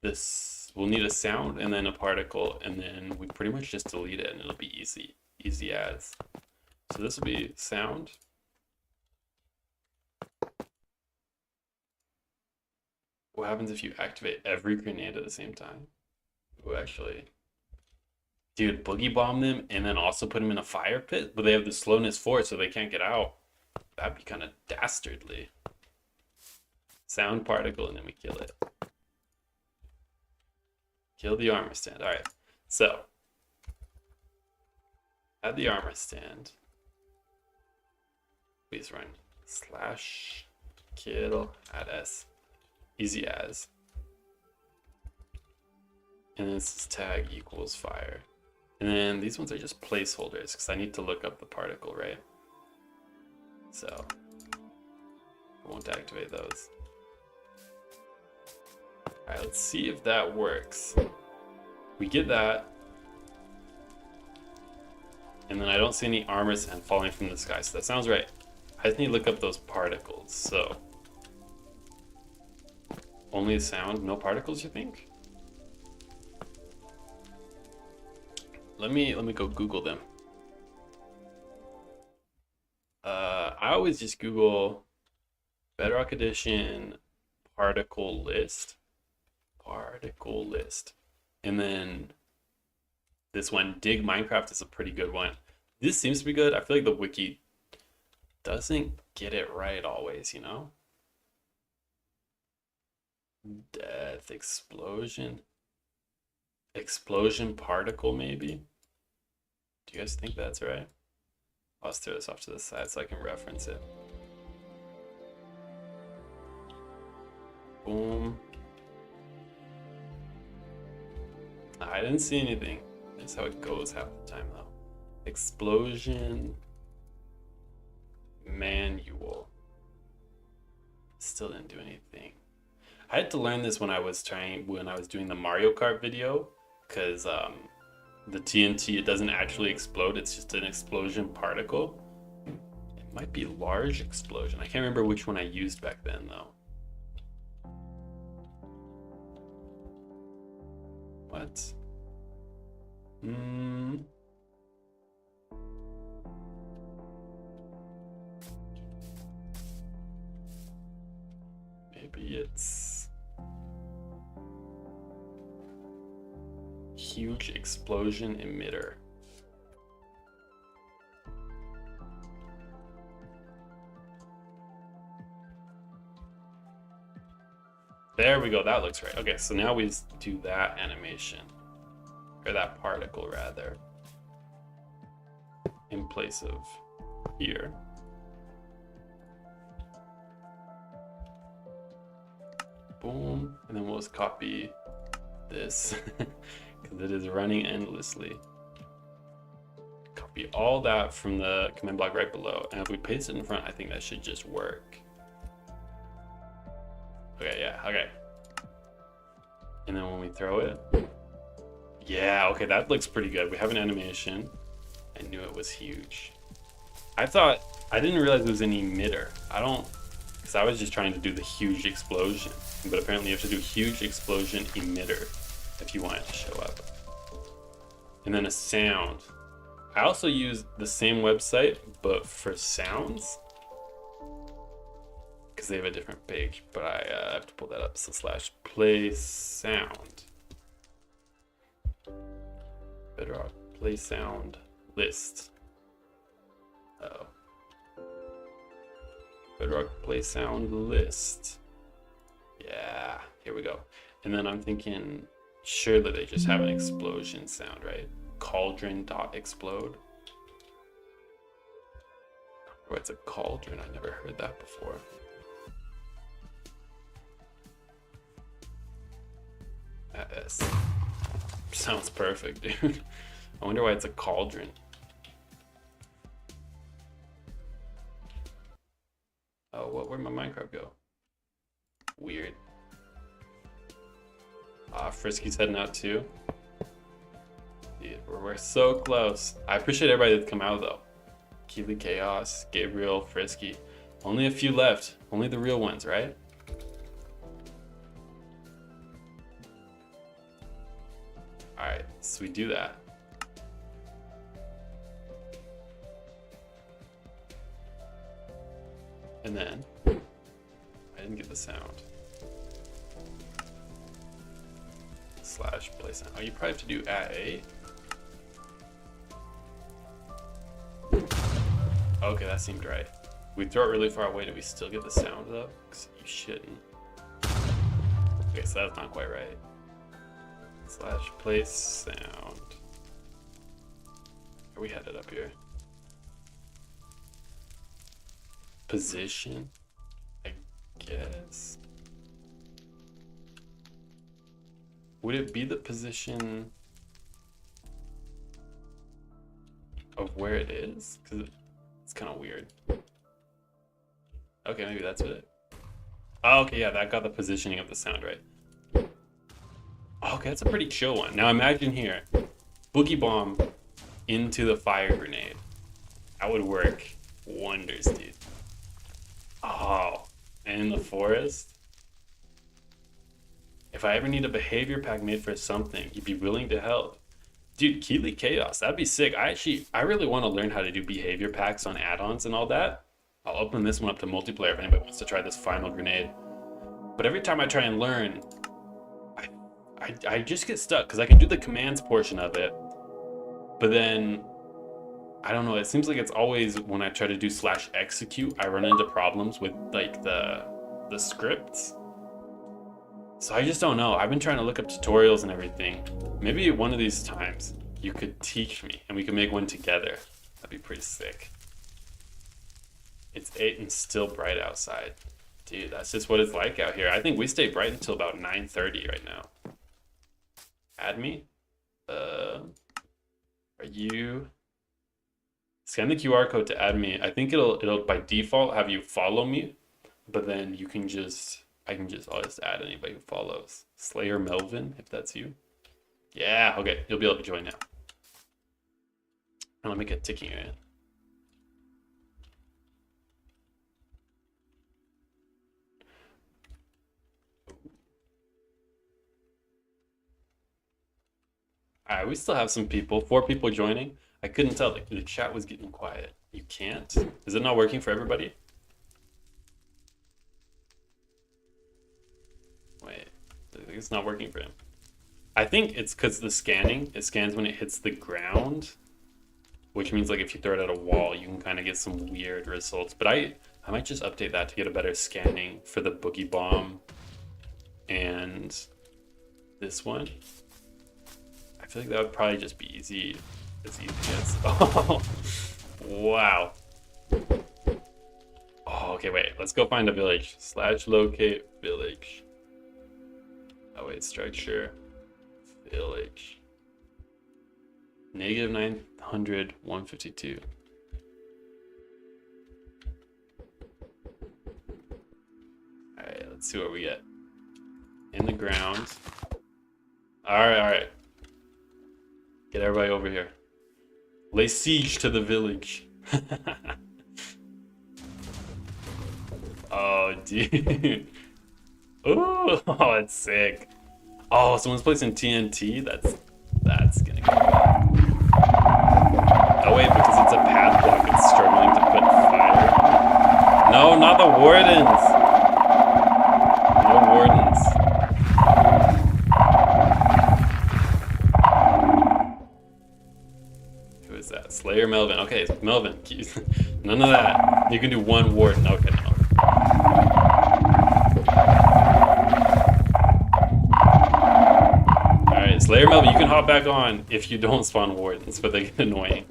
this. We'll need a sound and then a particle, and then we pretty much just delete it, and it'll be easy, easy as. So this will be sound. What happens if you activate every grenade at the same time? Oh, actually. Dude, boogie bomb them and then also put them in a fire pit, but they have the slowness 4 so they can't get out. That'd be kind of dastardly. Sound particle and then we kill it. Kill the armor stand. All right, so add the armor stand. Please run slash kill add s. Easy as. And this is tag equals fire. And then these ones are just placeholders because I need to look up the particle, right? So I won't activate those. All right, let's see if that works. We get that. And then I don't see any armor sand falling from the sky, so that sounds right. I just need to look up those particles. So only sound, no particles, you think? Let me go Google them. I always just Google Bedrock Edition particle list, and then this one, Dig Minecraft, is a pretty good one. This seems to be good. I feel like the wiki doesn't get it right always, you know? Death, explosion particle, maybe? Do you guys think that's right? I'll just throw this off to the side so I can reference it. Boom. I didn't see anything. That's how it goes half the time though. Explosion manual. Still didn't do anything. I had to learn this when I was doing the Mario Kart video, because the TNT, it doesn't actually explode, it's just an explosion particle. It might be large explosion. I can't remember which one I used back then though. What? Maybe it's huge explosion emitter. There we go, that looks right. Okay, so now we do that animation, or that particle rather, in place of here. Boom, and then we'll just copy this because it is running endlessly. Copy all that from the command block right below, and if we paste it in front, I think that should just work. Okay, yeah, okay. And then when we throw it, yeah, okay, that looks pretty good. We have an animation. I knew it was huge. I didn't realize it was an emitter. Because I was just trying to do the huge explosion, but apparently you have to do huge explosion emitter if you want it to show up. And then a sound. I also use the same website, but for sounds, because they have a different page, but I have to pull that up. So /play sound. Bedrock play sound list. Uh-oh. Bedrock play sound list. Yeah, here we go. And then I'm thinking, surely they just have an explosion sound, right? Cauldron.explode. Oh, it's a cauldron. I never heard that before. That sounds perfect, dude. I wonder why it's a cauldron. Oh, where'd my Minecraft go? Weird. Frisky's heading out too. Dude, we're so close. I appreciate everybody that's come out though. Keely Chaos, Gabriel, Frisky. Only a few left. Only the real ones, right? Alright, so we do that. And then, I didn't get the sound. / play sound. Oh, you probably have to do @A. Okay, that seemed right. We throw it really far away. Do we still get the sound though? 'Cause you shouldn't. Okay, so that's not quite right. / play sound. Are we headed up here? Position, I guess. Would it be the position of where it is? Because it's kind of weird. Okay, maybe that's it. Oh, okay, yeah, that got the positioning of the sound right. Okay, that's a pretty chill one. Now imagine here, Boogie Bomb into the fire grenade. That would work wonders, dude. Oh, and in the forest? If I ever need a behavior pack made for something, you'd be willing to help. Dude, Keely Chaos, that'd be sick. I really want to learn how to do behavior packs on add-ons and all that. I'll open this one up to multiplayer if anybody wants to try this final grenade. But every time I try and learn, I just get stuck because I can do the commands portion of it. But then, I don't know, it seems like it's always when I try to do /execute, I run into problems with like the scripts. So I just don't know. I've been trying to look up tutorials and everything. Maybe one of these times you could teach me and we could make one together. That'd be pretty sick. It's 8 and still bright outside. Dude, that's just what it's like out here. I think we stay bright until about 9:30 right now. Add me? Are you... Scan the QR code to add me. I think it'll by default have you follow me, but then you can just... I'll just add anybody who follows. Slayer Melvin, if that's you. Yeah, okay, you'll be able to join now. And let me get ticking in. Alright, we still have some people. 4 people joining. I couldn't tell, the chat was getting quiet. You can't? Is it not working for everybody? Wait, it's not working for him. I think it's because the scanning, it scans when it hits the ground, which means like if you throw it at a wall, you can kind of get some weird results. But I might just update that to get a better scanning for the Boogie Bomb and this one. I feel like that would probably just be easy, as easy as, oh, wow. Oh, okay, wait, let's go find a village. /locate village. Oh wait, structure, village. -900, 152. Alright, let's see what we get. In the ground. Alright. Get everybody over here. Lay siege to the village. Oh, dude. Ooh, oh, it's sick. Oh, someone's placing TNT? That's gonna go bad. Oh wait, because it's a path block, it's struggling to put fire. No, not the wardens. No wardens. Who is that? Slayer Melvin. Okay, Melvin. None of that. You can do 1 warden. Okay, no. Slayer Melvin, you can hop back on if you don't spawn wardens, but they get annoying.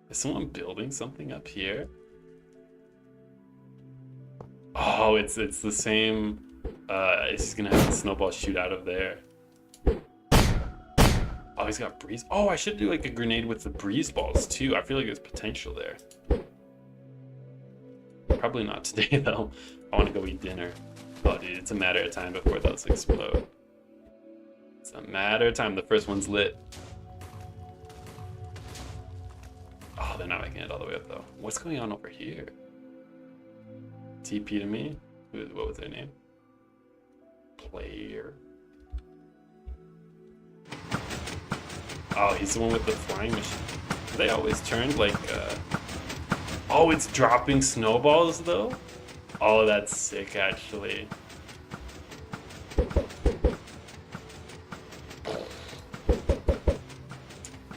Is someone building something up here? Oh, it's the same. It's just gonna have a snowball shoot out of there. Oh, he's got breeze. Oh, I should do like a grenade with the breeze balls too. I feel like there's potential there. Probably not today though. I want to go eat dinner. Oh, dude, it's a matter of time before those explode. It's a matter of time. The first one's lit. Oh, they're not making it all the way up though. What's going on over here? TP to me? What was their name? Player. Oh, he's the one with the flying machine. They always turn like, oh, it's dropping snowballs though? Oh, that's sick actually.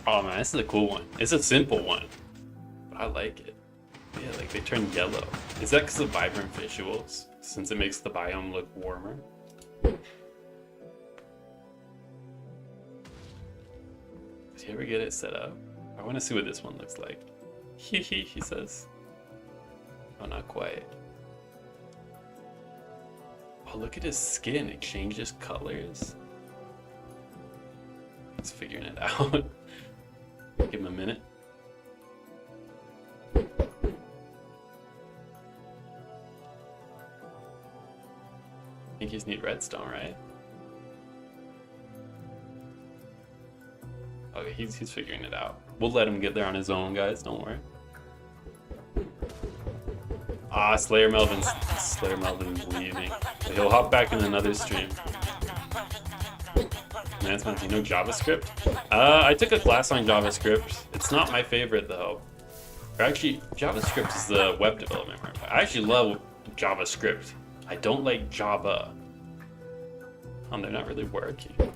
Oh man, this is a cool one. It's a simple one, but I like it. Yeah, like they turn yellow. Is that because of vibrant visuals? Since it makes the biome look warmer? Did you ever get it set up? I want to see what this one looks like. He says. Oh, not quite. Oh, look at his skin. It changes colors. He's figuring it out. Give him a minute. I think you just need redstone, right? Okay, he's figuring it out. We'll let him get there on his own, guys. Don't worry. Ah, Slayer Melvin's leaving. He'll hop back in another stream. Announcement, you know JavaScript? I took a class on JavaScript. It's not my favorite though. Or actually, JavaScript is the web development part. I actually love JavaScript. I don't like Java. Oh, they're not really working. I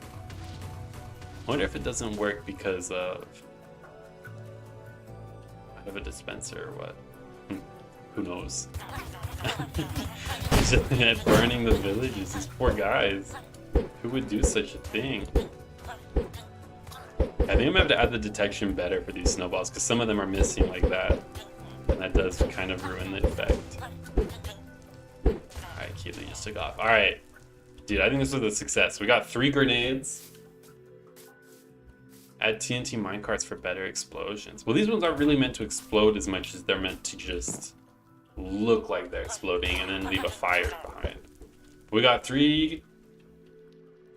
wonder if it doesn't work because of I have a dispenser or what. Who knows? Burning the villages, these poor guys. Who would do such a thing? I think I'm gonna have to add the detection better for these snowballs because some of them are missing like that. And that does kind of ruin the effect. Alright, Keely just took off. Alright. Dude, I think this was a success. We got 3 grenades. Add TNT minecarts for better explosions. Well, these ones aren't really meant to explode as much as they're meant to just look like they're exploding and then leave a fire behind. We got 3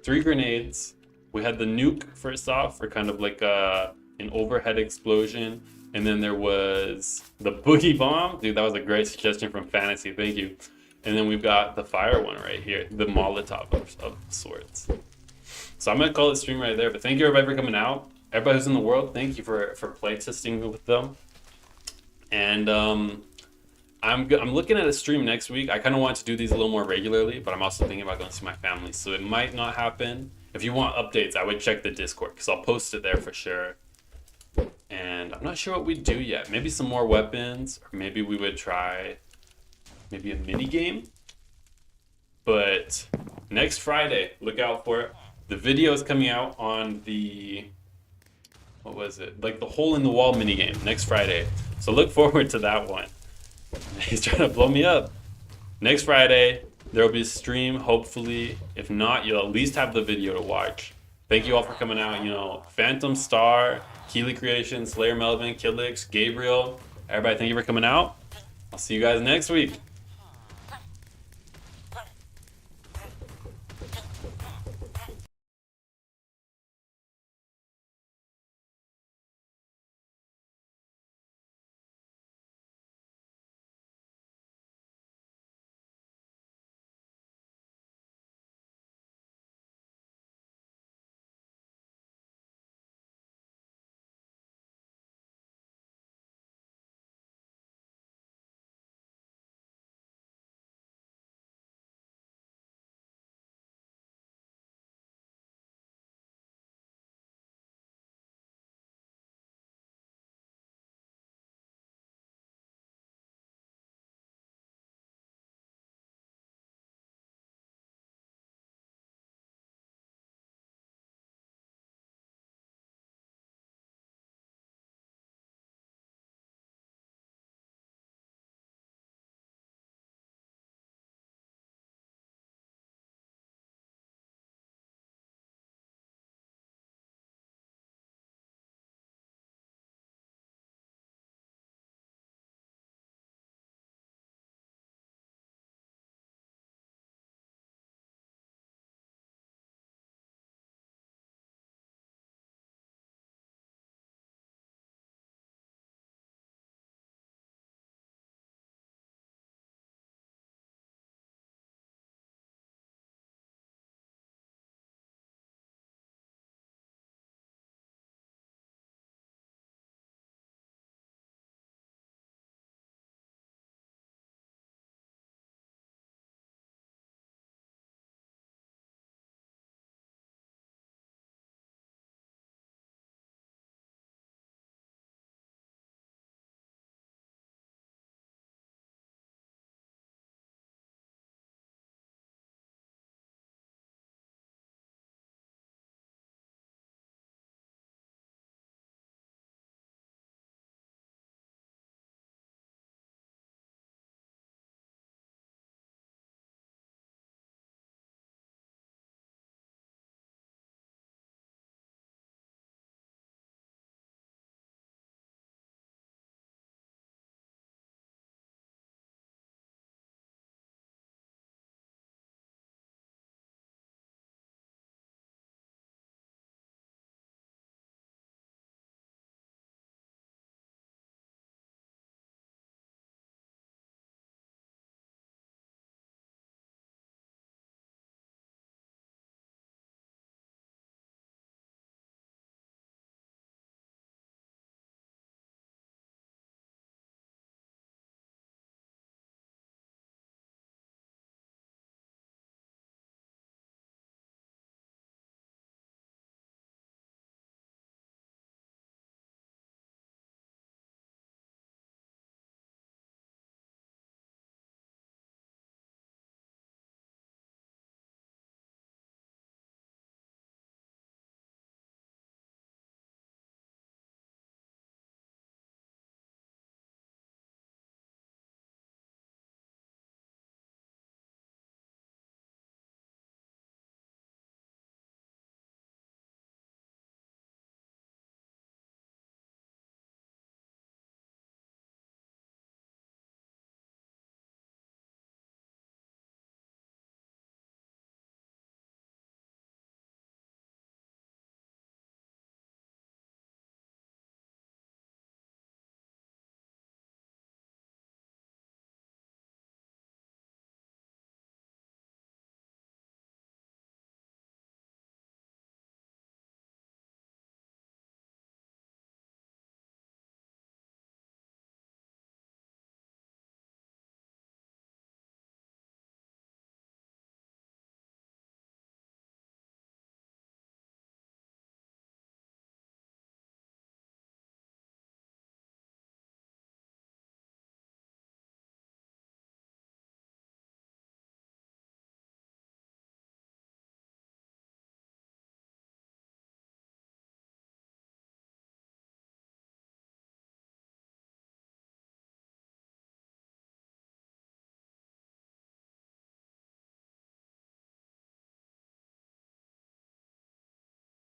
grenades. We had the nuke first off for kind of like an overhead explosion. And then there was the boogie bomb. Dude, that was a great suggestion from Fantasy. Thank you. And then we've got the fire one right here, the Molotov of sorts. So I'm going to call it stream right there. But thank you everybody for coming out. Everybody who's in the world, thank you for playtesting with them. And I'm looking at a stream next week. I kind of want to do these a little more regularly, but I'm also thinking about going to see my family. So it might not happen. If you want updates, I would check the Discord because I'll post it there for sure. And I'm not sure what we'd do yet. Maybe some more weapons, or maybe we would try maybe a mini game. But next Friday, look out for it. The video is coming out on the, what was it? Like the hole in the wall mini game next Friday. So look forward to that one. He's trying to blow me up. Next Friday, there will be a stream, hopefully. If not, you'll at least have the video to watch. Thank you all for coming out. You know, Phantom Star, Keely Creations, Slayer Melvin, Killix, Gabriel. Everybody, thank you for coming out. I'll see you guys next week.